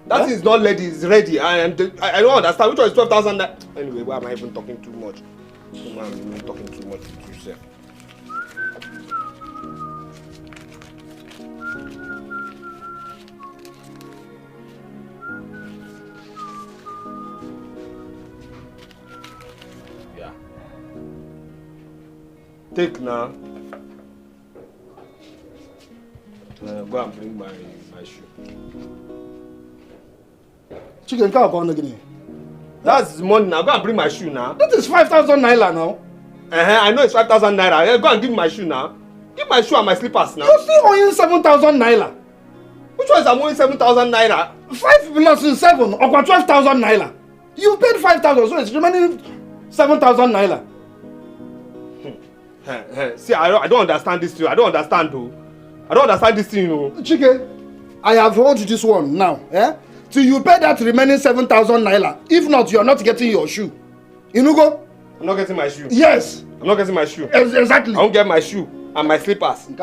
That is not ready, it's ready. I don't understand. Which one is 12,000 naira? Anyway, why am I even talking too much? Why am I even talking too much to yourself? Take now. Go and bring my shoe. Chicken cow gone again. That's the money now. Go and bring my shoe now. That is 5,000 naira now. I know it's 5,000 naira. Go and give me my shoe now. Give my shoe and my slippers now. You still owing 7,000 naira. Which one is I'm owing 7,000 naira? 5 plus 7 or 12,000 naira. You paid 5,000, so it's remaining 7,000 naira. See, I don't understand this thing. I don't understand though. I don't understand this thing, you know. Chike, I have heard this one now. Till you pay that remaining 7,000 naira. If not, you are not getting your shoe. Inugo? I'm not getting my shoe. Yes. I'm not getting my shoe. Exactly. I won't get my shoe and my slippers. You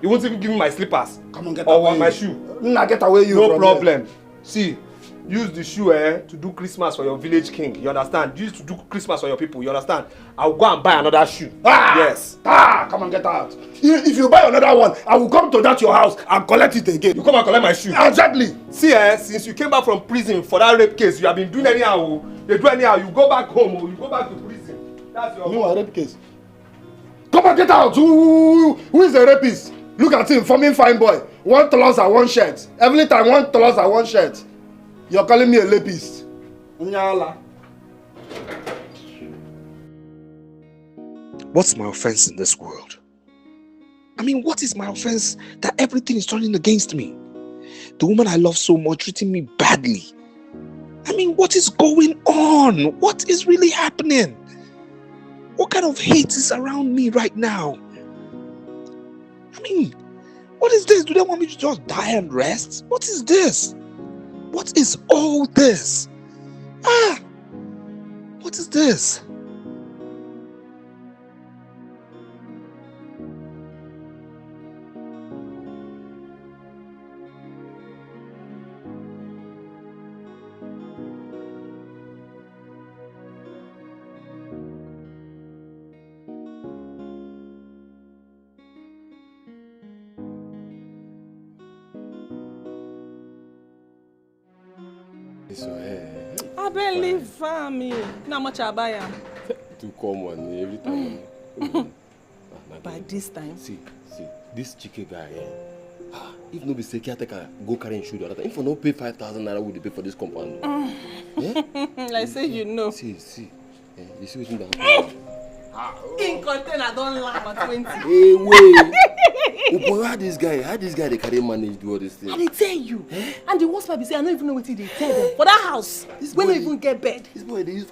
won't even give me my slippers. Come on, get or away. My shoe. Nah, get away you. No problem. Here. See, use the shoe to do Christmas for your village king. You understand? Use to do Christmas for your people. You understand? I'll go and buy another shoe. Yes. Come on, get out. If you buy another one, I will come to that your house and collect it again. You come and collect my shoe. Exactly. See, since you came back from prison for that rape case, you have been doing anyhow. You do anyhow. You go back home or you go back to prison. That's your. No, a rape case. Come on, get out. Who is the rapist? Look at him, forming fine boy. 1 trouser, 1 shirt. Every time 1 trouser, 1 shirt. You're calling me a rapist. What's my offense in this world? I mean, what is my offense that everything is turning against me? The woman I love so much treating me badly. I mean, what is going on? What is really happening? What kind of hate is around me right now? I mean, what is this? Do they want me to just die and rest? What is this? What is all this? What is this? I believe family. How much I buy am? To come on every time. By this time. See, this chicken guy if no be say caretaker go carry him shoe the other time, if I no pay 5,000 naira, would they pay for this compound? Like say you know. See, you see what's in the house? In container don't laugh at 20. Hey, wait. Oh boy, how this guy they carry manage do all this thing? I dey tell you. And the worst part be say I don't even know what they tell them. For that house, we don't even get bed. This boy they use.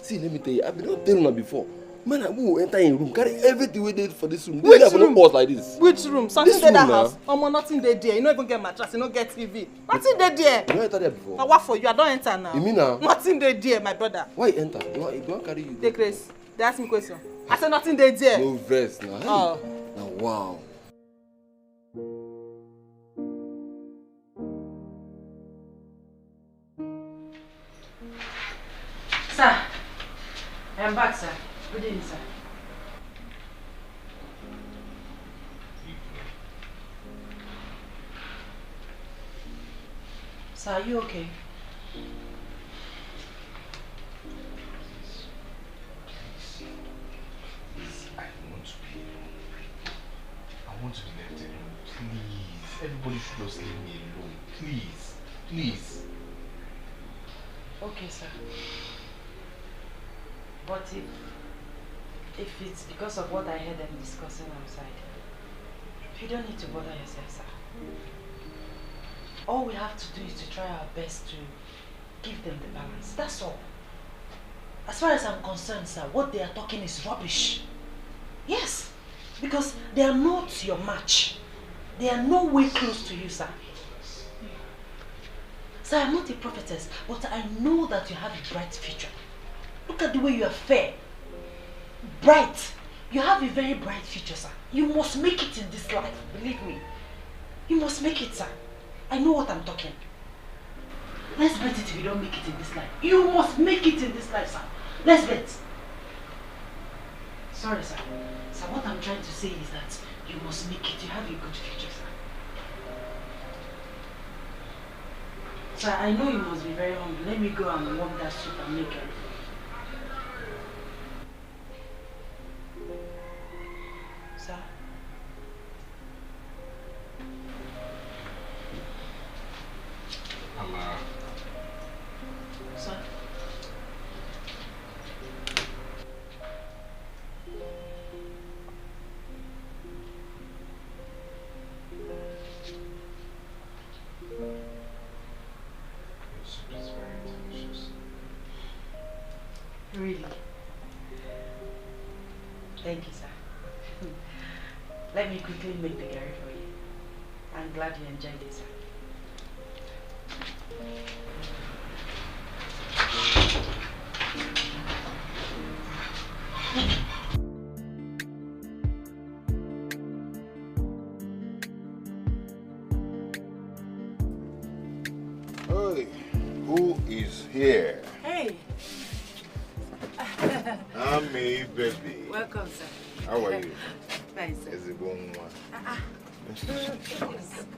See, let me tell you, I've been not telling her before. Man, I will enter in room, carry everything we did for this room. Which room? room? Boss like this. Which room? Something This there that room, house. Nothing there. You don't even get mattress. You don't get TV. Nothing there. You don't enter there before. I work for you. I don't enter now. You mean now? Nothing there, my brother. Why you enter? You want carry you? Take grace. They ask me question. I said nothing there. No verse now. Hey. Oh. Now wow. Sir, I am back, sir. Good evening, sir. Sir, are you okay? I want to be left alone, please. Everybody should just leave me alone, please, please. Okay, sir. But if it's because of what I heard them discussing outside, you don't need to bother yourself, sir. All we have to do is to try our best to give them the balance. That's all. As far as I'm concerned, sir, what they are talking is rubbish. Yes, because they are not your match. They are no way close to you, sir. Sir, I'm not a prophetess, but I know that you have a bright future. Look at the way you are fair. Bright. You have a very bright future, sir. You must make it in this life, believe me. You must make it, sir. I know what I'm talking. Let's bet it if you don't make it in this life. You must make it in this life, sir. Let's bet. Sorry, sir. Sir, what I'm trying to say is that you must make it. You have a good future, sir. Sir, I know you must be very hungry. Let me go and warm that soup and make it. Sir? Allah. Sir? Your soup is very delicious. Thank you, sir. Let me quickly make the curry for you. I'm glad you enjoyed it, sir. Hey, who is here? Hey. Ami, baby. Welcome, sir. How are you? Fine, sir. Is it going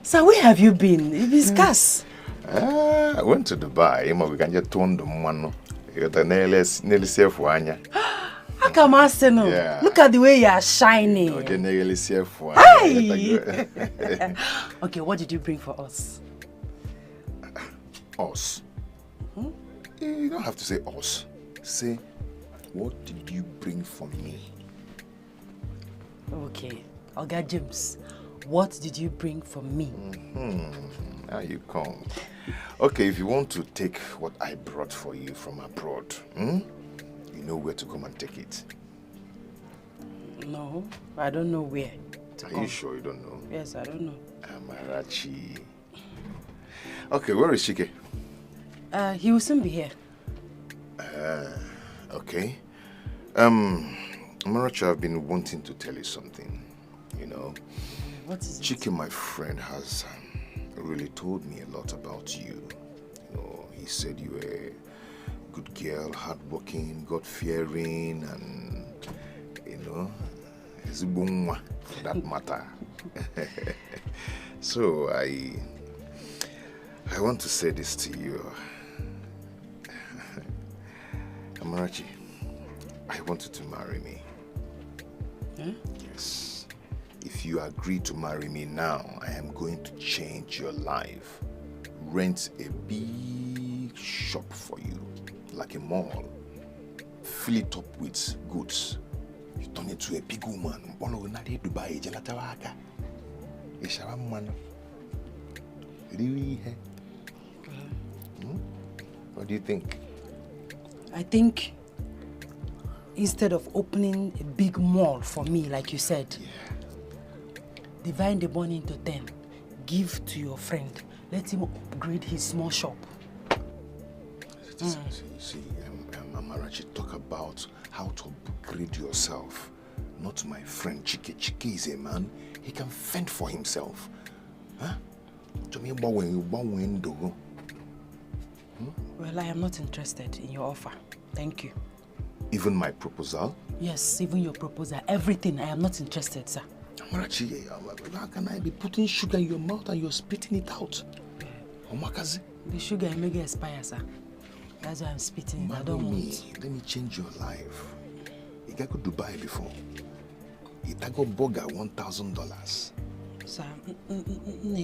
Sir, where have you been? You've been scarce. I went to Dubai. We can just turn the money. You're the nearly safe one. How come I say no? Yeah. Look at the way you are shining. You're nearly safe one. Hey! Okay, what did you bring for us? Us. You don't have to say us. Say, what did you bring for me? Okay, Oga James, what did you bring for me? Now you come. Okay, if you want to take what I brought for you from abroad, you know where to come and take it. No, I don't know where. Are you sure you don't know? Yes, I don't know. Amarachi. Okay, where is Chike? He will soon be here. Okay. Amarachi, I've been wanting to tell you something. You know, what is it? Chike, my friend, has really told me a lot about you. You know, he said you were a good girl, hardworking, God-fearing, and, you know, Zibungwa, for that matter. So I want to say this to you. Amarachi, I want you to marry me. Huh? Yes. If you agree to marry me now, I am going to change your life. Rent a big shop for you, like a mall. Fill it up with goods. You turn into a big woman. Dubai, what do you think? I think instead of opening a big mall for me, like you said, divide the money into 10. Give to your friend. Let him upgrade his small shop. See, Amarachi, talk about how to upgrade yourself. Not my friend Chike. Chike is a man. He can fend for himself. Huh? Well, I am not interested in your offer. Thank you. Even my proposal? Yes, even your proposal. Everything. I am not interested, sir. Amarachi, how can I be putting sugar in your mouth and you're spitting it out? Omakazi? The sugar may get expire, sir. That's why I'm spitting it. I don't want. Let me change your life. You got to Dubai before. You got burger $1,000. Sir,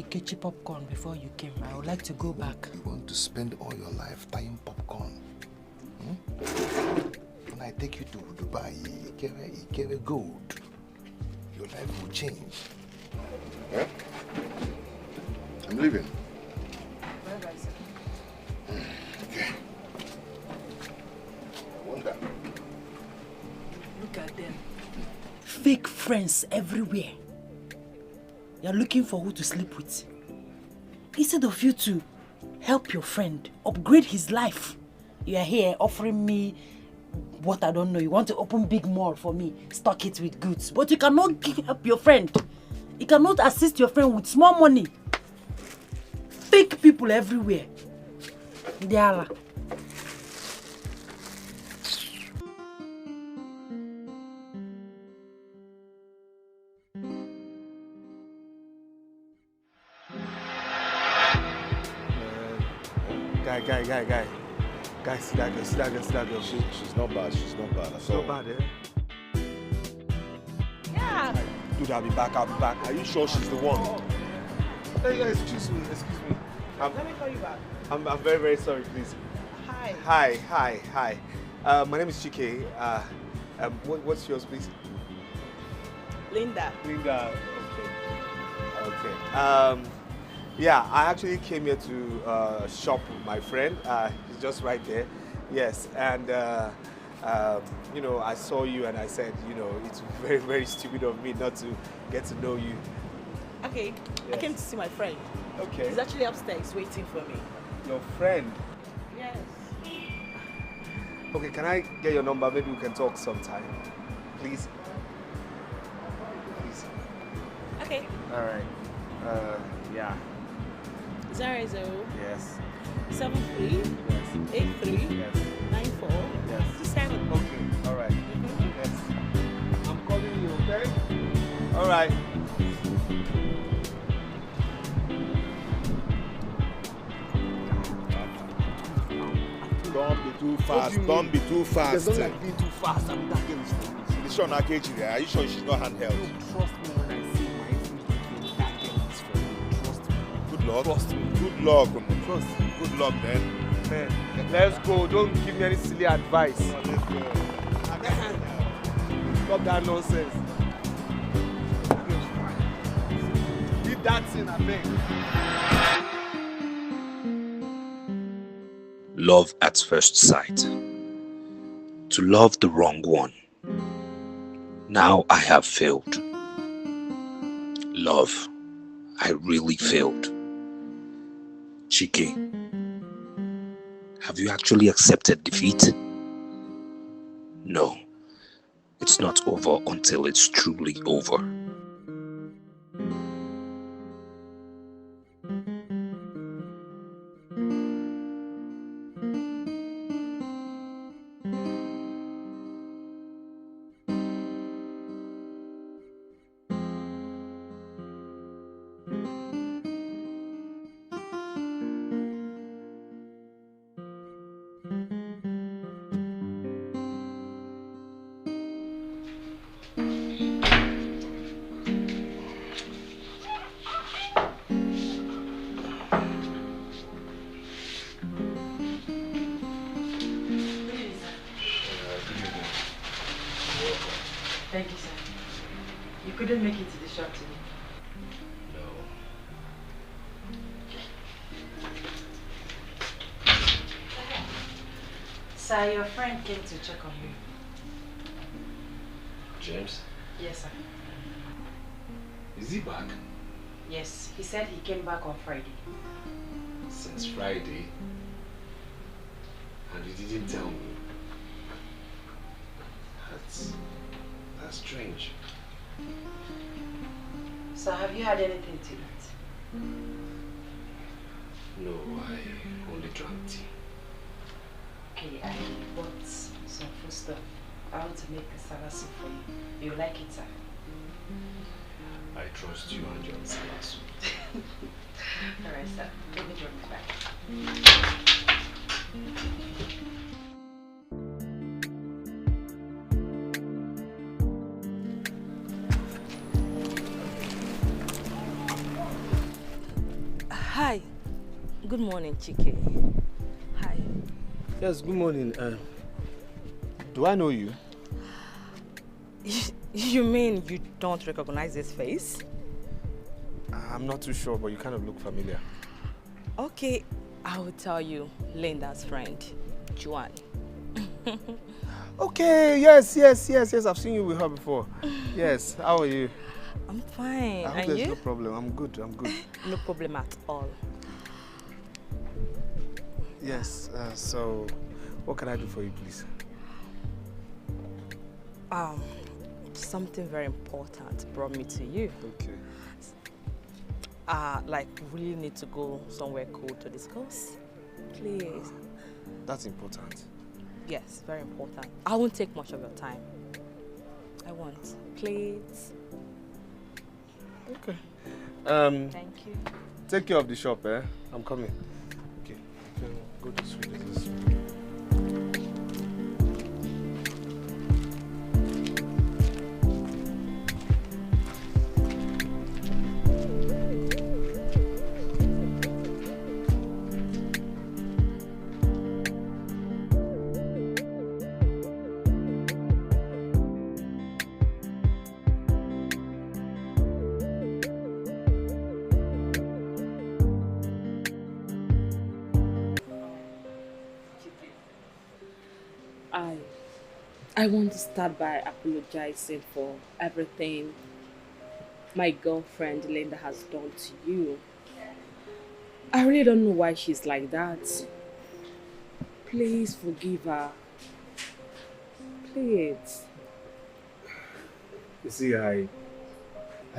get popcorn before you came. I would like to go back. You want to spend all your life buying popcorn? When I take you to Dubai, you get a gold. Your life will change. Yeah? I'm leaving. Bye-bye, sir. Okay. I wonder. Look at them. Fake friends everywhere. You're looking for who to sleep with. Instead of you to help your friend, upgrade his life, you are here offering me what I don't know. You want to open big mall for me, stock it with goods. But you cannot help your friend. You cannot assist your friend with small money. Fake people everywhere. Diala. Guy. Guy, see that girl. She's not bad. She's not bad. She's not bad, eh? Yeah. Dude, I'll be back. Are you sure she's the one? Hey, excuse me. Let me call you back. I'm very, very sorry, please. Hi. My name is Chike. What's yours, please? Linda. Okay. Yeah, I actually came here to shop with my friend. He's just right there. Yes, and You know, I saw you and I said, you know, it's very, very stupid of me not to get to know you. Okay, I came to see my friend. Okay. He's actually upstairs waiting for me. Your friend? Yes. Okay, can I get your number? Maybe we can talk sometime. Please? Please. Okay. All right. Yeah. 00 Yes. 73 Yes. 83 Yes. 94 Yes. 27. Okay. All right. Yes. I'm calling you, okay? All right. Don't be too fast. Don't be too fast. There's not like being too fast. I mean, that girl is for me. Is Sean Akechi there? Are you sure she's not handheld? You trust me when I say my everything. That girl is for me. Trust me. Good luck. Trust me. Good luck. Trust me. Good luck then. Man, let's go. Don't give me any silly advice. Let's go. Stop that nonsense. Leave that thing, I beg. Love at first sight. To love the wrong one. Now I have failed. Love, I really failed. Chike, have you actually accepted defeat? No, it's not over until it's truly over. Thank you, sir. You couldn't make it to the shop today. Sir, your friend came to check on you. James? Yes, sir. Is he back? Yes, he said he came back on Friday. Since Friday? And you didn't tell me? That's strange. So have you had anything to eat? No, I only drank tea. Okay, I bought some food stuff. I want to make a salad soup for you. You like it, sir? I trust you and your salad soup. Alright, sir. Let me drop it back. Hi. Good morning, Chike. Hi. Yes, good morning. Do I know you? You mean you don't recognize this face? I'm not too sure, but you kind of look familiar. Okay, I will tell you. Linda's friend, Juan. Okay, yes. I've seen you with her before. Yes, how are you? I'm fine. I hope And there's you? no problem. I'm good. No problem at all. Yes, so what can I do for you, please? Something very important brought me to you. Okay. Like, we really need to go somewhere cool to discuss. Please. That's important. Yes, very important. I won't take much of your time. I won't. Please. Okay. Thank you. Take care of the shop, eh? I'm coming. Okay. Go this way. I want to start by apologizing for everything my girlfriend Linda has done to you. I really don't know why she's like that. Please forgive her. Please. You see, I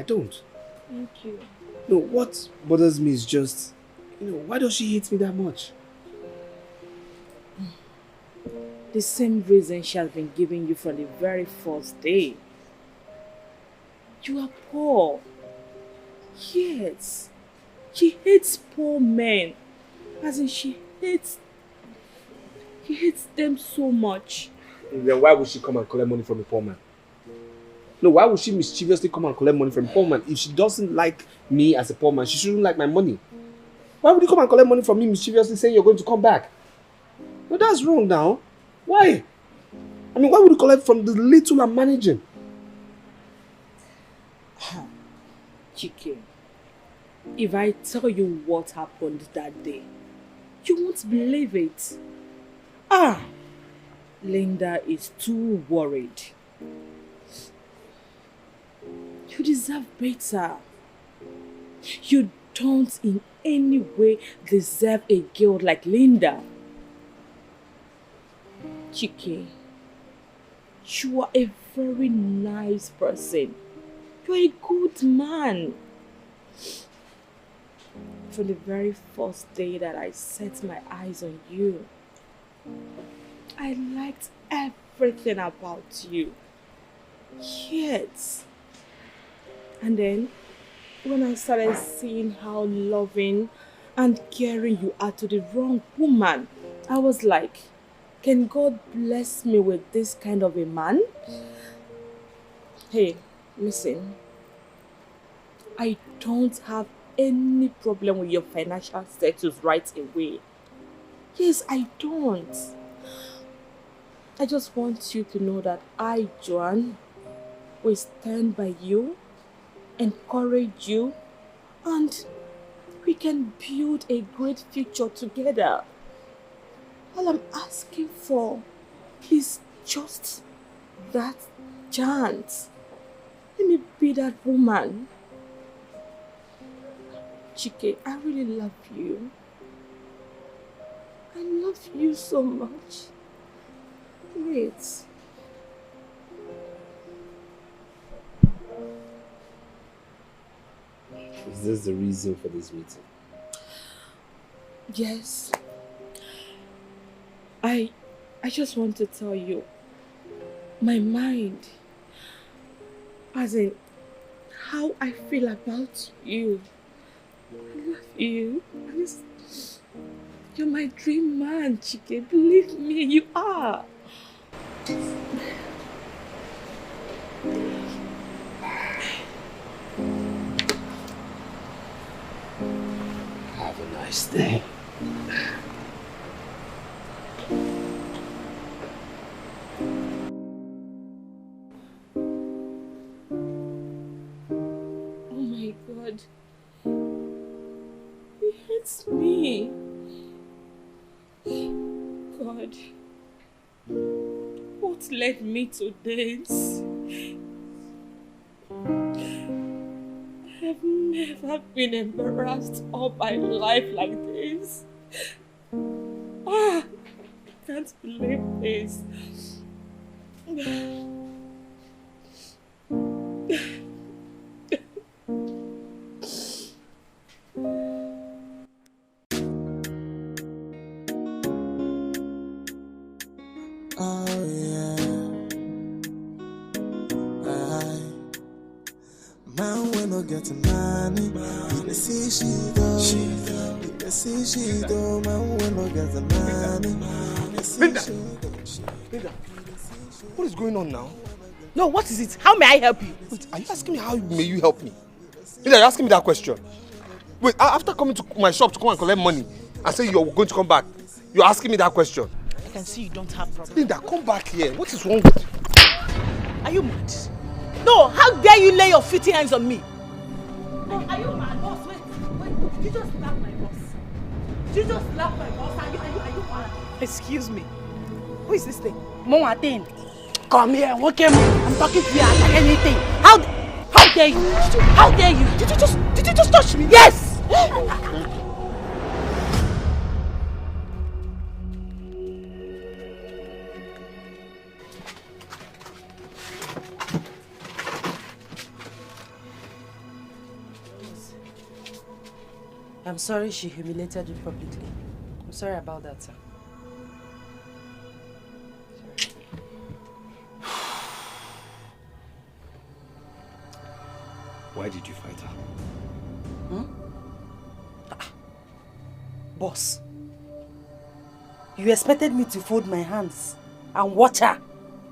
don't. Thank you. No, what bothers me is just, why does she hate me that much? The same reason she has been giving you from the very first day. You are poor. Yes. She hates poor men. As in, she hates them so much. Then why would she come and collect money from a poor man? No, why would she mischievously come and collect money from a poor man? If she doesn't like me as a poor man, she shouldn't like my money. Why would you come and collect money from me mischievously saying you're going to come back? No, that's wrong now. Why? I mean, why would you collect from the little I'm managing? Chike, if I tell you what happened that day, you won't believe it. Linda is too worried. You deserve better. You don't in any way deserve a girl like Linda. Chike, you are a very nice person. You are a good man. From the very first day that I set my eyes on you, I liked everything about you. Yet, and then when I started seeing how loving and caring you are to the wrong woman, I was like, can God bless me with this kind of a man? Hey, listen. I don't have any problem with your financial status right away. Yes, I don't. I just want you to know that I, Joan, will stand by you, encourage you, and we can build a great future together. All I'm asking for is just that chance. Let me be that woman. Chike, I really love you. I love you so much. Wait. Is this the reason for this meeting? Yes. I just want to tell you, my mind, as in how I feel about you. I love you. You're my dream man, Chike. Believe me, you are. Have a nice day. Oh my God. He hates me. God. What led me to this? I have never been embarrassed all my life like this. I can't believe this. Oh yeah. Man when no get money, they see she do. They see she do. Man when no get money, they see Linda! she Linda, what is going on now? No, what is it? How may I help you? Wait, are you asking me how may you help me? Linda, you're asking me that question. Wait, after coming to my shop to come and collect money and say you're going to come back, you're asking me that question? I can see you don't have problem. Linda, come back here. What is wrong with you? Are you mad? No, how dare you lay your filthy hands on me? No, are you mad? Boss, wait. Did you just slap my boss? Did you just slap my boss? Are you mad? Excuse me. Who is this thing? Mom Aten. Come here, okay? I'm talking to you like anything. How dare you? How dare you? Did you just touch me? Yes! I'm sorry she humiliated you publicly. I'm sorry about that, sir. Why did you fight her? Boss, you expected me to fold my hands and watch her?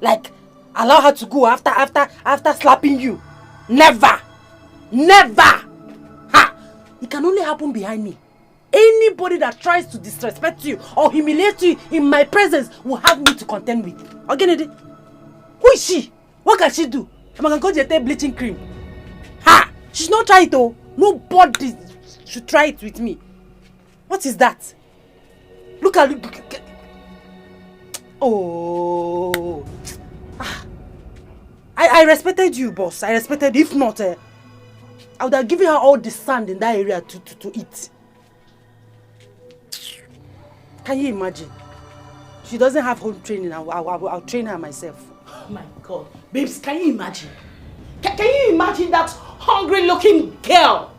Like, allow her to go after slapping you? Never! Never! Ha! It can only happen behind me. Anybody that tries to disrespect you or humiliate you in my presence will have me to contend with. Again, who is she? What can she do? I'm going to go get bleaching cream. Ha! She's not trying it though. Nobody should try it with me. What is that? Look at it. Oh. I respected you, boss. I respected. If not, I would have given her all the sand in that area to eat. Can you imagine? She doesn't have home training. I'll train her myself. Oh my God. Babes, can you imagine? Can you imagine that hungry-looking girl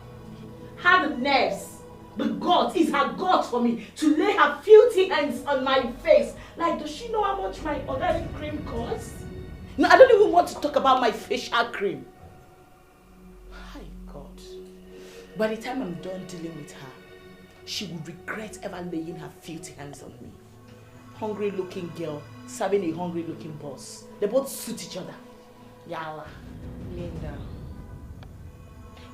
had the nerves, the guts, is her guts for me to lay her filthy hands on my face? Like, does she know how much my organic cream costs? No, I don't even want to talk about my facial cream. My God. By the time I'm done dealing with her, she would regret ever laying her filthy hands on me. Hungry-looking girl serving a hungry-looking boss. They both suit each other. Yalla. Linda,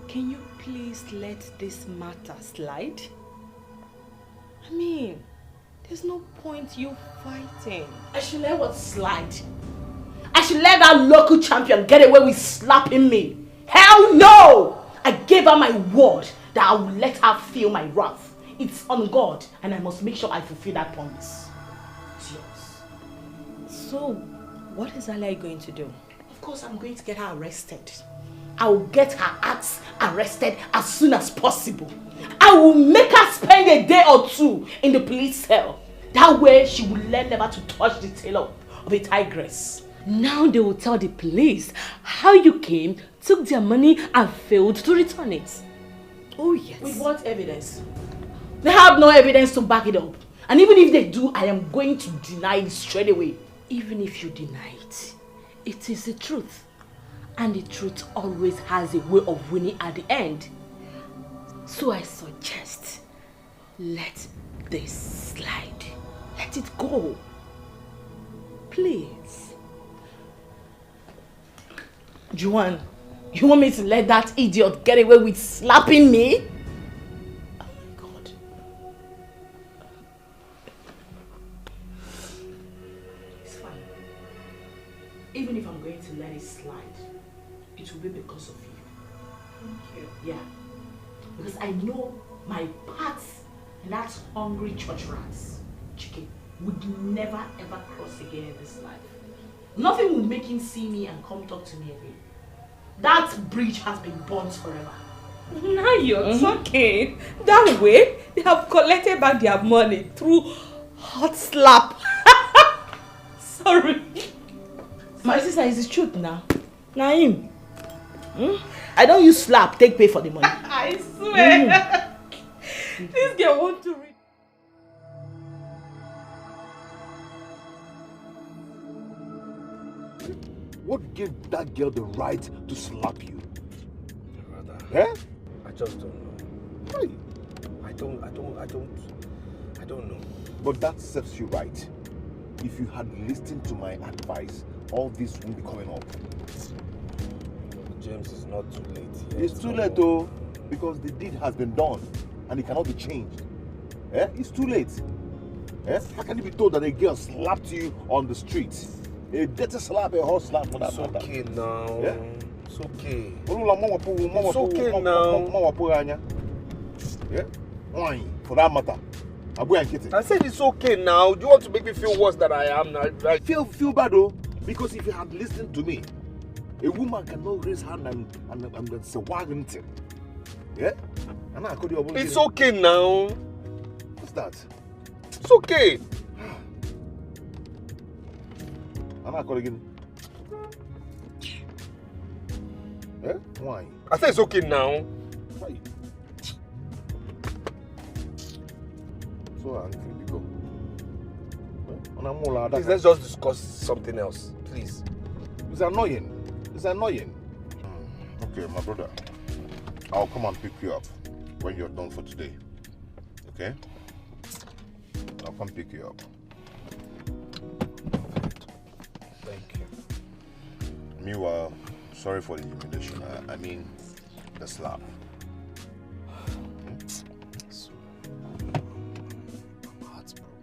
can you please let this matter slide? I mean, there's no point you fighting. I should let what slide? I should let that local champion get away with slapping me? Hell no! I gave her my word that I will let her feel my wrath. It's on God, and I must make sure I fulfill that promise. It's yours. So, what is Alichi going to do? Of course, I'm going to get her arrested. I will get her ass arrested as soon as possible. I will make her spend a day or two in the police cell. That way, she will learn never to touch the tail of a tigress. Now they will tell the police how you came, took their money, and failed to return it. Oh yes. With what evidence? They have no evidence to back it up. And even if they do, I am going to deny it straight away. Even if you deny it, it is the truth. And the truth always has a way of winning at the end. So I suggest, let this slide. Let it go. Please. Juan, you want me to let that idiot get away with slapping me? Oh my God. It's fine. Even if I'm going to let it slide, it will be because of you. Thank you. Yeah. Because I know my paths and that hungry church rats, chicken, would never ever cross again in this life. Nothing will make him see me and come talk to me again. That bridge has been burnt forever. Now you're talking. That way, they have collected back their money through hot slap. Sorry. My sister, is the truth now. Naim. I don't use slap, take pay for the money. I swear. This girl wants to read. What gave that girl the right to slap you? Brother, Eh? I just don't know. Hey. I don't know. But that serves you right. If you had listened to my advice, all this wouldn't be coming up. James, it's not too late yet. It's too late though, because the deed has been done and it cannot be changed. Eh? It's too late. Eh? How can you be told that a girl slapped you on the street? A dirty slap, a hot slap for that matter. It's okay now. Yeah? It's okay. It's okay now. Yeah? Why? For that matter. I said it's okay now. Do you want to make me feel worse than I am now? Feel bad though. Because if you had listened to me, a woman cannot raise her hand and say wagging thing. Yeah? And I could you. It's okay now. What's that? It's okay. And I could again. Eh? Why? I said it's okay now. Why? So angry because. Please, let's just discuss something else, please. It's annoying. It's annoying. Okay, my brother. I'll come and pick you up when you're done for today. Okay? I'll come pick you up. Thank you. Meanwhile, sorry for the humiliation. I mean, the slap.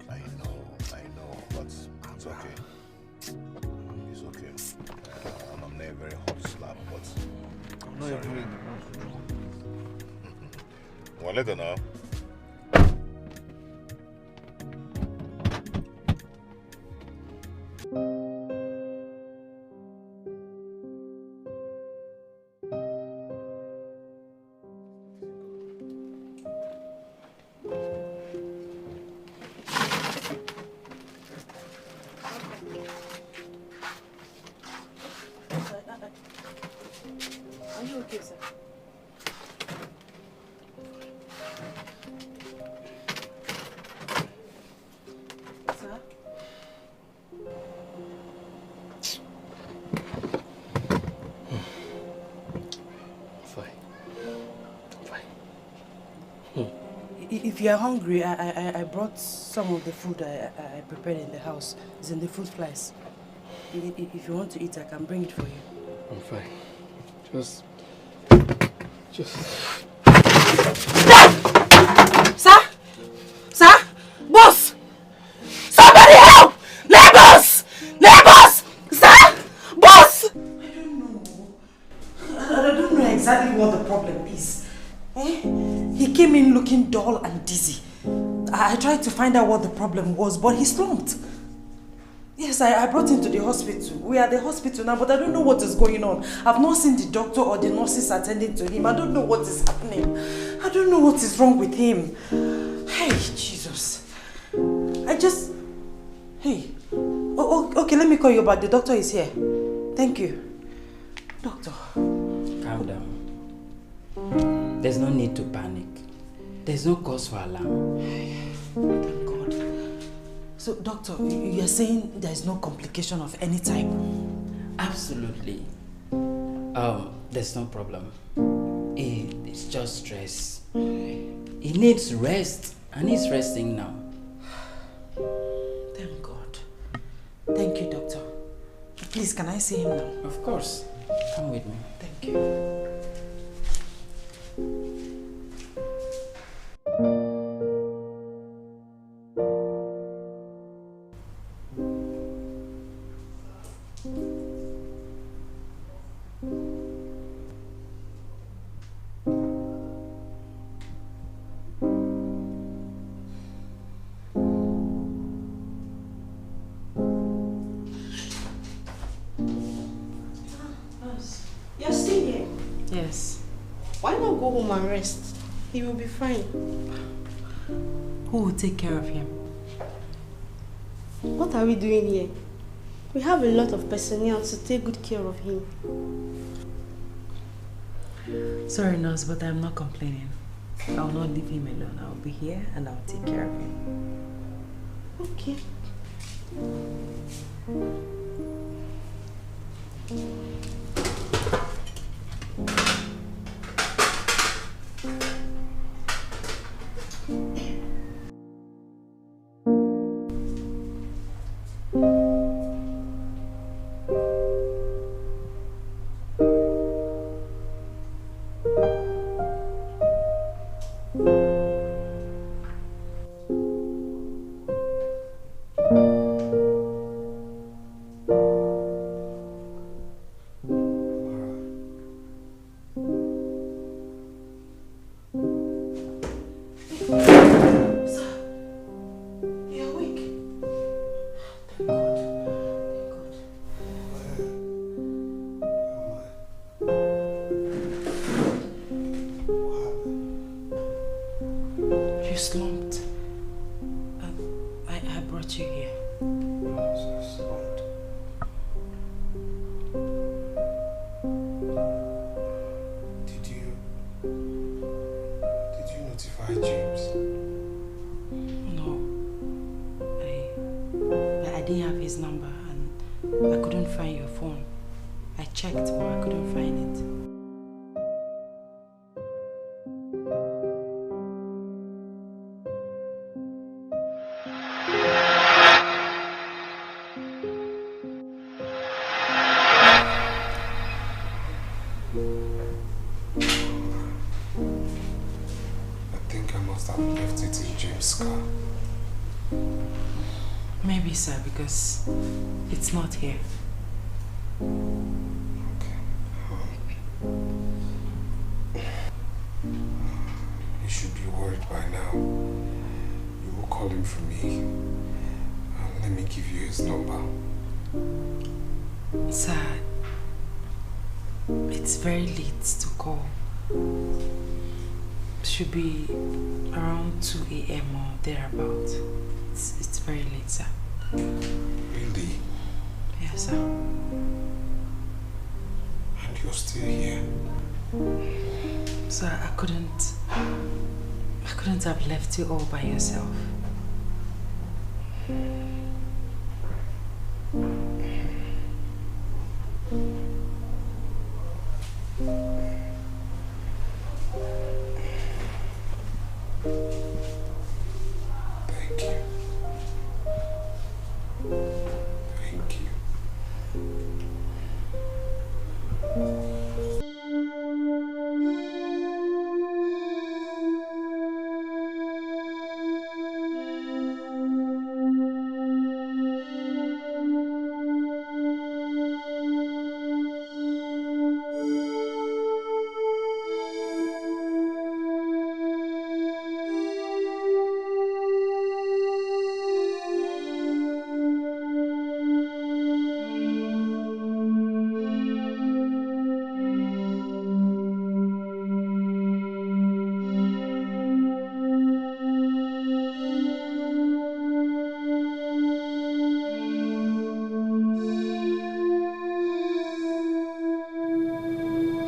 I know, but it's okay. It's okay. I'm not a very hot slap, but I'm not even in the mood. Well, later now. Are you okay, sir? Sir? If you are hungry, I brought some of the food I prepared in the house. It's in the fruit flies. If you want to eat, I can bring it for you. I'm fine. Just... Sir? Sir? Boss! Somebody help! Neighbors! Neighbors! Sir? Boss! I don't know exactly what the problem is. He came in looking dull and dizzy. I tried to find out what the problem was, but he slumped. Yes, I brought him to the hospital. We are at the hospital now, but I don't know what is going on. I've not seen the doctor or the nurses attending to him. I don't know what is happening. I don't know what is wrong with him. Hey, Jesus. Hey. Okay, let me call you back. The doctor is here. Thank you. Doctor. Calm down. There's no need to panic. There's no cause for alarm. Thank God. So, doctor, you are saying there is no complication of any type? Absolutely. There's no problem. It's just stress. He needs rest, and he's resting now. Thank God. Thank you, doctor. Please, can I see him now? Of course. Come with me. Thank you. You're still here? Yes. Why not go home and rest? He will be fine. Who will take care of him? What are we doing here? We have a lot of personnel to take good care of him. Sorry, nurse, but I'm not complaining. I will not leave him alone. I will be here and I'll take care of him. Okay. you slumped? I brought you here. Slumped. Did you notify James? No. I didn't have his number and I couldn't find your phone. I checked, but I couldn't find it. I think I must have left it in James' car. Maybe, sir, because it's not here. You should be worried by now. You will call him for me. Let me give you his number. Sir, it's very late to call. Should be around 2 a.m. or thereabout. It's very late, sir. Really? Yes, sir. And you're still here? Sir, I couldn't have left you all by yourself. Thank you. Thank you.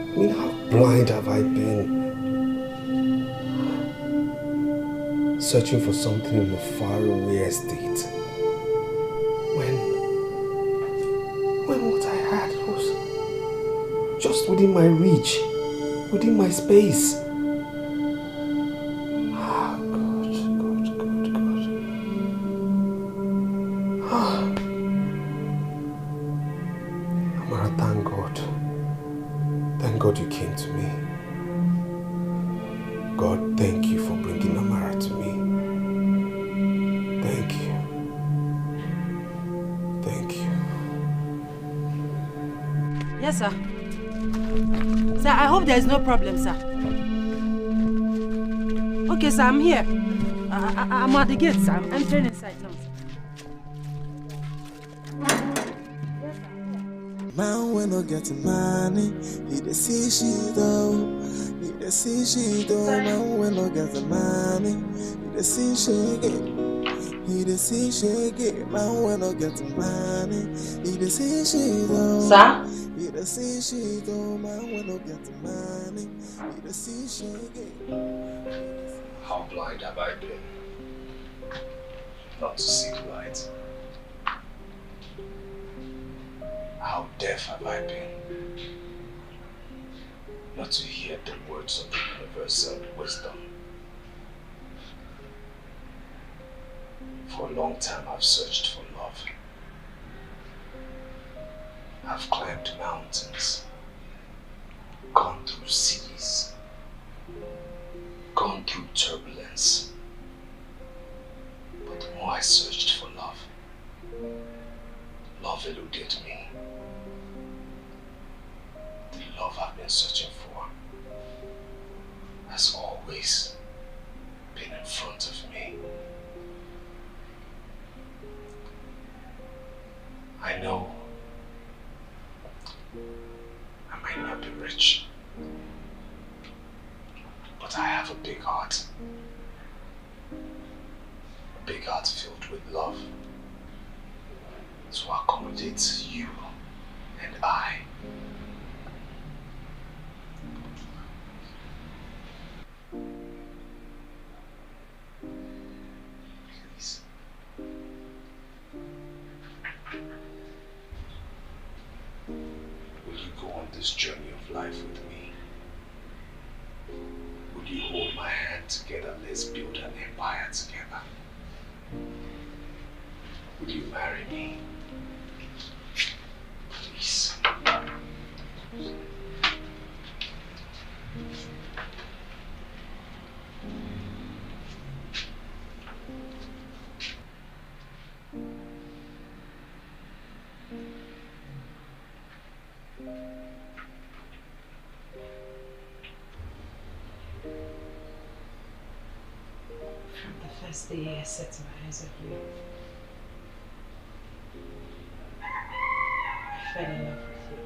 I mean, how blind have I been? Searching for something in a faraway estate. When what I had was just within my reach, within my space. Ah, God. Ah. Amara, thank God. Thank God you came to me. God, thank you for bringing Amara to me. Thank you. Thank you. Yes, sir. Sir, I hope there is no problem, sir. Okay, sir, I'm here. I'm at the gate, sir. I'm entering inside now, sir. Man when I get money, he dey see shit though. He dey see shit though. Man when I get money, he dey see shit. He dey see shit. Man when I get money, he dey see shit though. Sir? He dey see shit though. Man when I get money, he dey see shit. How blind have I been not to see the light? How deaf have I been not to hear the words of the universal wisdom? For a long time I've searched for love. I've climbed mountains, gone through seas, gone through turbulence. But the more I searched for love, love eluded me. The love I've been searching for has always been in front of me. I know I might not be rich, but I have a big heart. big heart filled with love to accommodate you and I. Please. Will you go on this journey of life with me? Will you hold my hand together? Let's build an empire together. Will you marry me? Please. From the first day I set my eyes on you, I fell in love with you.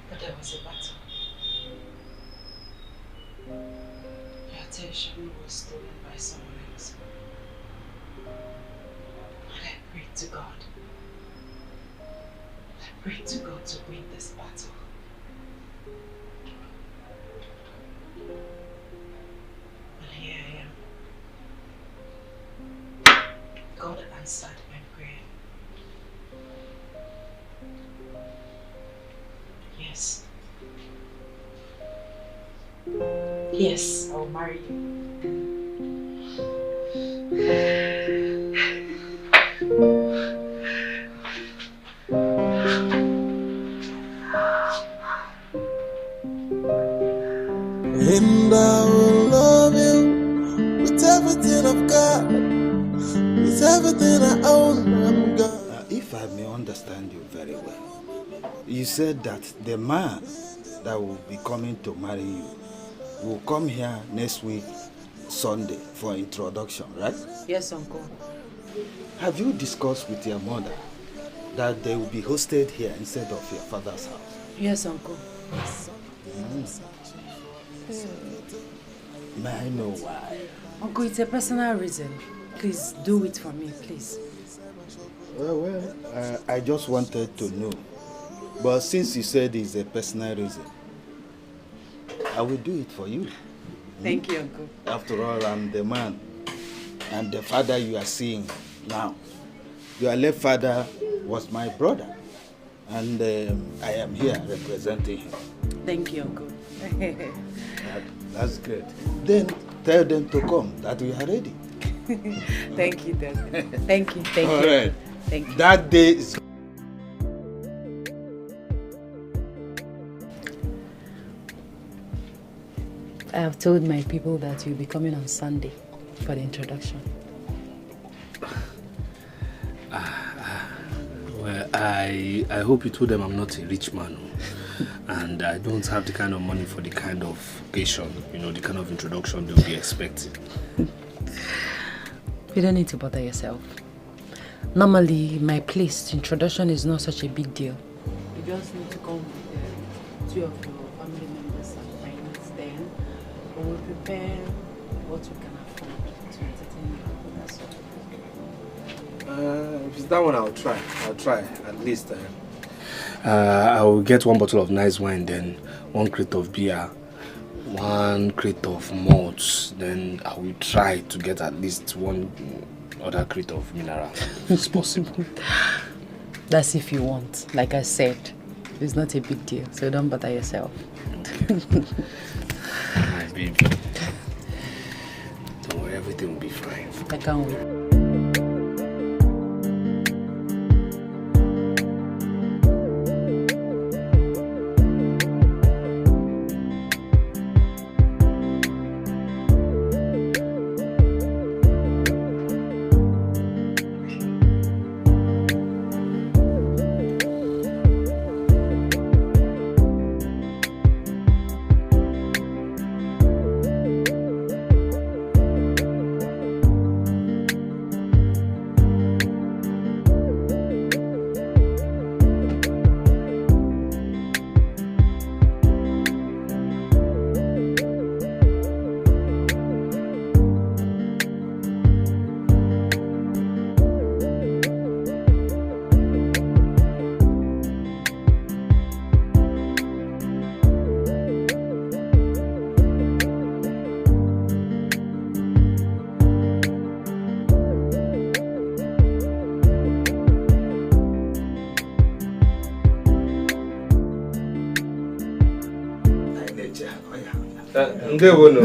But there was a battle. Your attention was stolen by someone else. And I prayed to God. I prayed to God to win this battle. And here I am. God answered my prayer. Yes. Yes, I'll marry you. And I will love you with everything I've got, with everything I own. I'm God. If I may understand you very well, you said that the man that will be coming to marry you will come here next week, Sunday, for introduction, right? Yes, Uncle. Have you discussed with your mother that they will be hosted here instead of your father's house? Yes, Uncle. May I know why? Uncle, it's a personal reason. Please do it for me, please. Well, I just wanted to know. But since you said it's a personal reason, I will do it for you. Thank you, Uncle. After all, I'm the man and the father you are seeing now. Your late father was my brother, and I am here representing him. Thank you, Uncle. That's great. Then tell them to come, that we are ready. Thank you, Dad. Thank you, thank All you. right. Thank you. That day is... I have told my people that you'll be coming on Sunday for the introduction. Well, I hope you told them I'm not a rich man. And I don't have the kind of money for the kind of occasion, the kind of introduction they'll be expecting. You don't need to bother yourself. Normally, my place, introduction is not such a big deal. You just need to come with 2 of your family members and friends, then we will prepare what we can afford to entertain you. That's all. If it's that one, I'll try, at least. I will get 1 bottle of nice wine, then 1 crate of beer, 1 crate of malts, then I will try to get at least 1 other crate of mineral, if it's possible. That's if you want. Like I said, it's not a big deal, so don't bother yourself. Okay. My baby. Don't worry, everything will be fine. I can't wait. Ndewo no.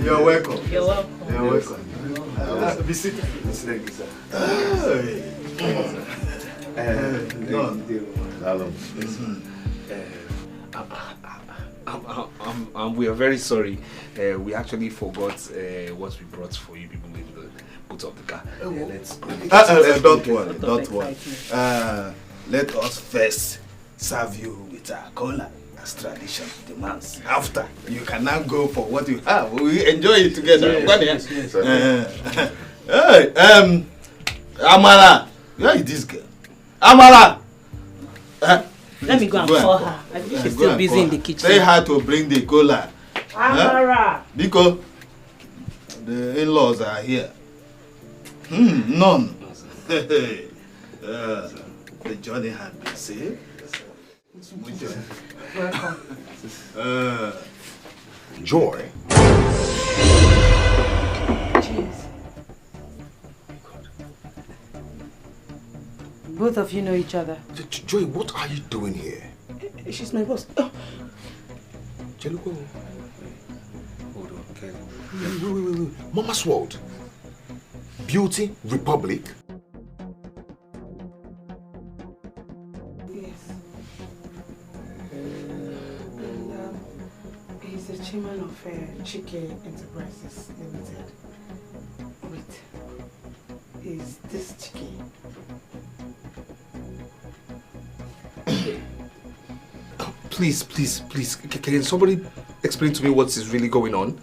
You're welcome. You're welcome. You're welcome. Be seated. Thank you, sir. We are very sorry. We actually forgot what we brought for you people in the boot of the car. Let's go. Don't worry, don't worry. Let us first serve you with a cola as tradition demands. After, you can now go for what you have. We enjoy it together. Yes, Hey, Amara, where is this girl? Amara! Let me go and call her. I think she's still busy in the kitchen. Say hi to bring the cola. Amara! Because the in-laws are here. None. The journey has been saved. Welcome. Joy. Cheers. Both of you know each other. Joy, what are you doing here? She's my boss. Oh. Cheluko. Hold on, okay. Wait. Mama's World. Beauty Republic. Yes. And he's the chairman of Chizzy Enterprises Limited. Wait, is this Chizzy? Please. Can somebody explain to me what is really going on?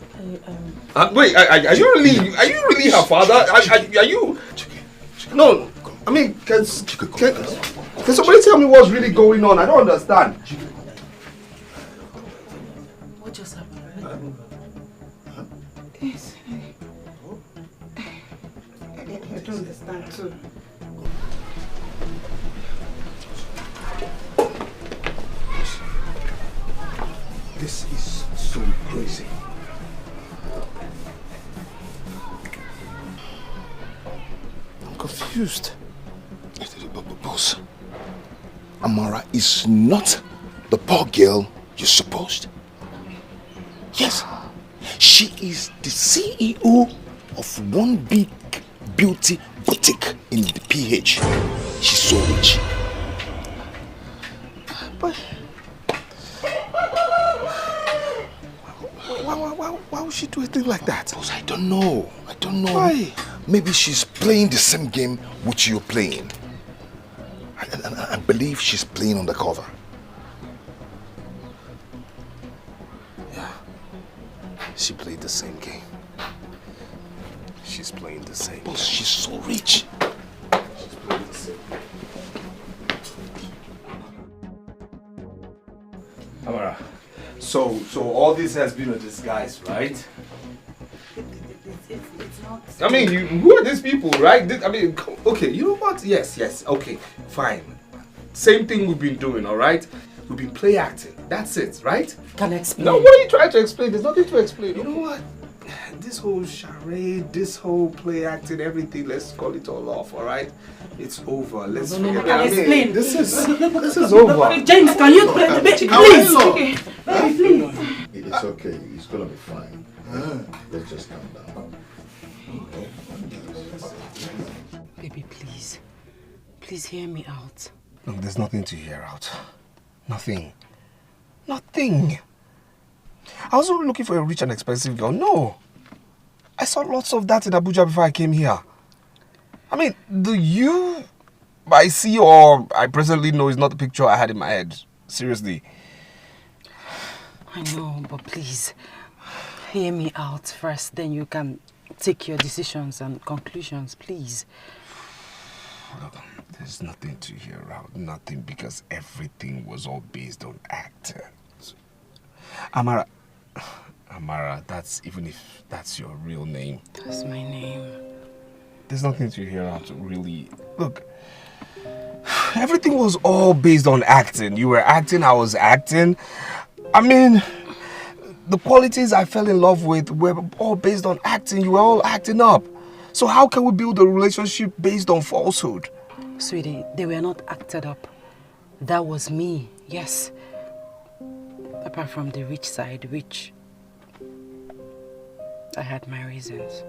Wait, are you really her father? Are you? No, I mean, can somebody tell me what's really going on? I don't understand. What just happened? Yes. I don't understand too. This is so crazy. I'm confused. Boss, Amara is not the poor girl you supposed. Yes, she is the CEO of one big beauty boutique in the PH. She's so rich. But why would she do a thing like that? Boss, I don't know. Why? Maybe she's playing the same game which you're playing. I believe she's playing undercover. Yeah. She played the same game. She's playing the same Boss, she's so rich. She's playing the same game. Amara, so all this has been a disguise, right? It's not. I mean, who are these people, right? Okay, you know what? Yes, okay, fine. Same thing we've been doing, all right? We've been play acting. That's it, right? Can I explain? No, what are you trying to explain? There's nothing to explain. You know what? This whole charade, this whole play acting, everything, let's call it all off, all right? It's over. Let's forget Can I explain? This is over. James, can you please? Okay. Baby, please. It's okay. It's gonna be fine. Let's just calm down. Baby, please. Please hear me out. Look, there's nothing to hear out. Nothing. Nothing. I wasn't looking for a rich and expensive girl. No. I saw lots of that in Abuja before I came here. I mean, the you I see or I presently know is not the picture I had in my head. Seriously. I know, but please, hear me out first. Then you can take your decisions and conclusions, please. Look, there's nothing to hear out. Nothing, because everything was all based on acting. Amara, that's, even if that's your real name. That's my name. There's nothing to hear out, really. Look, everything was all based on acting. You were acting, I was acting. I mean, the qualities I fell in love with were all based on acting. You were all acting up. So how can we build a relationship based on falsehood? Sweetie, they were not acted up. That was me, yes. Apart from the rich side, which I had my reasons.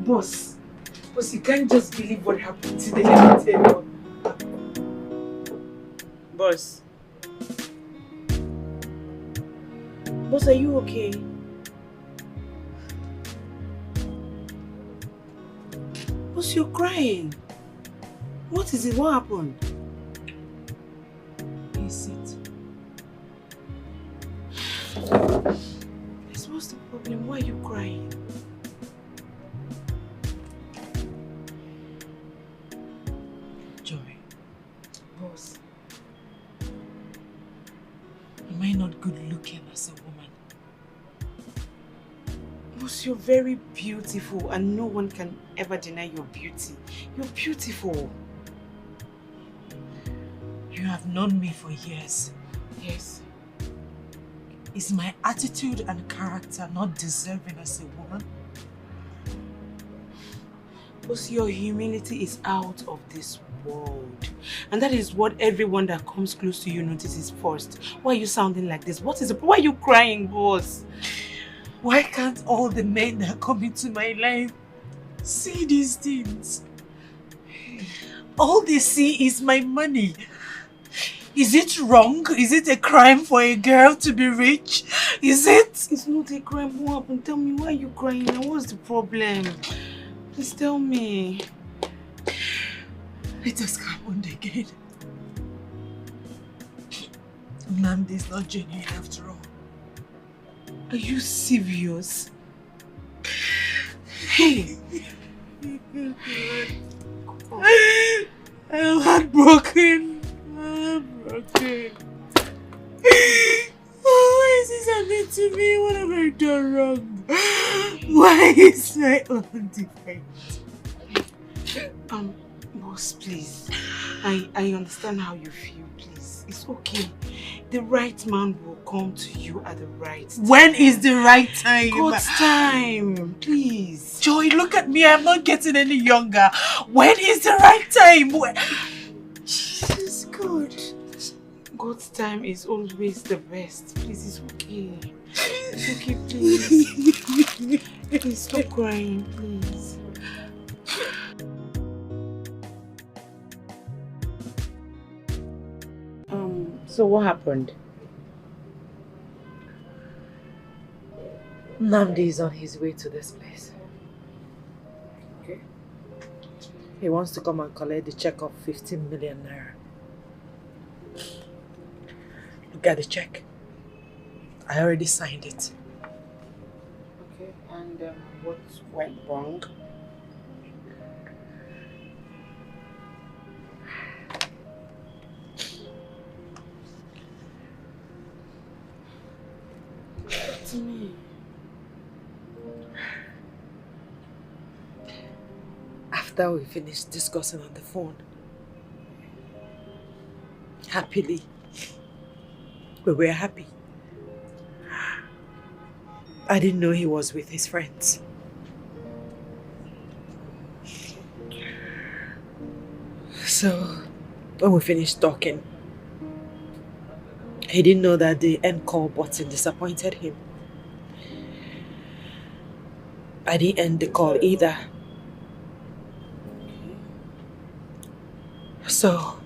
Boss, you can't just believe what happened today. Let me tell you. Boss, are you okay? Boss, you're crying. What is it? What happened? Is it? What's the problem? Why are you crying? Joy, boss, am I not good looking as a woman? Boss, you're very beautiful and no one can ever deny your beauty. You're beautiful. You have known me for years. Yes. Is my attitude and character not deserving as a woman? Boss, your humility is out of this world. And that is what everyone that comes close to you notices first. Why are you sounding like this? What is it? Why are you crying, boss? Why can't all the men that come into my life see these things? All they see is my money. Is it wrong? Is it a crime for a girl to be rich? Is it? It's not a crime. What happened? Tell me, why are you crying now? What's the problem? Please tell me. It has happened again. Nnamdi is not genuine after all. Are you serious? Hey! I'm heartbroken. Why is this happening to me? What have I done wrong? Why is my own defect? Boss, please. I understand how you feel, please. It's okay. The right man will come to you at the right time. When is the right time? God's time, please. Joy, look at me. I'm not getting any younger. When is the right time? Jesus God. God's time is always the best. Please, it's okay. It's okay, please. Please stop crying, please. So what happened? Nnamdi is on his way to this place. Okay. He wants to come and collect the check of 15 million naira. Look at the check. I already signed it. Okay, and what went wrong? To me. After we finished discussing on the phone, happily, we were happy. I didn't know he was with his friends. So, when we finished talking, he didn't know that the end call button disappointed him. I didn't end the call either. So,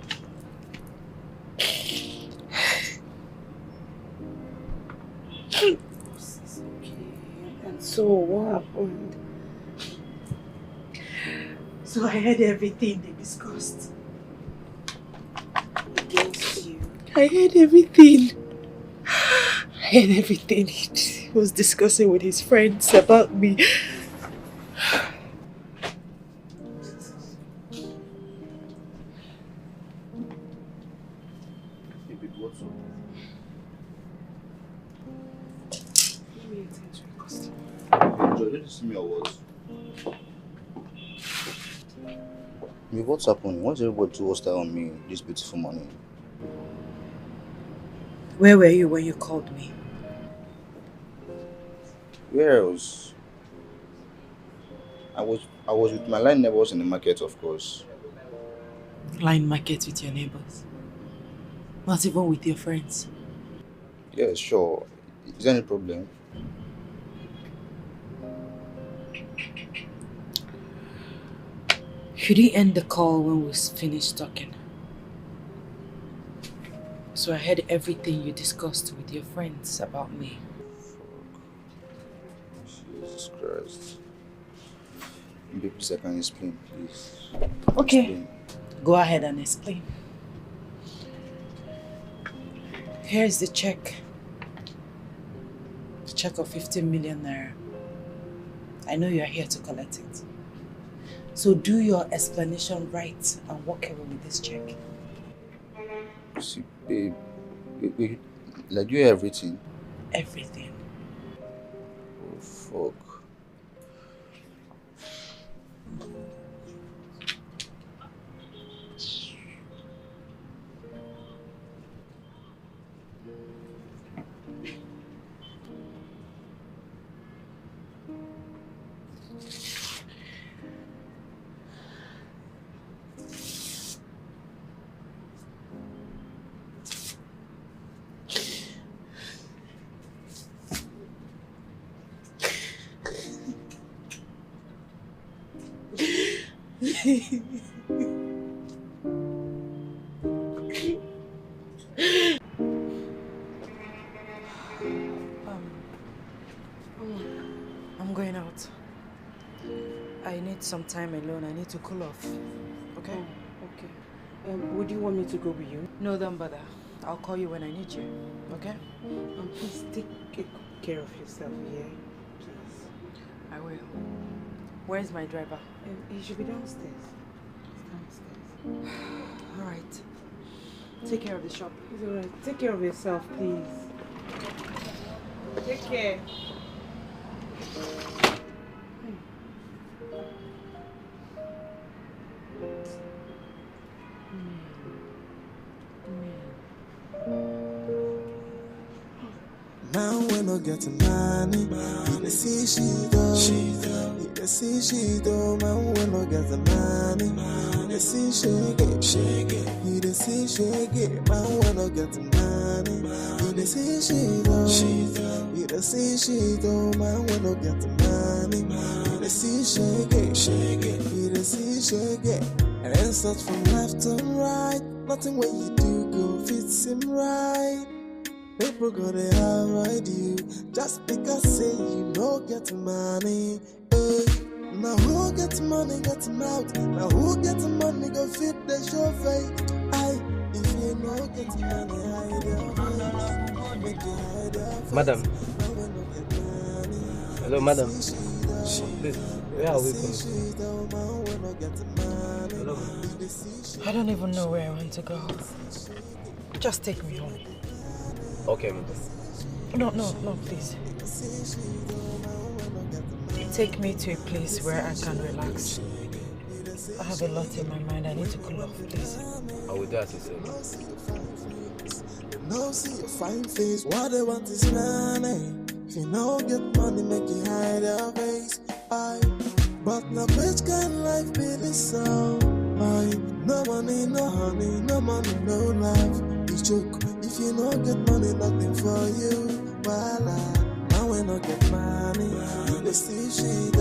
And so what happened? So I heard everything they discussed. Against you? I heard everything. I heard everything he was discussing with his friends about me. What's happening? What's everybody too hostile on me this beautiful morning? Where were you when you called me? Where else? I was with my line neighbors in the market, of course. Line market with your neighbors? Not even with your friends? Yeah, sure. Is there any problem? You didn't end the call when we finished talking. So I heard everything you discussed with your friends about me. Jesus Christ. Maybe please I can explain, please. Okay. Explain. Go ahead and explain. Here's the check. The check of 15 million naira. I know you're here to collect it. So do your explanation right and walk away with this check. See, babe, like you everything. Everything. Oh, fuck. I'm going out. I need some time alone. I need to cool off. Okay? Oh, okay. Would you want me to go with you? No, don't bother. I'll call you when I need you. Okay? Please take care of yourself, yeah? Please. I will. Where's my driver? He should be downstairs. Downstairs. All right. Take care of the shop. It's all right. Take care of yourself, please. Take care. Now when I get money, you see she do. You see she do. Man when I get money, you see she get. You see she get. Man when I get money, you see she do. You see she do. Man when I get money, you see she get. You see she get. And then start from left to right. Nothing when you do go fits him right. People gonna avoid you just because say you no get money. Hey, now who get money get mouth? Now who get money go fit the show face? If you no get money hide your face. Make you hide your face. Madam. Hello, madam. Please, where are we going? Hello. I don't even know where I want to go. Just take me home. Okay, madam. No, please. Take me to a place where I can relax. I have a lot in my mind. I need to cool off, please. I will do as you say. No see your fine face. What they want is money. If you no get money, make you hide your face. But now which kind of life be this so? No money, no honey, no money, no life. It's joke. If you no get money, nothing for you. Now when I get money, you dey see she do.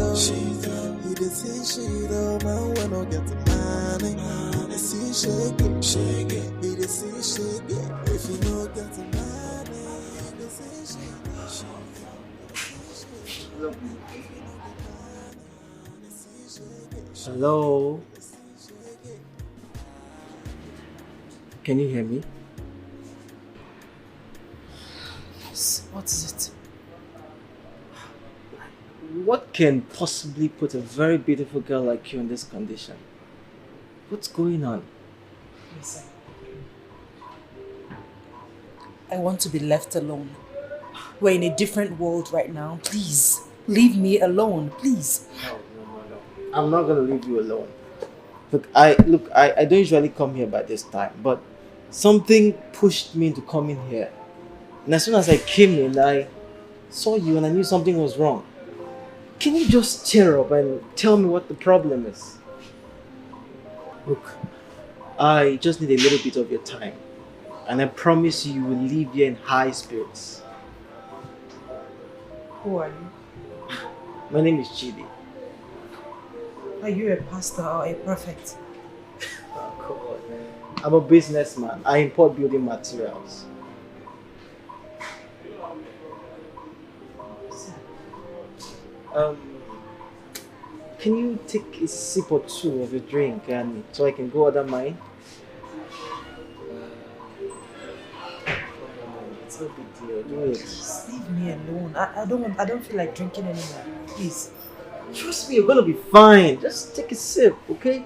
You dey see she do. Now when I get money, you dey see shake it. You dey see shake it. If you no get money, you dey see shake it. Hello? Can you hear me? What is it? What can possibly put a very beautiful girl like you in this condition? What's going on? Listen. I want to be left alone. We're in a different world right now. Please, leave me alone, please. No. I'm not gonna leave you alone. I don't usually come here by this time, but something pushed me into coming here. And as soon as I came in, I saw you and I knew something was wrong. Can you just cheer up and tell me what the problem is? Look, I just need a little bit of your time. And I promise you will leave here in high spirits. Who are you? My name is Chidi. Are you a pastor or a prophet? Oh, come on. I'm a businessman. I import building materials. Can you take a sip or two of your drink and so I can go order mine? It's no big deal. Do it. Just leave me alone. I don't feel like drinking anymore. Please. Trust me, you're gonna be fine. Just take a sip, okay?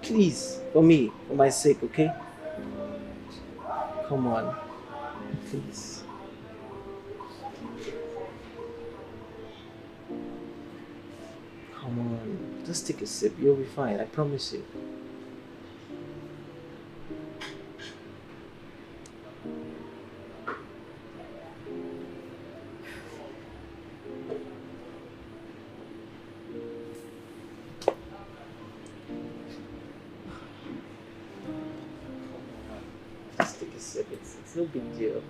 Please, for me, for my sake, okay? Come on, please. Come on, just take a sip. You'll be fine. I promise you. Just take a sip. It's no big deal.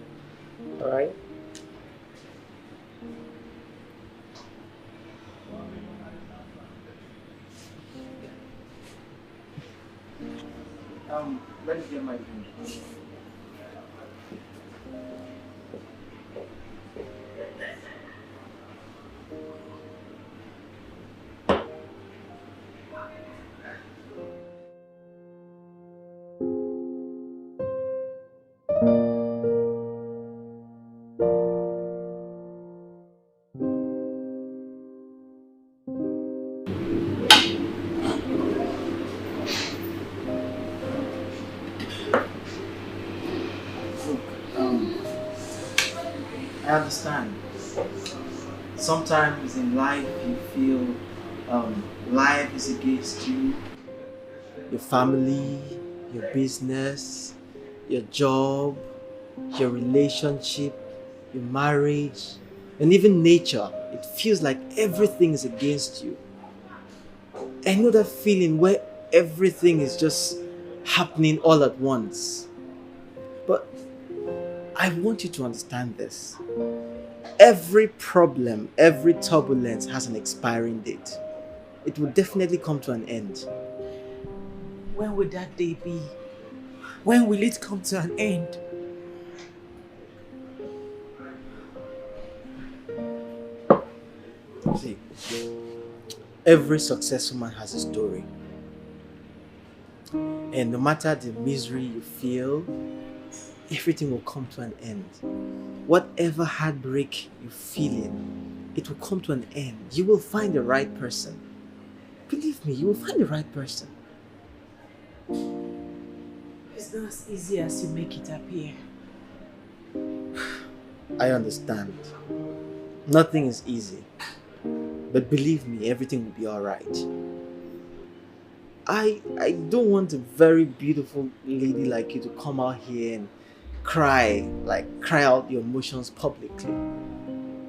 All right. Let me get my drink. I understand. Sometimes in life you feel life is against you, your family, your business, your job, your relationship, your marriage, and even nature. It feels like everything is against you. I know that feeling where everything is just happening all at once. But I want you to understand this. Every problem, every turbulence has an expiring date. It will definitely come to an end. When will that day be? When will it come to an end? See, every successful man has a story. And no matter the misery you feel, everything will come to an end. Whatever heartbreak you're feeling, it will come to an end. You will find the right person. Believe me, you will find the right person. It's not as easy as you make it appear. I understand. Nothing is easy. But believe me, everything will be alright. I don't want a very beautiful lady like you to come out here and cry out your emotions publicly.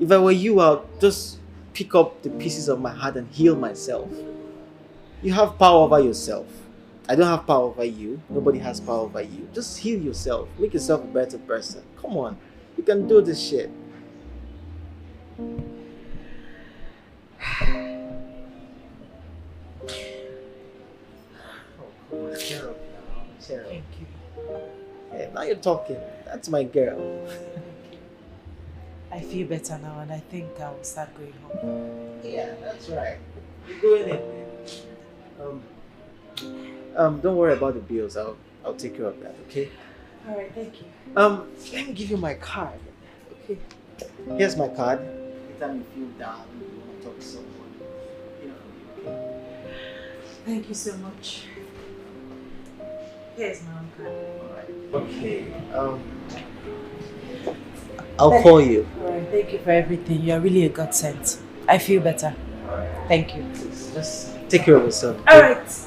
If I were you, I'll just pick up the pieces of my heart and heal myself. You have power over yourself. I don't have power over you. Nobody has power over you. Just heal yourself. Make yourself a better person. Come on. You can do this shit. Cheer up now. Cheer up. Thank you. Hey, now you're talking. That's my girl. I feel better now and I think I'll start going home. Yeah, that's right. You're going in. Don't worry about the bills. I'll take care of that, okay? Alright, thank you. Let me give you my card. Okay. Here's my card. Anytime you feel down, you want to talk to someone, okay? Thank you so much. Here's my own card. Okay. I'll call you. Alright, thank you for everything. You're really a godsend. I feel better. Thank you. Just take care of yourself. Okay? Alright.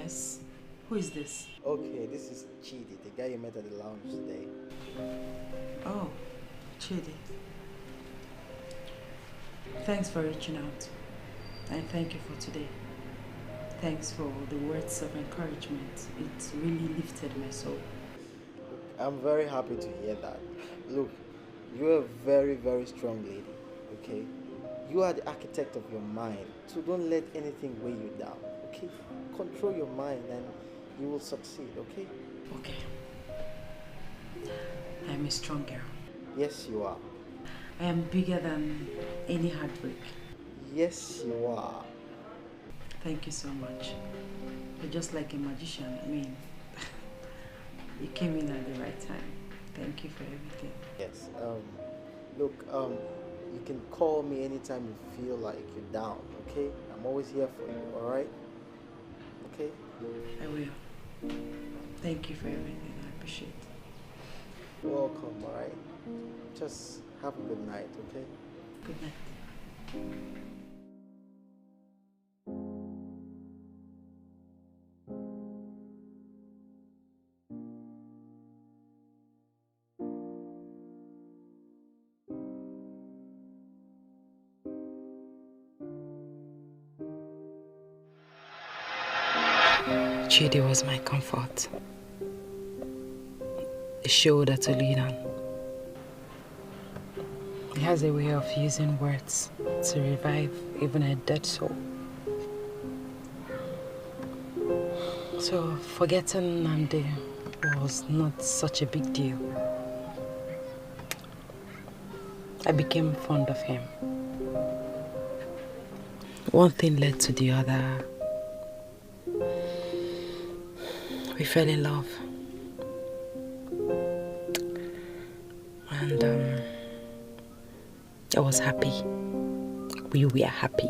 Yes. Who is this? Okay, this is Chidi, the guy you met at the lounge today. Oh, Chidi. Thanks for reaching out. And thank you for today. Thanks for the words of encouragement. It really lifted my soul. I'm very happy to hear that. Look, you're a very, very strong lady, okay? You are the architect of your mind, so don't let anything weigh you down, okay? Control your mind and you will succeed, okay? Okay. I'm a strong girl. Yes, you are. I am bigger than any heartbreak. Yes, you are. Thank you so much. You're just like a magician. I mean, you came in at the right time. Thank you for everything. Yes. Look, you can call me anytime you feel like you're down, okay? I'm always here for you, alright? Okay? I will. Thank you for everything. I appreciate it. You're welcome, alright? Just have a good night, okay? Good night. Chidi was my comfort, a shoulder to lean on. He has a way of using words to revive even a dead soul. So forgetting Namde was not such a big deal. I became fond of him. One thing led to the other. We fell in love. And I was happy. We were happy.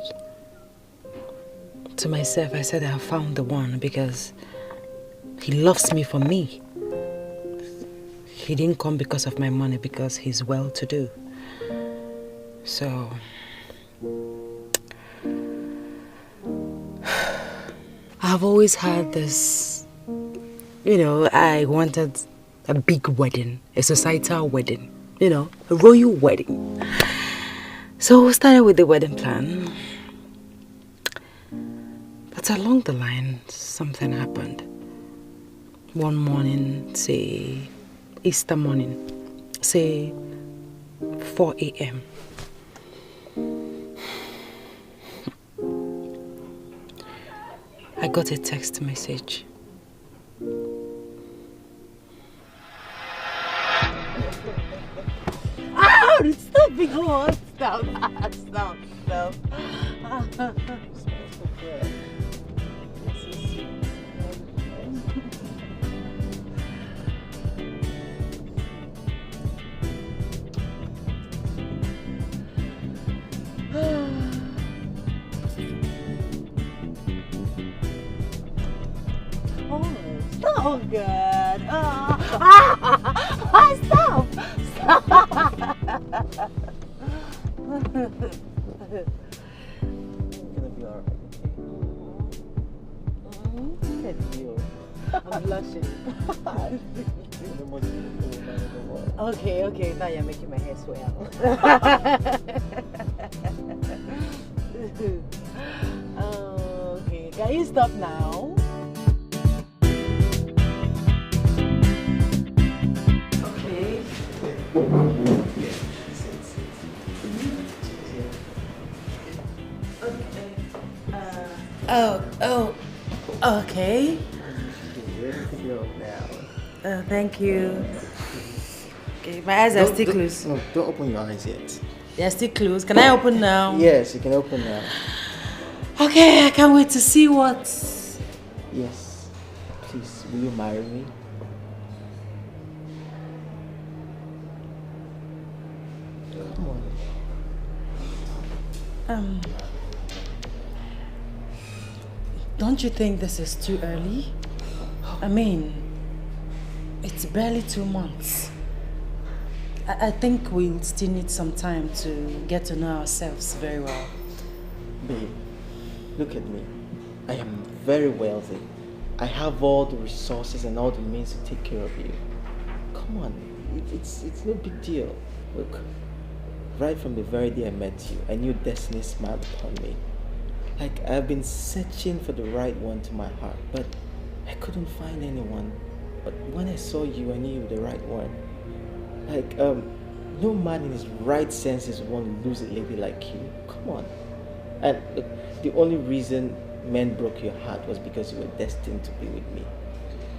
To myself, I said I have found the one because he loves me for me. He didn't come because of my money, because he's well-to-do. So I've always had this, I wanted a big wedding, a societal wedding, a royal wedding. So we started with the wedding plan. But along the line, something happened. One morning, say Easter morning, say 4 a.m. I got a text message. Oh, stop being hot. Stop. Stop. Oh, good. Stop. Gonna be alright, okay? Look at you. I'm blushing. Okay. Now you're making my hair swell. Okay, can you stop now? Okay. Okay. Thank you. Okay, my eyes are still closed. No, don't open your eyes yet. They're still closed. Can I open now? Yes, you can open now. Okay, I can't wait to see what. Yes. Please, will you marry me? Come on. Don't you think this is too early? I mean, it's barely 2 months. I think we'll still need some time to get to know ourselves very well. Babe, look at me. I am very wealthy. I have all the resources and all the means to take care of you. Come on, it's no big deal. Look, right from the very day I met you, I knew destiny smiled upon me. Like, I've been searching for the right one to my heart, but I couldn't find anyone. But when I saw you, I knew you were the right one. Like, no man in his right senses would want to lose a lady like you. Come on. And look, the only reason men broke your heart was because you were destined to be with me.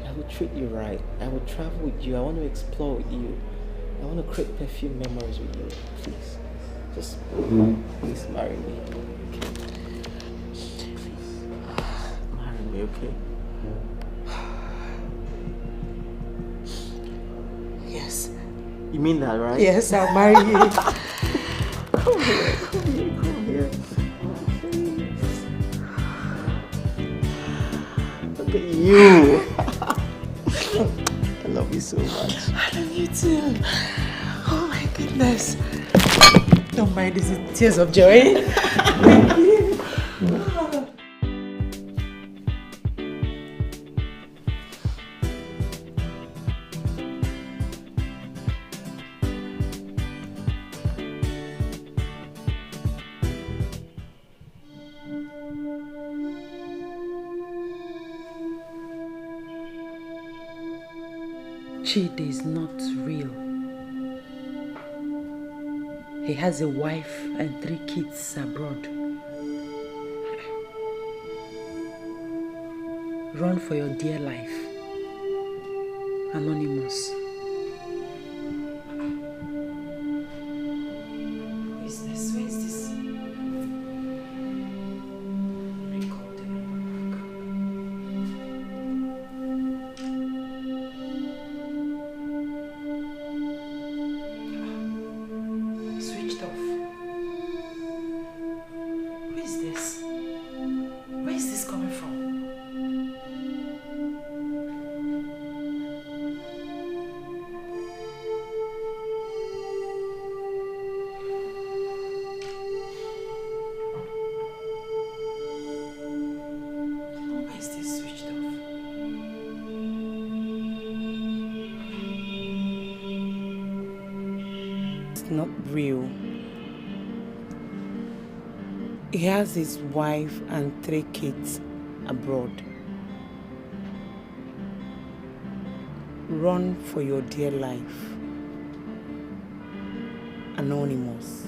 I will treat you right. I will travel with you. I want to explore with you. I want to create perfume memories with you. Please. Just please marry me. Okay. Marry me, okay? Yes. You mean that, right? Yes, I'll marry you. Come here, come here, come here. Look at you. I love you so much. I love you too. Oh my goodness. Don't mind this in tears of joy. Thank you. Chidi is not real. He has a wife and 3 kids abroad. Run for your dear life. Anonymous. Who is this? Who is this? Switched off. Who is this? Where is this coming from? Why is this switched off? It's not real. He has his wife and 3 kids abroad. Run for your dear life. Anonymous.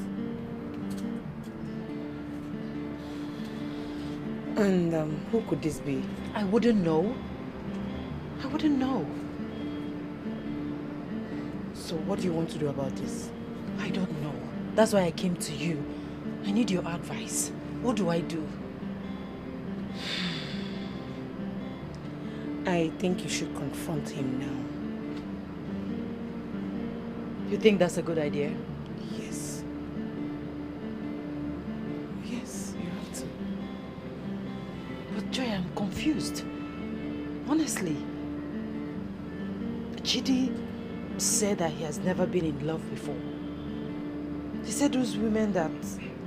And who could this be? I wouldn't know. I wouldn't know. So what do you want to do about this? I don't know. That's why I came to you. I need your advice. What do I do? I think you should confront him now. You think that's a good idea? Yes. Yes, you have to. But Joy, I'm confused. Honestly. Chidi said that he has never been in love before. He said those women that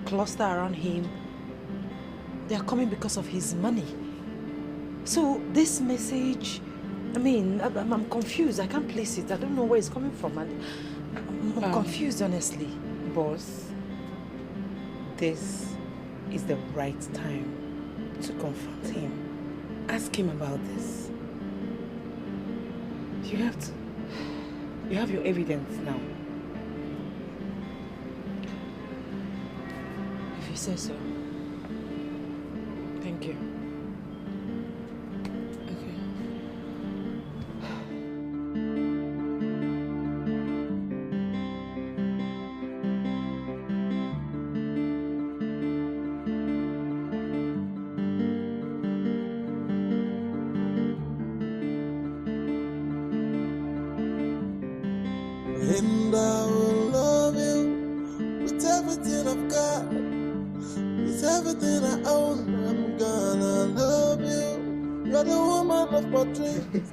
cluster around him, they are coming because of his money. So this message, I mean, I'm confused. I can't place it. I don't know where it's coming from. And I'm confused, honestly. Boss, this is the right time to confront him. Ask him about this. You have to. You have your evidence now. If you say so. Thank you. And I will love you with everything I've got, with everything I own. I'm gonna love you. You're the woman of my dreams.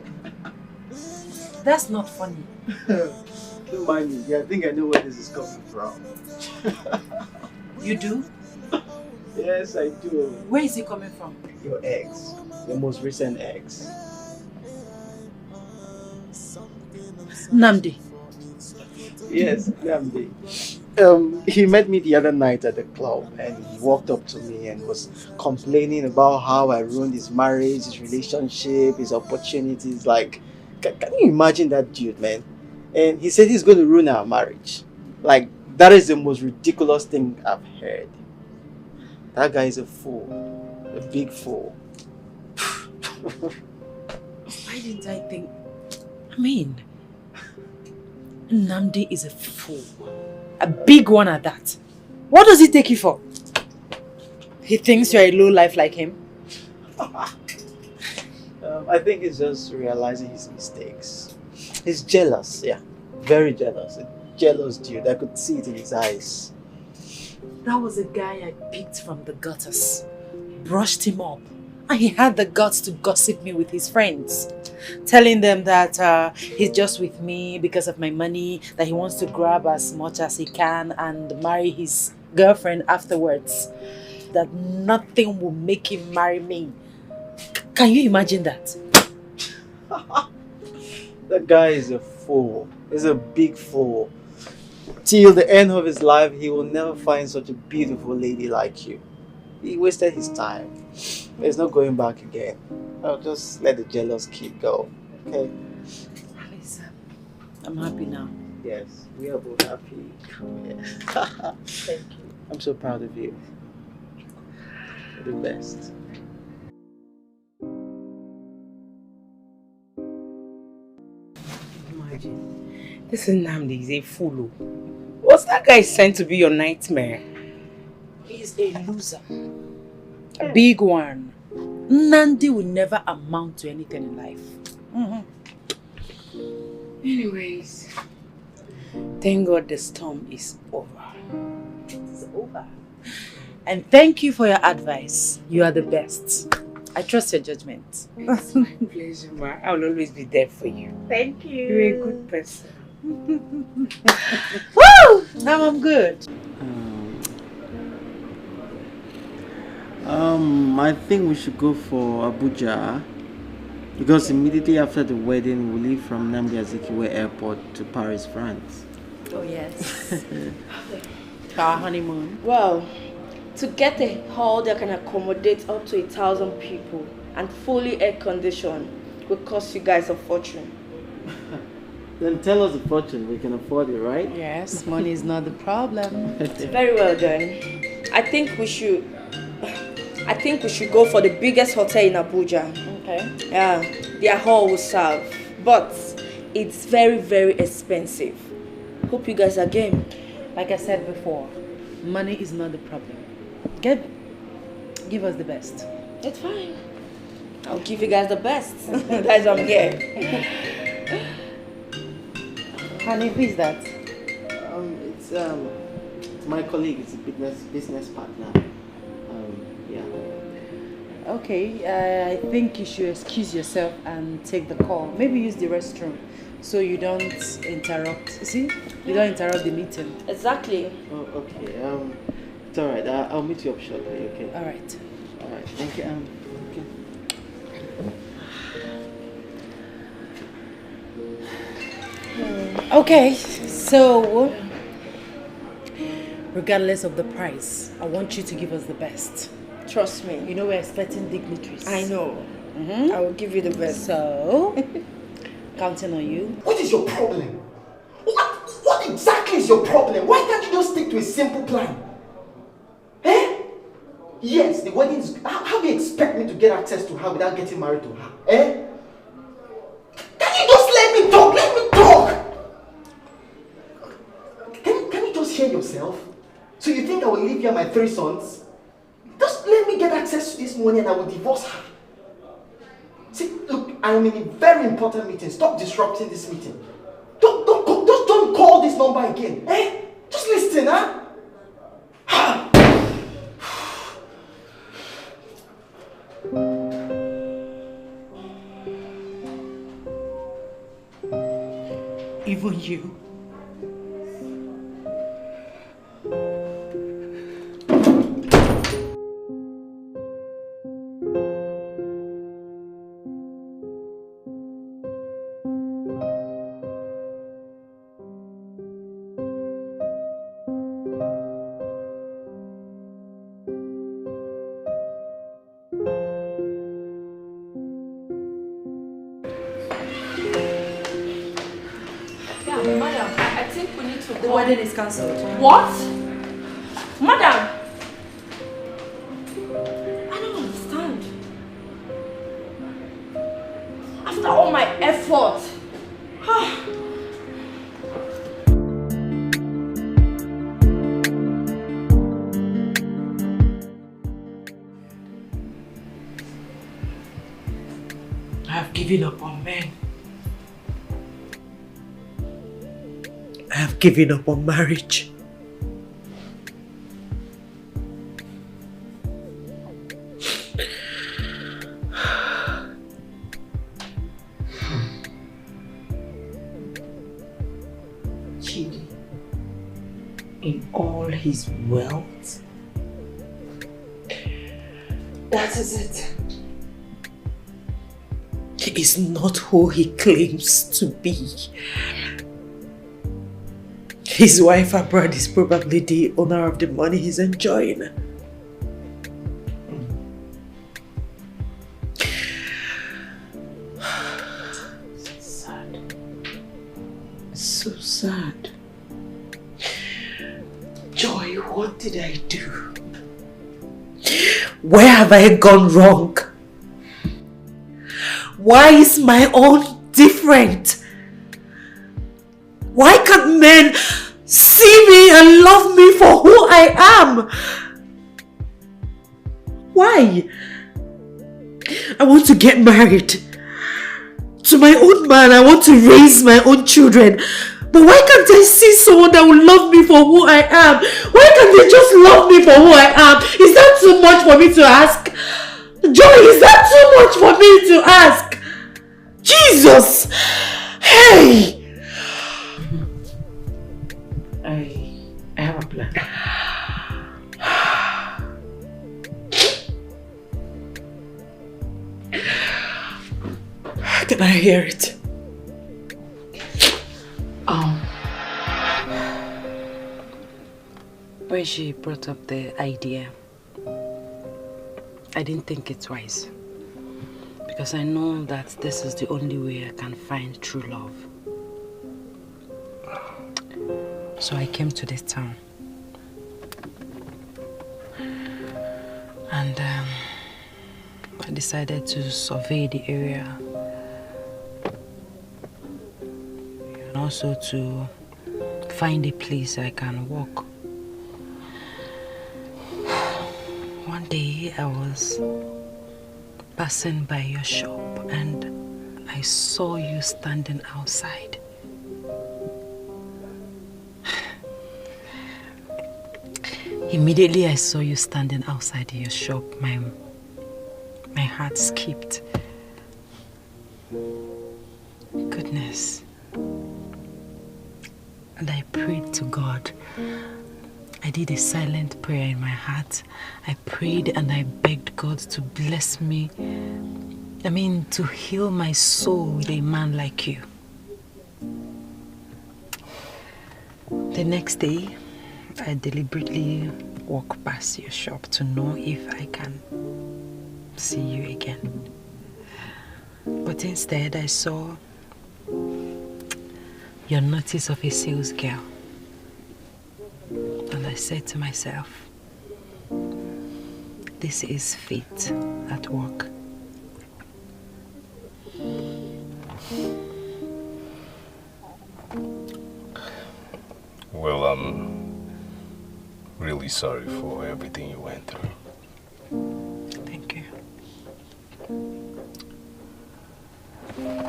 That's not funny. Don't mind me. I think I know where this is coming from. You do? Yes, I do. Where is it coming from? Your ex. Your most recent ex. Namdi. Yes, Namdi. He met me the other night at the club and he walked up to me and was complaining about how I ruined his marriage, his relationship, his opportunities. Like, can you imagine that dude, man? And he said he's going to ruin our marriage. Like, that is the most ridiculous thing I've heard. That guy is a fool. A big fool. Why didn't I think... I mean, Namdi is a fool. A big one at that. What does he take you for? He thinks you're a low life like him? I think he's just realizing his mistakes. He's jealous, yeah. Very jealous. A jealous dude. I could see it in his eyes. That was a guy I picked from the gutters. Brushed him up. And he had the guts to gossip me with his friends. Telling them that he's just with me because of my money, that he wants to grab as much as he can and marry his girlfriend afterwards. That nothing will make him marry me. Can you imagine that? That guy is a fool. He's a big fool. Till the end of his life, he will never find such a beautiful lady like you. He wasted his time. There's no going back again. I'll just let the jealous kid go. Okay? Listen, I'm happy now. Yes, we are both happy. Yeah. Thank you. I'm so proud of you. You're the best. Imagine. This Nnamdi is a fool. What's that guy sent to be your nightmare? He's a loser. A big one. Nandi will never amount to anything in life. Anyways, thank God the storm is over. It's over. And thank you for your advice. You are the best. I trust your judgment. It's my pleasure, Ma. I will always be there for you. Thank you. You're a good person. Woo! Now I'm good. I think we should go for Abuja because immediately after the wedding we'll leave from Nnamdi Azikiwe Airport to Paris, France. Oh yes. Our honeymoon. Well, to get a hall that can accommodate up to 1,000 people and fully air conditioned will cost you guys a fortune. Then tell us the fortune, we can afford it, right? Yes, money is not the problem. Very well done. I think we should go for the biggest hotel in Abuja. Okay. Yeah, their hall will serve, but it's very, very expensive. Hope you guys are game. Like I said before, money is not the problem. Give us the best. It's fine. I'll give you guys the best. That's why I'm here. Honey, who is that? It's my colleague. It's a business partner. Yeah. Okay, I think you should excuse yourself and take the call. Maybe use the restroom so you don't interrupt. See? You don't interrupt the meeting. Exactly. Oh, okay. It's alright. I'll meet you up shortly. Okay. Alright. Alright. Thank you. Okay. Okay, so regardless of the price, I want you to give us the best. Trust me. You know we're expecting dignitaries. I know. I will give you the best. So, counting on you. What is your problem? What exactly is your problem? Why can't you just stick to a simple plan? Eh? Yes, the wedding is... How do you expect me to get access to her without getting married to her? Eh? Can you just let me talk? Let me talk! Can you just hear yourself? So you think I will leave you and my 3 sons? Just let me get access to this money and I will divorce her. See, look, I am in a very important meeting. Stop disrupting this meeting. Don't call this number again. Eh? Just listen, huh? Even you. think we need to The wedding is cancelled. What? Madam! I don't understand. After all my effort. I have given up on men. I have given up on marriage. Chidi, in all his wealth, that is it. He is not who he claims to be. His wife abroad is probably the owner of the money he's enjoying. Sad. So sad. Joy, what did I do? Where have I gone wrong? Why is my own different? Why can't men see me and love me for who I am? Why? I want to get married to my own man. I want to raise my own children. But why can't I see someone that will love me for who I am? Why can't they just love me for who I am? Is that too much for me to ask? Joy, is that too much for me to ask? Jesus! Hey! I have a plan. Can I hear it? When she brought up the idea, I didn't think it wise. Because I know that this is the only way I can find true love. So I came to this town. And I decided to survey the area. And also to find a place I can walk. One day I was passing by your shop and I saw you standing outside. Immediately I saw you standing outside your shop, my heart skipped. Goodness. And I prayed to God. I did a silent prayer in my heart. I prayed and I begged God to bless me. To heal my soul with a man like you. The next day, I deliberately walked past your shop to know if I can see you again. But instead, I saw your notice of a sales girl. And I said to myself, this is fate at work. Well, I'm really sorry for everything you went through. Thank you.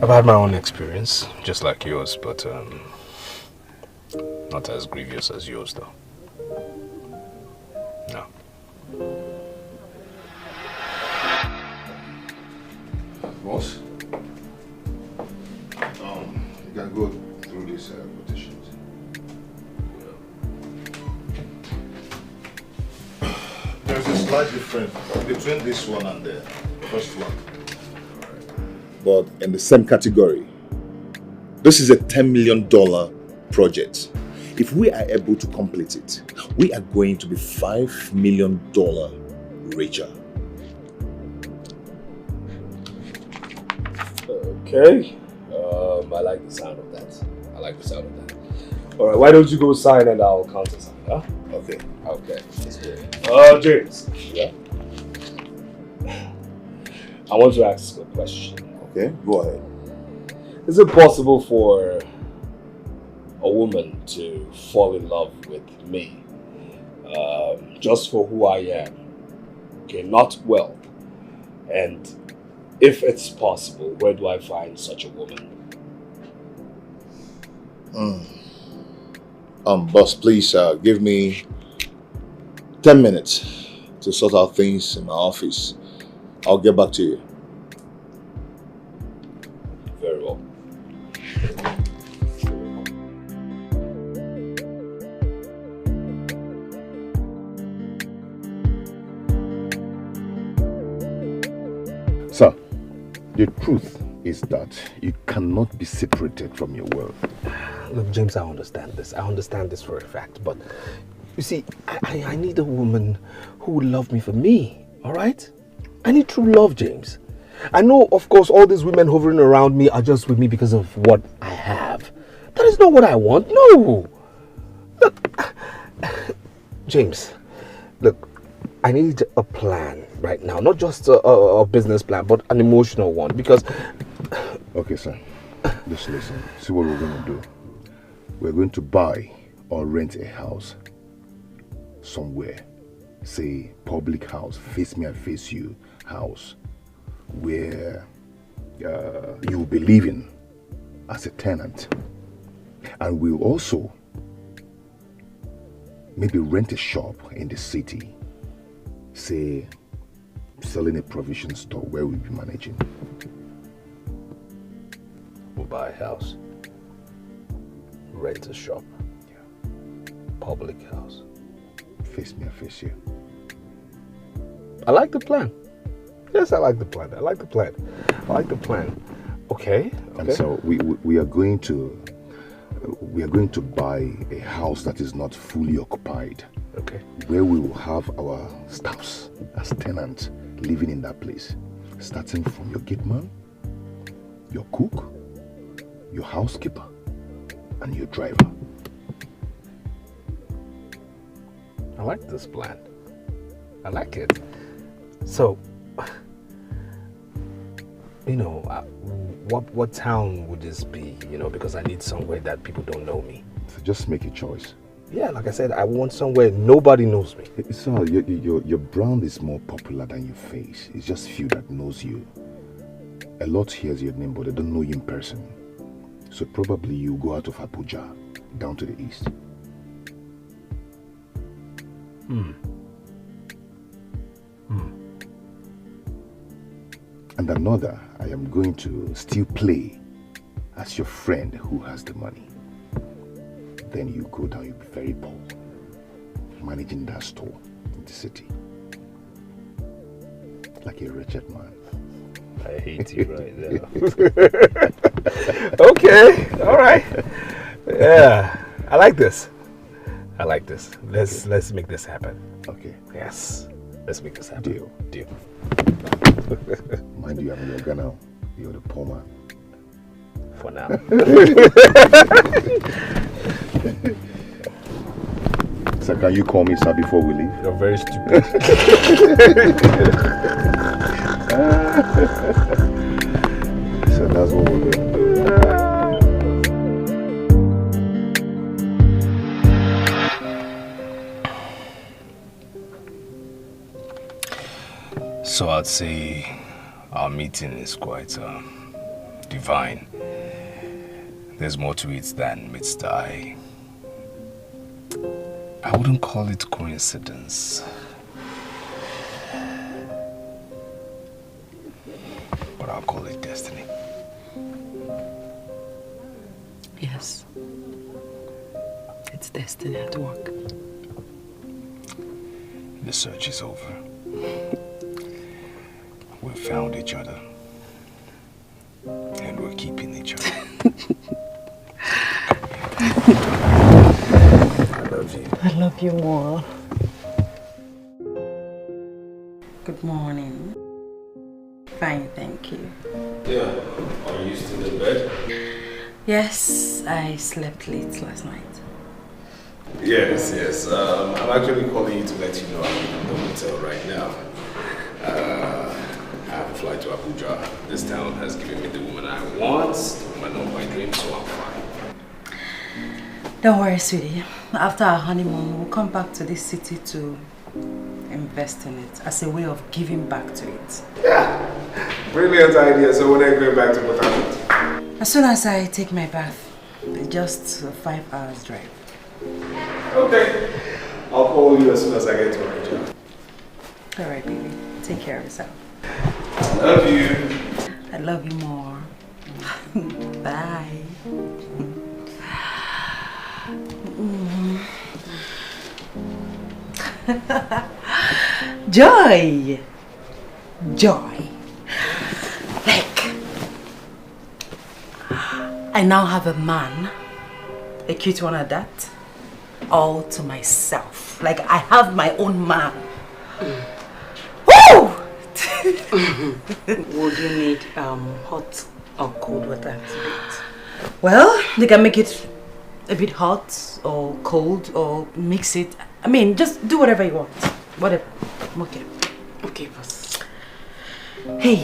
I've had my own experience, just like yours, but not as grievous as yours, though. No. Boss? You can go through these quotations. There's a slight difference between this one and the first one. But in the same category. This is a $10 million project. If we are able to complete it, we are going to be $5 million richer. Okay. I like the sound of that. Alright, why don't you go sign and I'll countersign, huh? Okay. Okay. Let's do it. James. Yeah? I want to ask a question. Okay, go ahead. Is it possible for a woman to fall in love with me just for who I am? Okay, not wealth. And if it's possible, where do I find such a woman? Boss, please give me 10 minutes to sort out things in my office. I'll get back to you. Very well. Sir, the truth is that you cannot be separated from your wealth. Look, James, I understand this. I understand this for a fact. But you see, I need a woman who will love me for me. All right? I need true love, James. I know, of course, all these women hovering around me are just with me because of what I have. That is not what I want. No. Look, James, look, I need a plan right now. Not just a business plan, but an emotional one. Because... Okay, sir. Just listen. See what we're going to do. We're going to buy or rent a house somewhere. Say, public house, face me and face you house, where you will be living as a tenant. And we'll also maybe rent a shop in the city, say, selling a provision store where we'll be managing. We'll buy a house, rent a shop, public house. Face me and face you. I like the plan. Yes, I like the plan. I like the plan. I like the plan. Okay. And so we are going to buy a house that is not fully occupied. Okay. Where we will have our staffs as tenants living in that place, starting from your gate man, your cook, your housekeeper, and your driver. I like this plan. I like it. So, you know, what town would this be? You know, because I need somewhere that people don't know me. So just make a choice. Yeah, like I said, I want somewhere nobody knows me. So your brand is more popular than your face. It's just few that knows you. A lot hears your name, but they don't know you in person. So probably you go out of Abuja down to the east. And another, I am going to still play as your friend who has the money. Then you go down, you'll be very poor, managing that store in the city. Like a wretched man. I hate you right now. Okay, all right. Yeah, I like this. I like this. Let's make this happen. Okay. Yes. Let's make this happen. Deal. Mind you, I'm your guy now. You're the poor man. For now. So can you call me sir before we leave? You're very stupid. So that's what we're going to do. So I'd say our meeting is quite divine. There's more to it than meets the eye. I wouldn't call it coincidence. But I'll call it destiny. Yes. It's destiny at work. The search is over. We found each other. And we're keeping each other. I love you. I love you more. Good morning. Fine, thank you. Yeah. Are you still in bed? Yes, I slept late last night. Yes, yes. I'm actually calling you to let you know I'm in the hotel right now. I have a flight to Abuja. This town has given me the woman I want, the woman of my dreams, so I'm fine. Don't worry, sweetie. After our honeymoon, we'll come back to this city to invest in it as a way of giving back to it. Yeah, brilliant idea. So when are you going back to Port Harcourt? As soon as I take my bath. Just a 5 hours drive. Okay. I'll call you as soon as I get to Abuja. Alright, baby. Take care of yourself. Love you. I love you more. Bye. Joy. Joy. Like, I now have a man, a cute one at that, all to myself. Like, I have my own man. Woo! Would you need hot or cold water to bathe? Well, they can make it a bit hot or cold or mix it. I mean, just do whatever you want. Whatever. Okay. Okay, boss. Hey.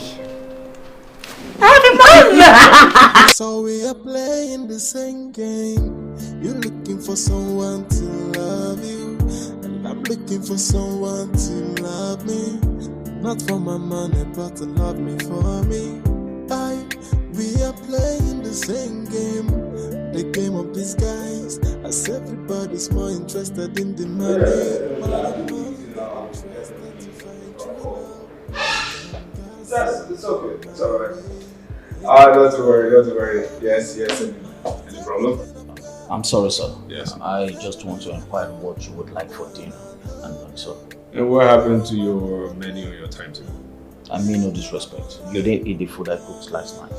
I have a man! So we are playing the same game. You're looking for someone to love you, and I'm looking for someone to love me. Not for my money, but to love me for me. We are playing the same game, the game of disguise. As everybody's more interested in the money. It's okay. It's alright. Don't worry. Yes. Any problem? I'm sorry, sir. Yes. I just want to inquire what you would like for dinner. And so. And what happened to your menu or your timetable? I mean no disrespect. You didn't eat the food I cooked last night.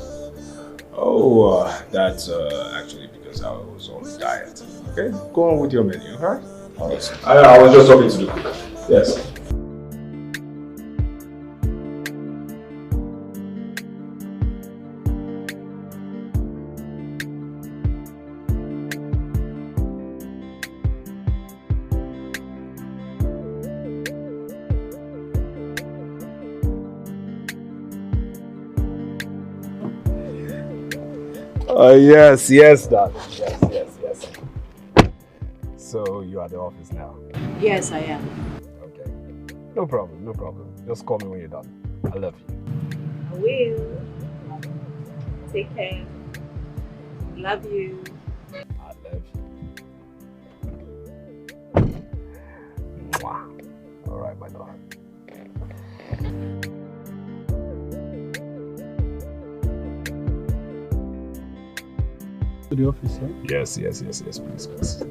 Oh, that's actually because I was on diet. Okay, go on with your menu, alright? Alright, sir. I was just talking to the cook. Yes. Yes, darling. Yes. So you are at the office now? Yes, I am. Okay. No problem. Just call me when you're done. I love you. I will. Take care. Love you. I love you. Mwah. All right, my daughter. To the office, eh? Yes, please.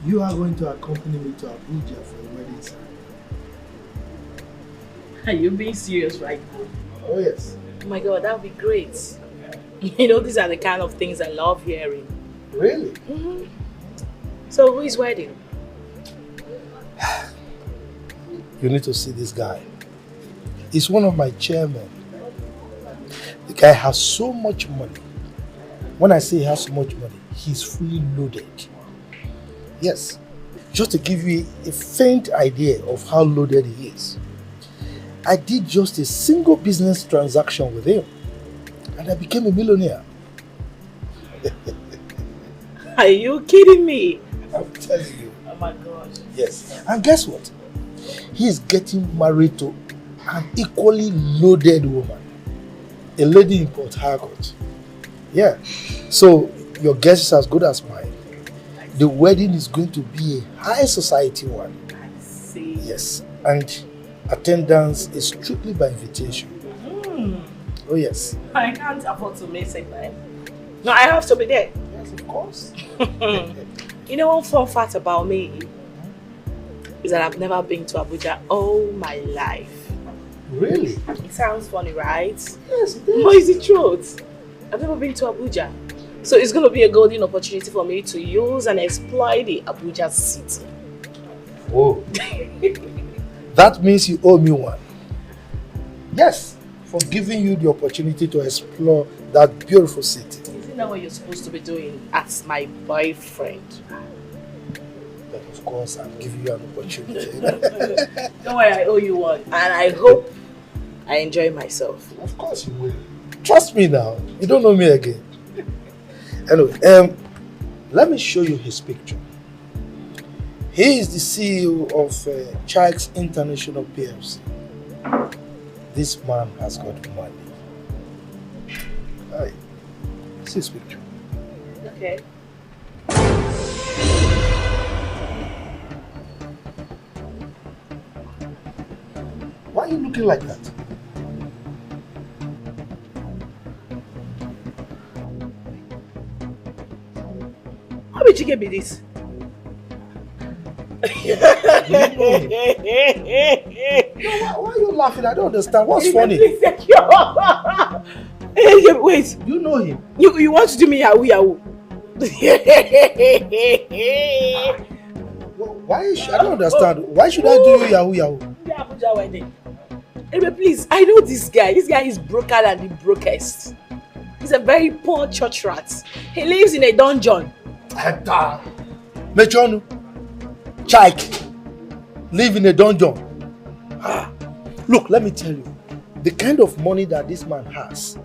You are going to accompany me to Abuja for the wedding ceremony. Are you being serious right now? Oh yes. Oh my God, that would be great. You know, these are the kind of things I love hearing. Really? Mm-hmm. So who is wedding? You need to see this guy. He's one of my chairmen. The guy has so much money. When I say he has so much money, he's fully loaded. Yes. Just to give you a faint idea of how loaded he is. I did just a single business transaction with him and I became a millionaire. Are you kidding me? I'm telling you. Oh my God. Yes. And guess what? He is getting married to an equally loaded woman. a lady in Port Harcourt. Yeah. So your guess is as good as mine. The wedding is going to be a high society one. I see. Yes. And attendance is strictly by invitation. Oh yes. I can't afford to miss it, man. No, I have to be there. Yes, of course. You know one fun fact about me is that I've never been to Abuja all my life. Really? It sounds funny, right? Yes, it is. But it's the truth. I've never been to Abuja. So it's going to be a golden opportunity for me to use and exploit the Abuja city. Oh. That means you owe me one. Yes, for giving you the opportunity to explore that beautiful city. Isn't that what you're supposed to be doing as my boyfriend? But of course, I'm giving you an opportunity. Don't worry, I owe you one. And I hope I enjoy myself. Of course you will. Trust me now. You don't know me again. Anyway, let me show you his picture. He is the CEO of Chikes International PLC. This man has got money. Hi. See his picture. Okay. Why are you looking like that? How did you get me this? Why are you laughing? I don't understand. What's funny? Hey, wait. You know him. You want to do me yahoo yahoo? Why? I don't understand. Why should I do you yahoo yahoo? The Abuja wedding. Hey, please, I know this guy. This guy is broker than the brokest. He's a very poor church rat. He lives in a dungeon. Mechonu, Chike, live in a dungeon. Look, let me tell you, the kind of money that this man has,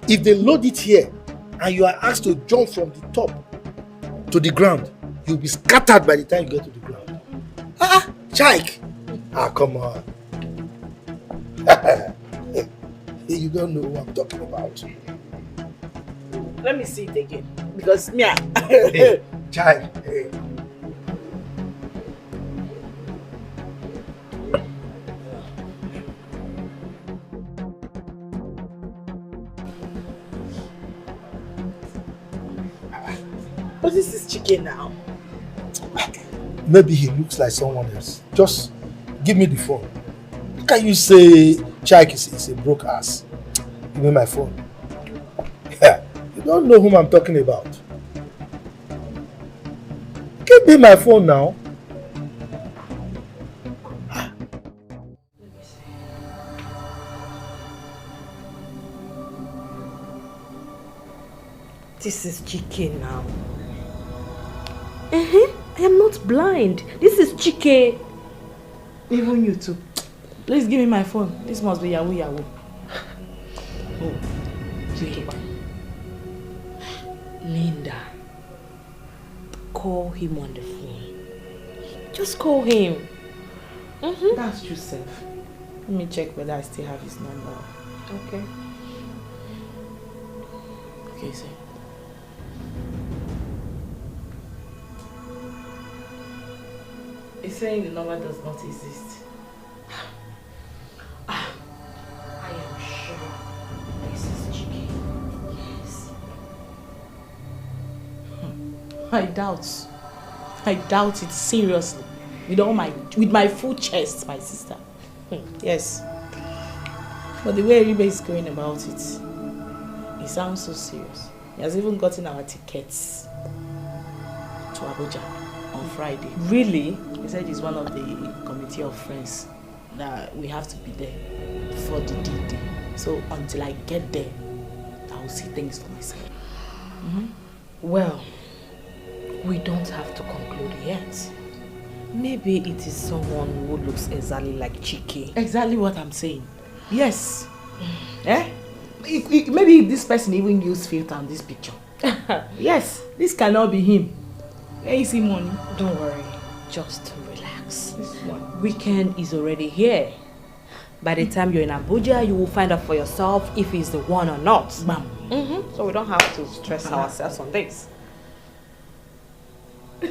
if they load it here and you are asked to jump from the top to the ground, you'll be scattered by the time you get to the ground. Chike! Come on. You don't know what I'm talking about. Let me see it again. Because me, hey, Chike, hey. But this is chicken now. Maybe he looks like someone else. Just give me the phone. How can you say Chike is a broke ass? Give me my phone. You don't know whom I'm talking about. Give me my phone now. This is chicken now. I am not blind. This is Chike. Even you too. Please give me my phone. This must be Yahoo Yahoo. Oh, Chike. Linda, call him on the phone. Just call him. That's true, Seth. Let me check whether I still have his number. Okay. Okay, sir. It's saying the number does not exist. I am sure this is Chike. Yes. I doubt it seriously. With my full chest, my sister. Yes. But the way Ribe is going about it sounds so serious. He has even gotten our tickets to Abuja on Friday. Really? He said he's one of the committee of friends that we have to be there for the D-Day. So until I get there, I will see things for myself. Well, we don't have to conclude yet. Maybe it is someone who looks exactly like Chike. Exactly what I'm saying. Yes. Maybe this person even used filter on this picture. Yes, this cannot be him. Where is he, money? Don't worry, just relax. This one. Weekend is already here. By the time you're in Abuja, you will find out for yourself if he's the one or not. So we don't have to stress ourselves on this. See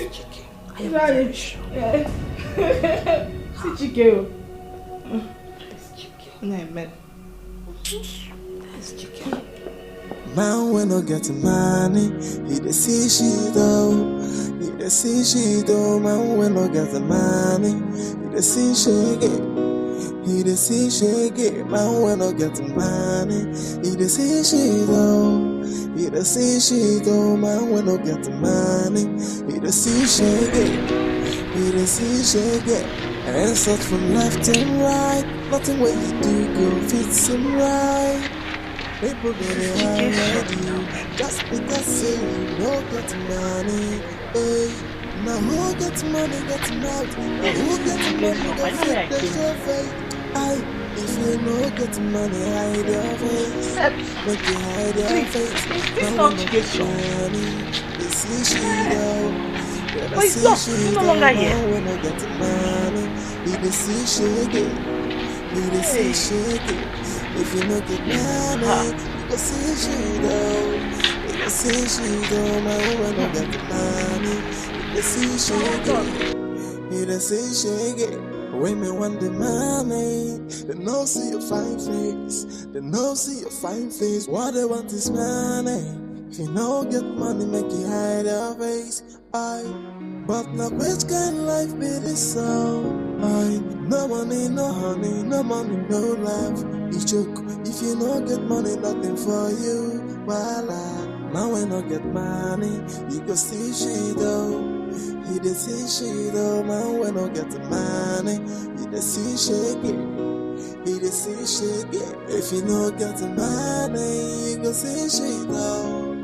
Chike. Man. Man, we no get money. He dey see shit though. He dey see shit though. Man, we no get money. He dey see shit. He dey see shit. Man, we no get money. He dey see shit though. He dey see shit though. Man, we no get money. He dey see shit. He dey see shit. And such from left and right. Nothing what you do go fits him right. People gonna hide you just because say you don't get money. Hey, now who gets money gets mouth. Now who gets money gets fit the show face. Aye, if you don't get money, hide your face. Make you hide your face. Now when you get money, they see shit out. But it's not. He's no longer here. When I get money, he dey see shit. He dey see shit. If you no get money, you go see shit though. You go see shit though. My woman no get the money. You go see shit. You go see shit. Women want the money. They no see your fine face. They no see your fine face. What they want is money. If you no get money, make you hide your face. But now which kind of life be this so? No money, no honey, no money, no love. You joke. If you no get money, nothing for you. Voila. Now when I get money, you go see shit though. You dey see shit though. Man, when I get the money, you dey see shit. You dey see shit. If you no get the money, you go see shit though.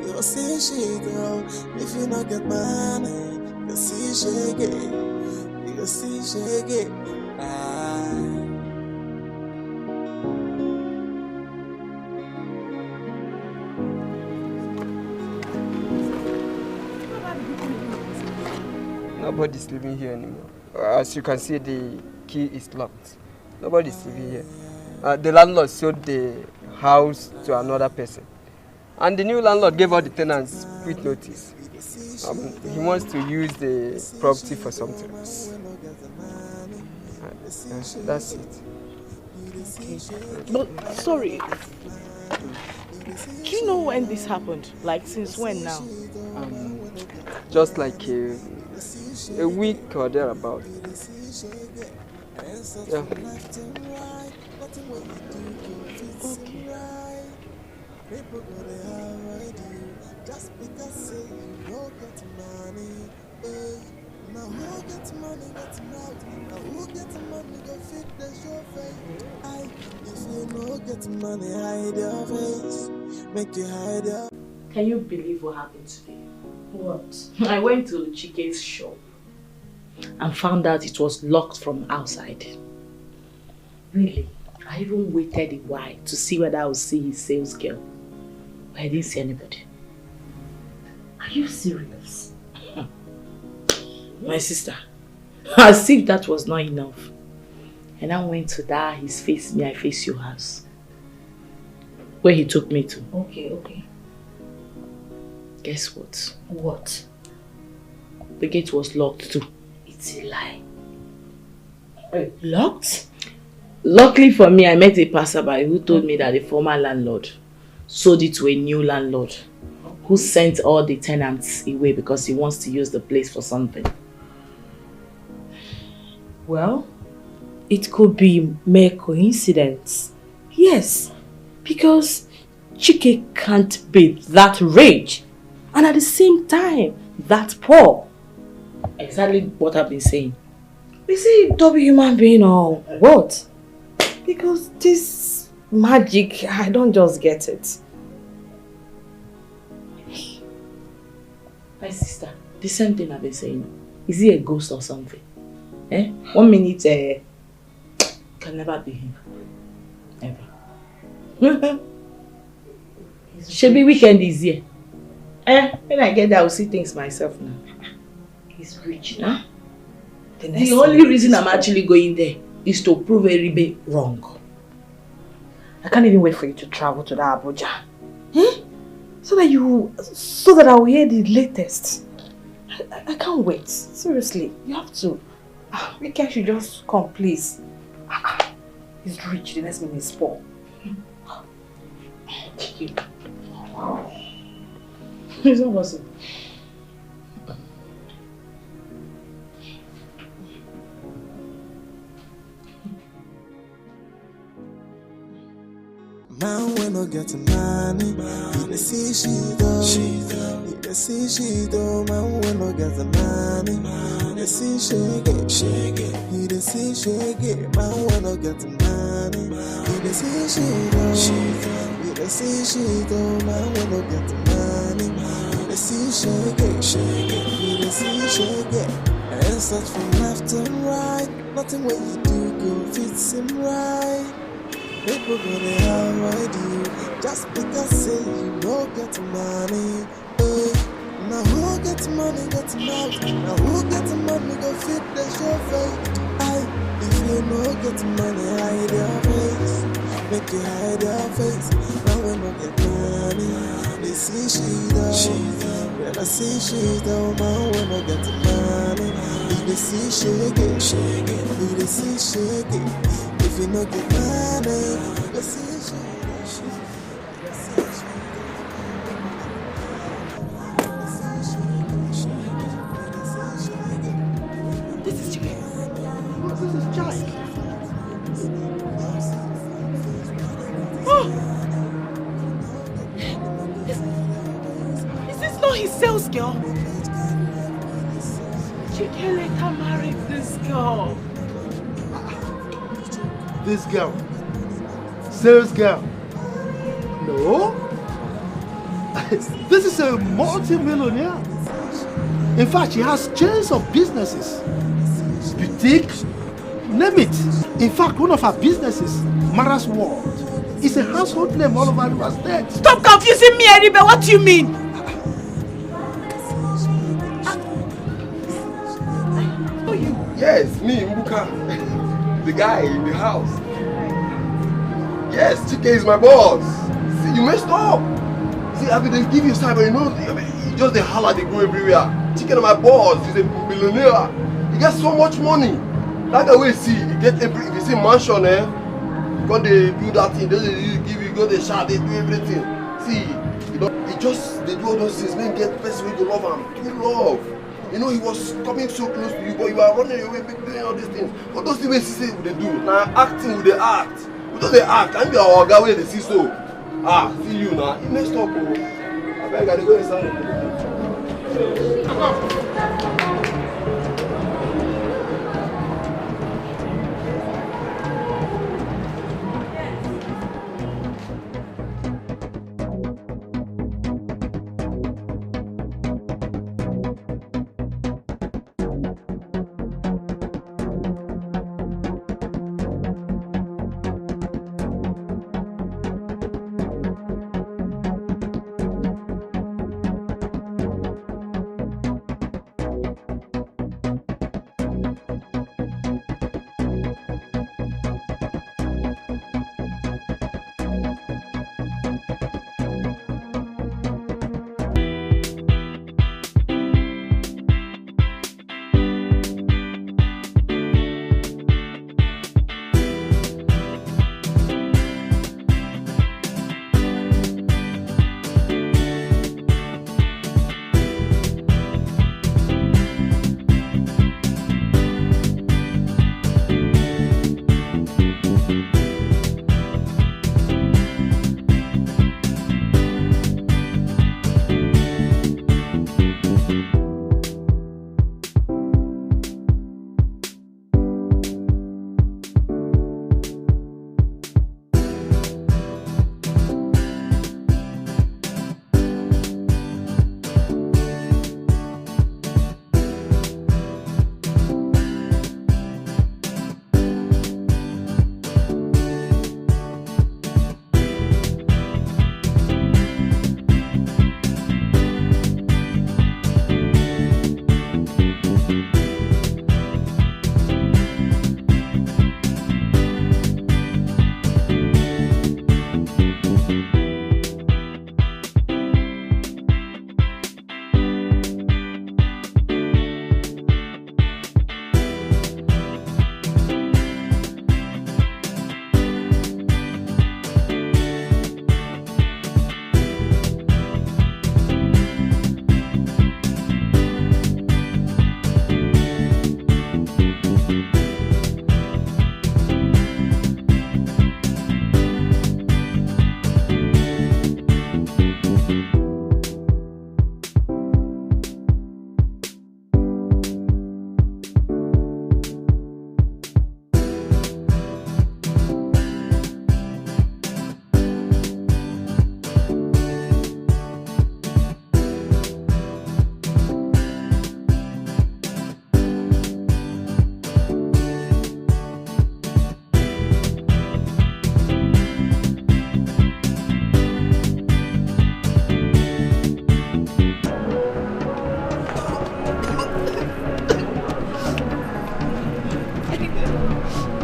You go see shit though. If you no get money, you go see shit. You go see shit. Nobody's living here anymore. As you can see, the key is locked. Nobody's living here. The landlord sold the house to another person. And the new landlord gave all the tenants quit notice. He wants to use the property for something else. That's it. Okay. But, sorry. Do you know when this happened? Like, since when now? Just like a week or thereabout. Yeah. Okay. Just because say you don't get money, now who gets money gets mouth. Now who gets money go fit the show face. If you don't get money, hide your face. Make you hide your. Can you believe what happened today? What? I went to Chike's shop and found out it was locked from outside. Really? I even waited a while to see whether I would see his sales girl. But I didn't see anybody. Are you serious? My sister, as if that was not enough. And I went to that his face me, I face your house. Where he took me to. Okay. Guess what? What? The gate was locked too. It's a lie. Locked? Luckily for me, I met a passerby who told me that the former landlord sold it to a new landlord who sent all the tenants away because he wants to use the place for something. Well, it could be mere coincidence. Yes, because Chike can't be that rich and at the same time that poor. Exactly what I've been saying. Is he double human being or what? Because this magic, I don't just get it. My sister, the same thing I've been saying. Is he a ghost or something? 1 minute can never be him. Ever. Shebi weekend is here. When I get there, I will see things myself now. He's rich now. The only reason I'm actually going there is to prove Eribe wrong. I can't even wait for you to travel to that Abuja. So that I will hear the latest. I can't wait. Seriously, you have to. Mika should just come, please. He's rich, the next minute is poor. It's not possible. Man, when I get money, he dey see she do. He dey see she do. Man, when I get money, he dey see she get. He dey see she get. Man, when I get money, he dey see she do. He dey see she do. Man, when I get money, he dey see she get. He dey see she get. And search from left and right. Nothing what you do go fits him right. People gonna avoid you just because say you don't get money. Now who gets money gets mouth. Now who gets money go fit the show fate. If you don't get money, hide your face. Make you hide your face. Now when you get money, they see she down. When I see she down, man, when I get money, they see she get. They see she get. If you no get money, you see This is Chai. Oh! Is this not his sales girl? Chike later married this girl. This girl, sales girl. No, this is a multi-millionaire. In fact, she has chains of businesses, boutique, name it. In fact, one of her businesses, Mara's World, is a household name all over River State. Stop confusing me, Eribe. What do you mean? Yes, me, Mbuka. The guy in the house. Yes, Chike is my boss. See, you messed up. See, I mean, they give you time, but you know, you just the holler, they go everywhere. Chike is my boss. He's a billionaire. He gets so much money. That guy will see. He get every. If you see mansion, when they do that thing, they give you, go they shout, they do everything. See, you know, they do all those things. Men get the best way to love him. To love. You know, he was coming so close to you, but you are running away, doing all these things. But those things he say they do. Now acting with the act. Because they act, and you are our guy where they see so. See you now. You messed up, bro. I beg, I gotta go inside.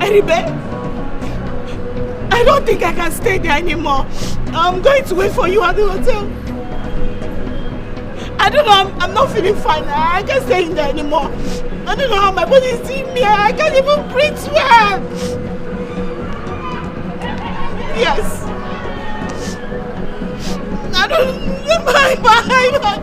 Eribe, I don't think I can stay there anymore. I'm going to wait for you at the hotel. I don't know, I'm not feeling fine. I can't stay in there anymore. I don't know how my body is seeing me. I can't even breathe well. Yes. I don't know. Bye.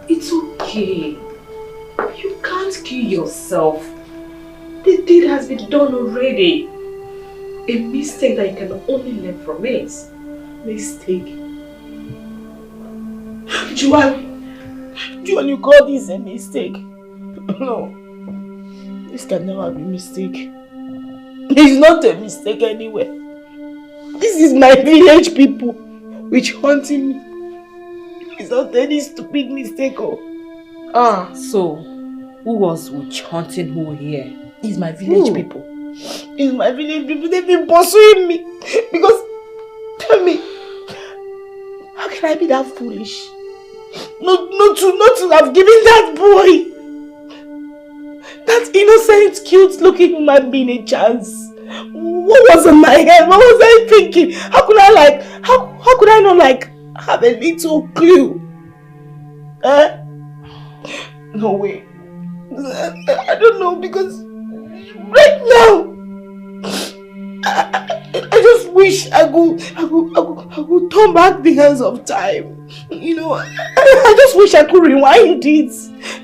It's okay. You can't kill yourself. The deed has been done already. A mistake that you can only learn from it. Mistake. Juan, you call this a mistake? No. This can never be a mistake. It's not a mistake anywhere. This is my village people which hunting me. It's not any stupid mistake. Ah, so who was witch hunting who here? It's my village people. It's my village people. They've been pursuing me. Because, tell me, how can I be that foolish? Not to have given that boy, that innocent, cute looking human being a chance. What was in my head? What was I thinking? How could I how could I not have a little clue? No way. I don't know, because right I just wish I could turn back the hands of time. You know, I just wish I could rewind it.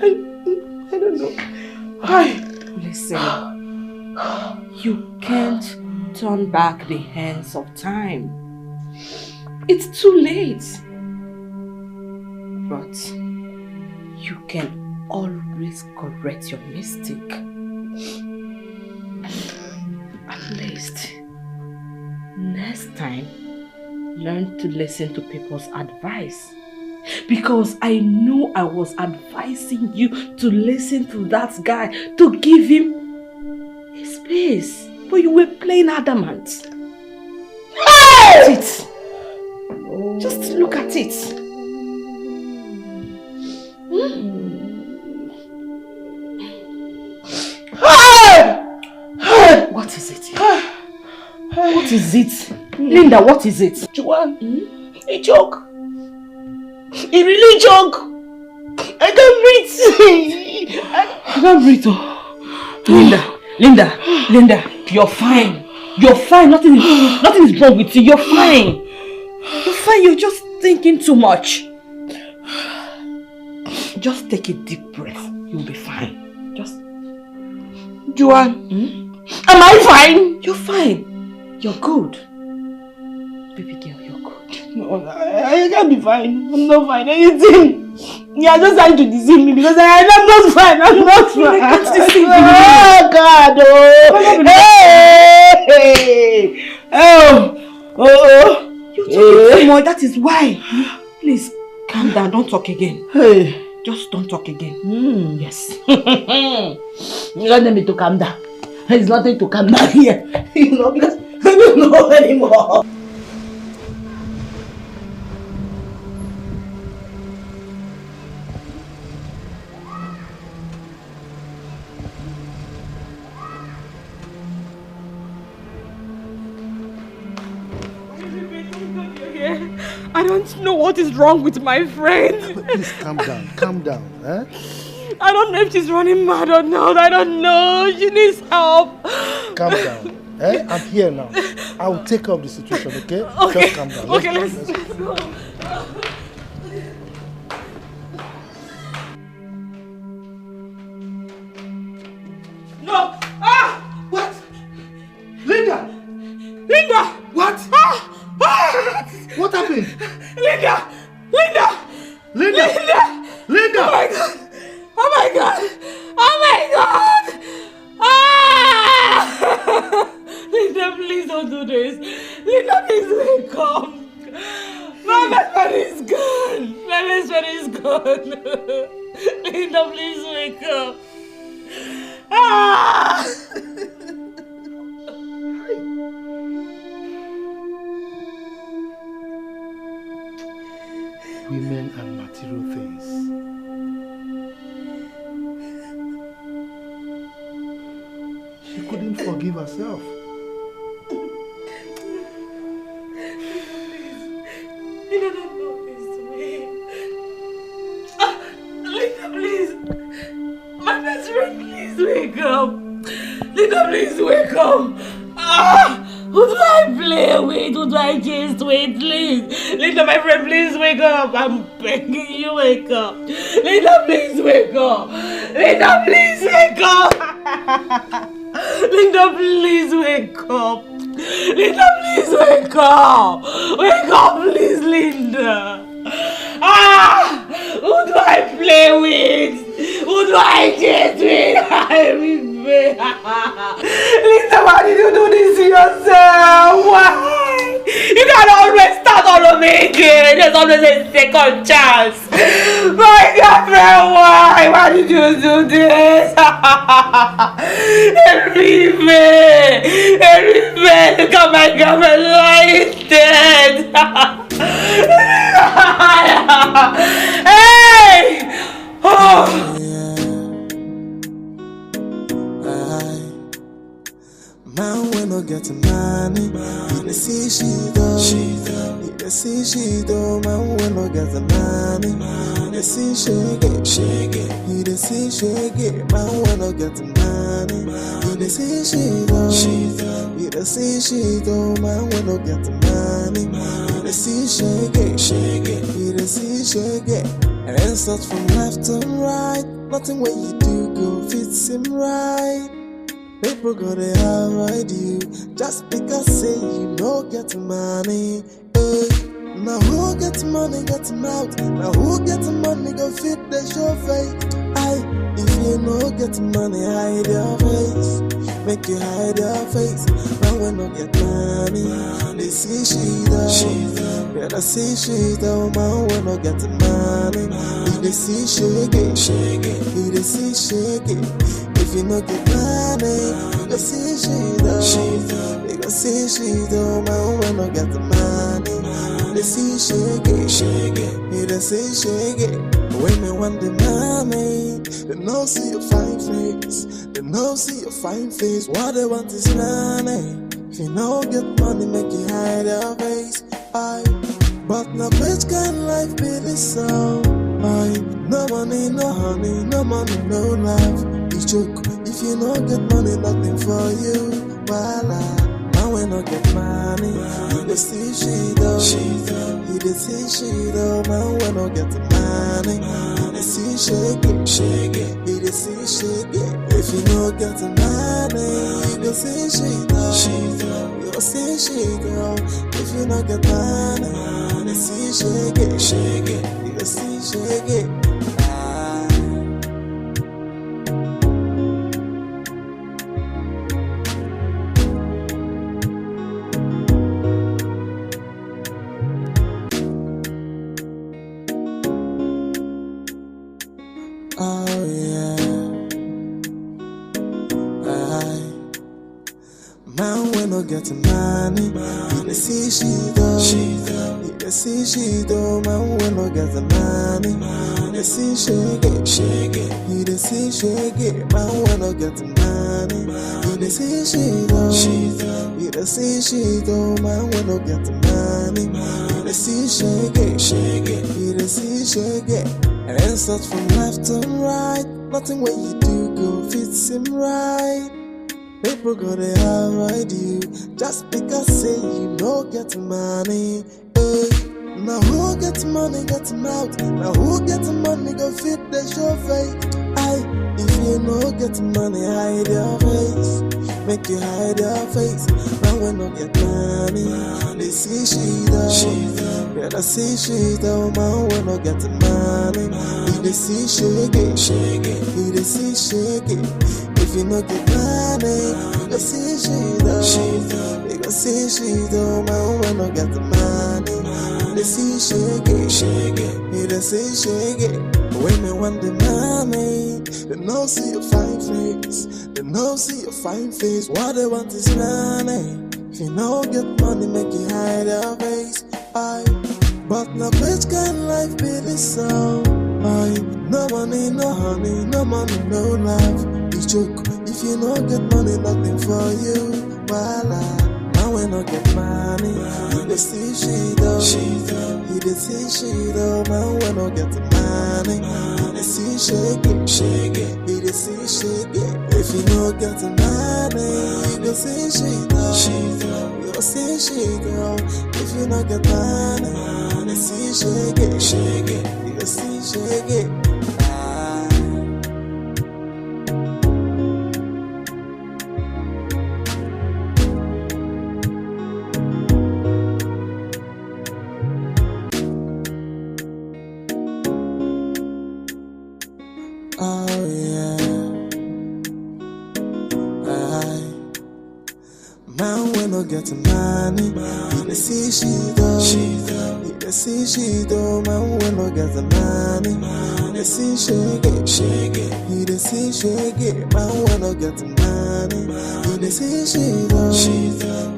I don't know. Listen, you can't turn back the hands of time. It's too late. But you can always correct your mistake. At least, next time, learn to listen to people's advice. Because I know I was advising you to listen to that guy, to give him his space. But you were plain adamant. Look at it. Just look at it. What is it? What is it? Linda, what is it? Joanne, he joke. He really joke. I can't breathe. I can't breathe. Linda, you're fine. You're fine. Nothing is wrong with you. You're fine. You're fine. You're just thinking too much. Just take a deep breath. You'll be fine. Just. Joanne, am I fine? You're fine. You're good. Baby girl, you're good. No, I can't be fine. I'm not fine. Anything. You're just trying to deceive me because I'm not fine. I'm not fine. I can't deceive you. Oh, God. You're talking too much. That is why. Please, calm down. Don't talk again. Just don't talk again. Yes. You don't need me to calm down. There's nothing to calm down here. You know, because I don't know anymore. I don't know what is wrong with my friend. Please calm down, eh? I don't know if she's running mad or not. I don't know. She needs help. Calm down, eh? I'm here now. I will take care of the situation, okay? Okay. Just calm down. Let's go. No! Ah! What? Linda! What? What happened? Linda! Linda! Oh my god! Ah! Linda, please don't do this. Linda, please wake up. My best friend is gone. Linda, please wake up. Ah! Women and material things. She couldn't forgive herself. Linda, don't do this to me. Linda, please. My best friend, please wake up. Linda, please wake up. Who do I play with? Who do I chase with? Please. Linda, my friend, please wake up. I'm begging you, wake up. Linda, please wake up. Linda, please wake up. Linda, please wake up. Linda, please wake up. Wake up, please, Linda. Who do I play with? Who do I chase with? I regret. Linda, why did you do this to yourself? Why? You can always start all over again. There's always a second chance. My girlfriend, why? Why did you do this? Enrique, look at my girlfriend lying dead. Hey! Oh! Man, we no get money. You dey see she do. You dey see she do. Man, we no get money. You dey see she get. You dey see she get. Man, we no get money. You dey see she do. You the see shit, oh man, we no get money. You the see shake it. You the see shake it. And such from left to right. Nothing what you do go fit seem right. People gonna avoid you just because say you no get money. Now who get money get mouth? Now who get money go fit the show face? If you no get money hide your face. Make you hide your face. Now we no get money. They see she though. Better see she though. Man we no get money. They see shake it. They see shake it. If you no get money, they see she though. They go see she though. Man we no get money. They see shake it. They see shake it. When me want the money, they no see your fine face. They no see your fine face. What they want is money. If you no get money, make you hide your face. But now which kind of life be this so? No money, no honey, no money, no love. You joke. If you no get money, nothing for you. Voila. Now we no get money. You the see she though. You the see she though. Man we no get money. You the see shake it. You the see shake it. If you no get money, you go see she though. You go see she though. If you no get money, you the see shake it. You go see shake it. Getting money, you the see she though. You the see she though. Man we no get the money. You the see shake it. You the see shake it. Man we no get the money. You the see she though. You the see she though. Man we no get the money. You the see shake it. You the see shake it. And such from left to right. Nothing what you do go fit seem right. People gonna avoid you just because say you no get money. Now who get money get mouth? Now who get money go fit the show face? If you no get money hide your face. Make you hide your face. Now we no get money. They see she though. Better see she though. Man we no get money. They see shake it. They see shake it. If you no get money, you go see she though. You go see she though. Man we no get the money. They see shake it. They see shake it. When me want the money, they no see your fine face. They no see your fine face. What they want is money. If you no get money, make you hide your face. But now which kind of life be this so? No money, no honey, no money, no love. You joke. If you no get money, nothing for you. Voila. Now we no get money. You the see she though. You the see she though. Man we no get the money. You the see shake it. You the see shake it. If you no get the money, you go see she though. You go see she though. If you no get money, you the see shake it. You go see shake it. Getting money, you the see she though. You the see she though. Man we no get the money. You the see shake it. You the see shake it. Man we no get the money. You the see she though.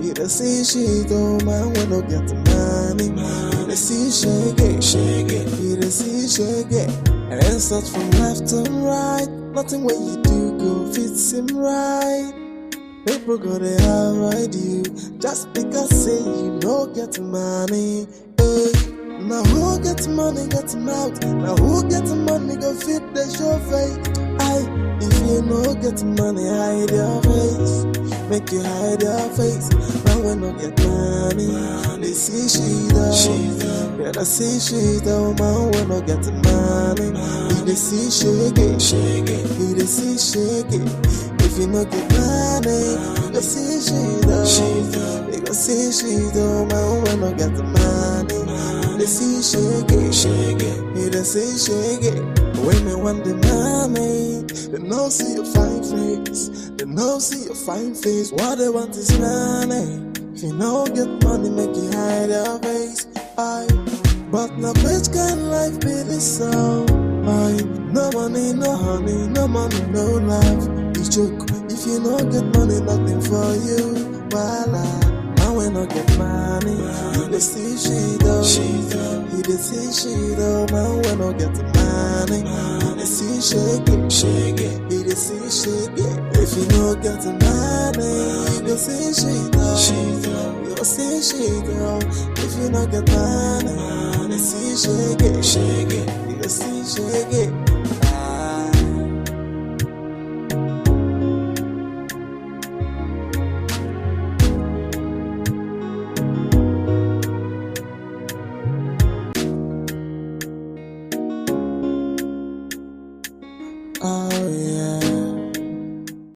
You the see she though. Man we no get the money. You the see shake it. You the see shake it. And such from left to right. Nothing what you do go fit seem right. People gonna avoid you just because say you no get money. Now who get money get mouth? Now who get money go fit the show face? If you no get money hide your face. make you hide your face. Man when no get money, they see she though. Yeah, they see she though. Man when no get money, they see shake it. He they see shake it. If you no get money, you go see she though. You go see she though. Man when no get money, they see shake it. He they see shake it. When me want the money, they no see your fine face. They no see your fine face. What they want is money. If you no get money, make you hide your face. But now which kind of life be this so? No money, no honey, no money, no love. You joke. If you no get money, nothing for you. Voila. Now when I get money, you dey see she though. You dey see she though. Now when I get money, you dey see shake it. You dey see shake it. If you no get money, you go see she though. You go see she though. If you no get money, you dey see shake it. You go see shake it. Oh yeah.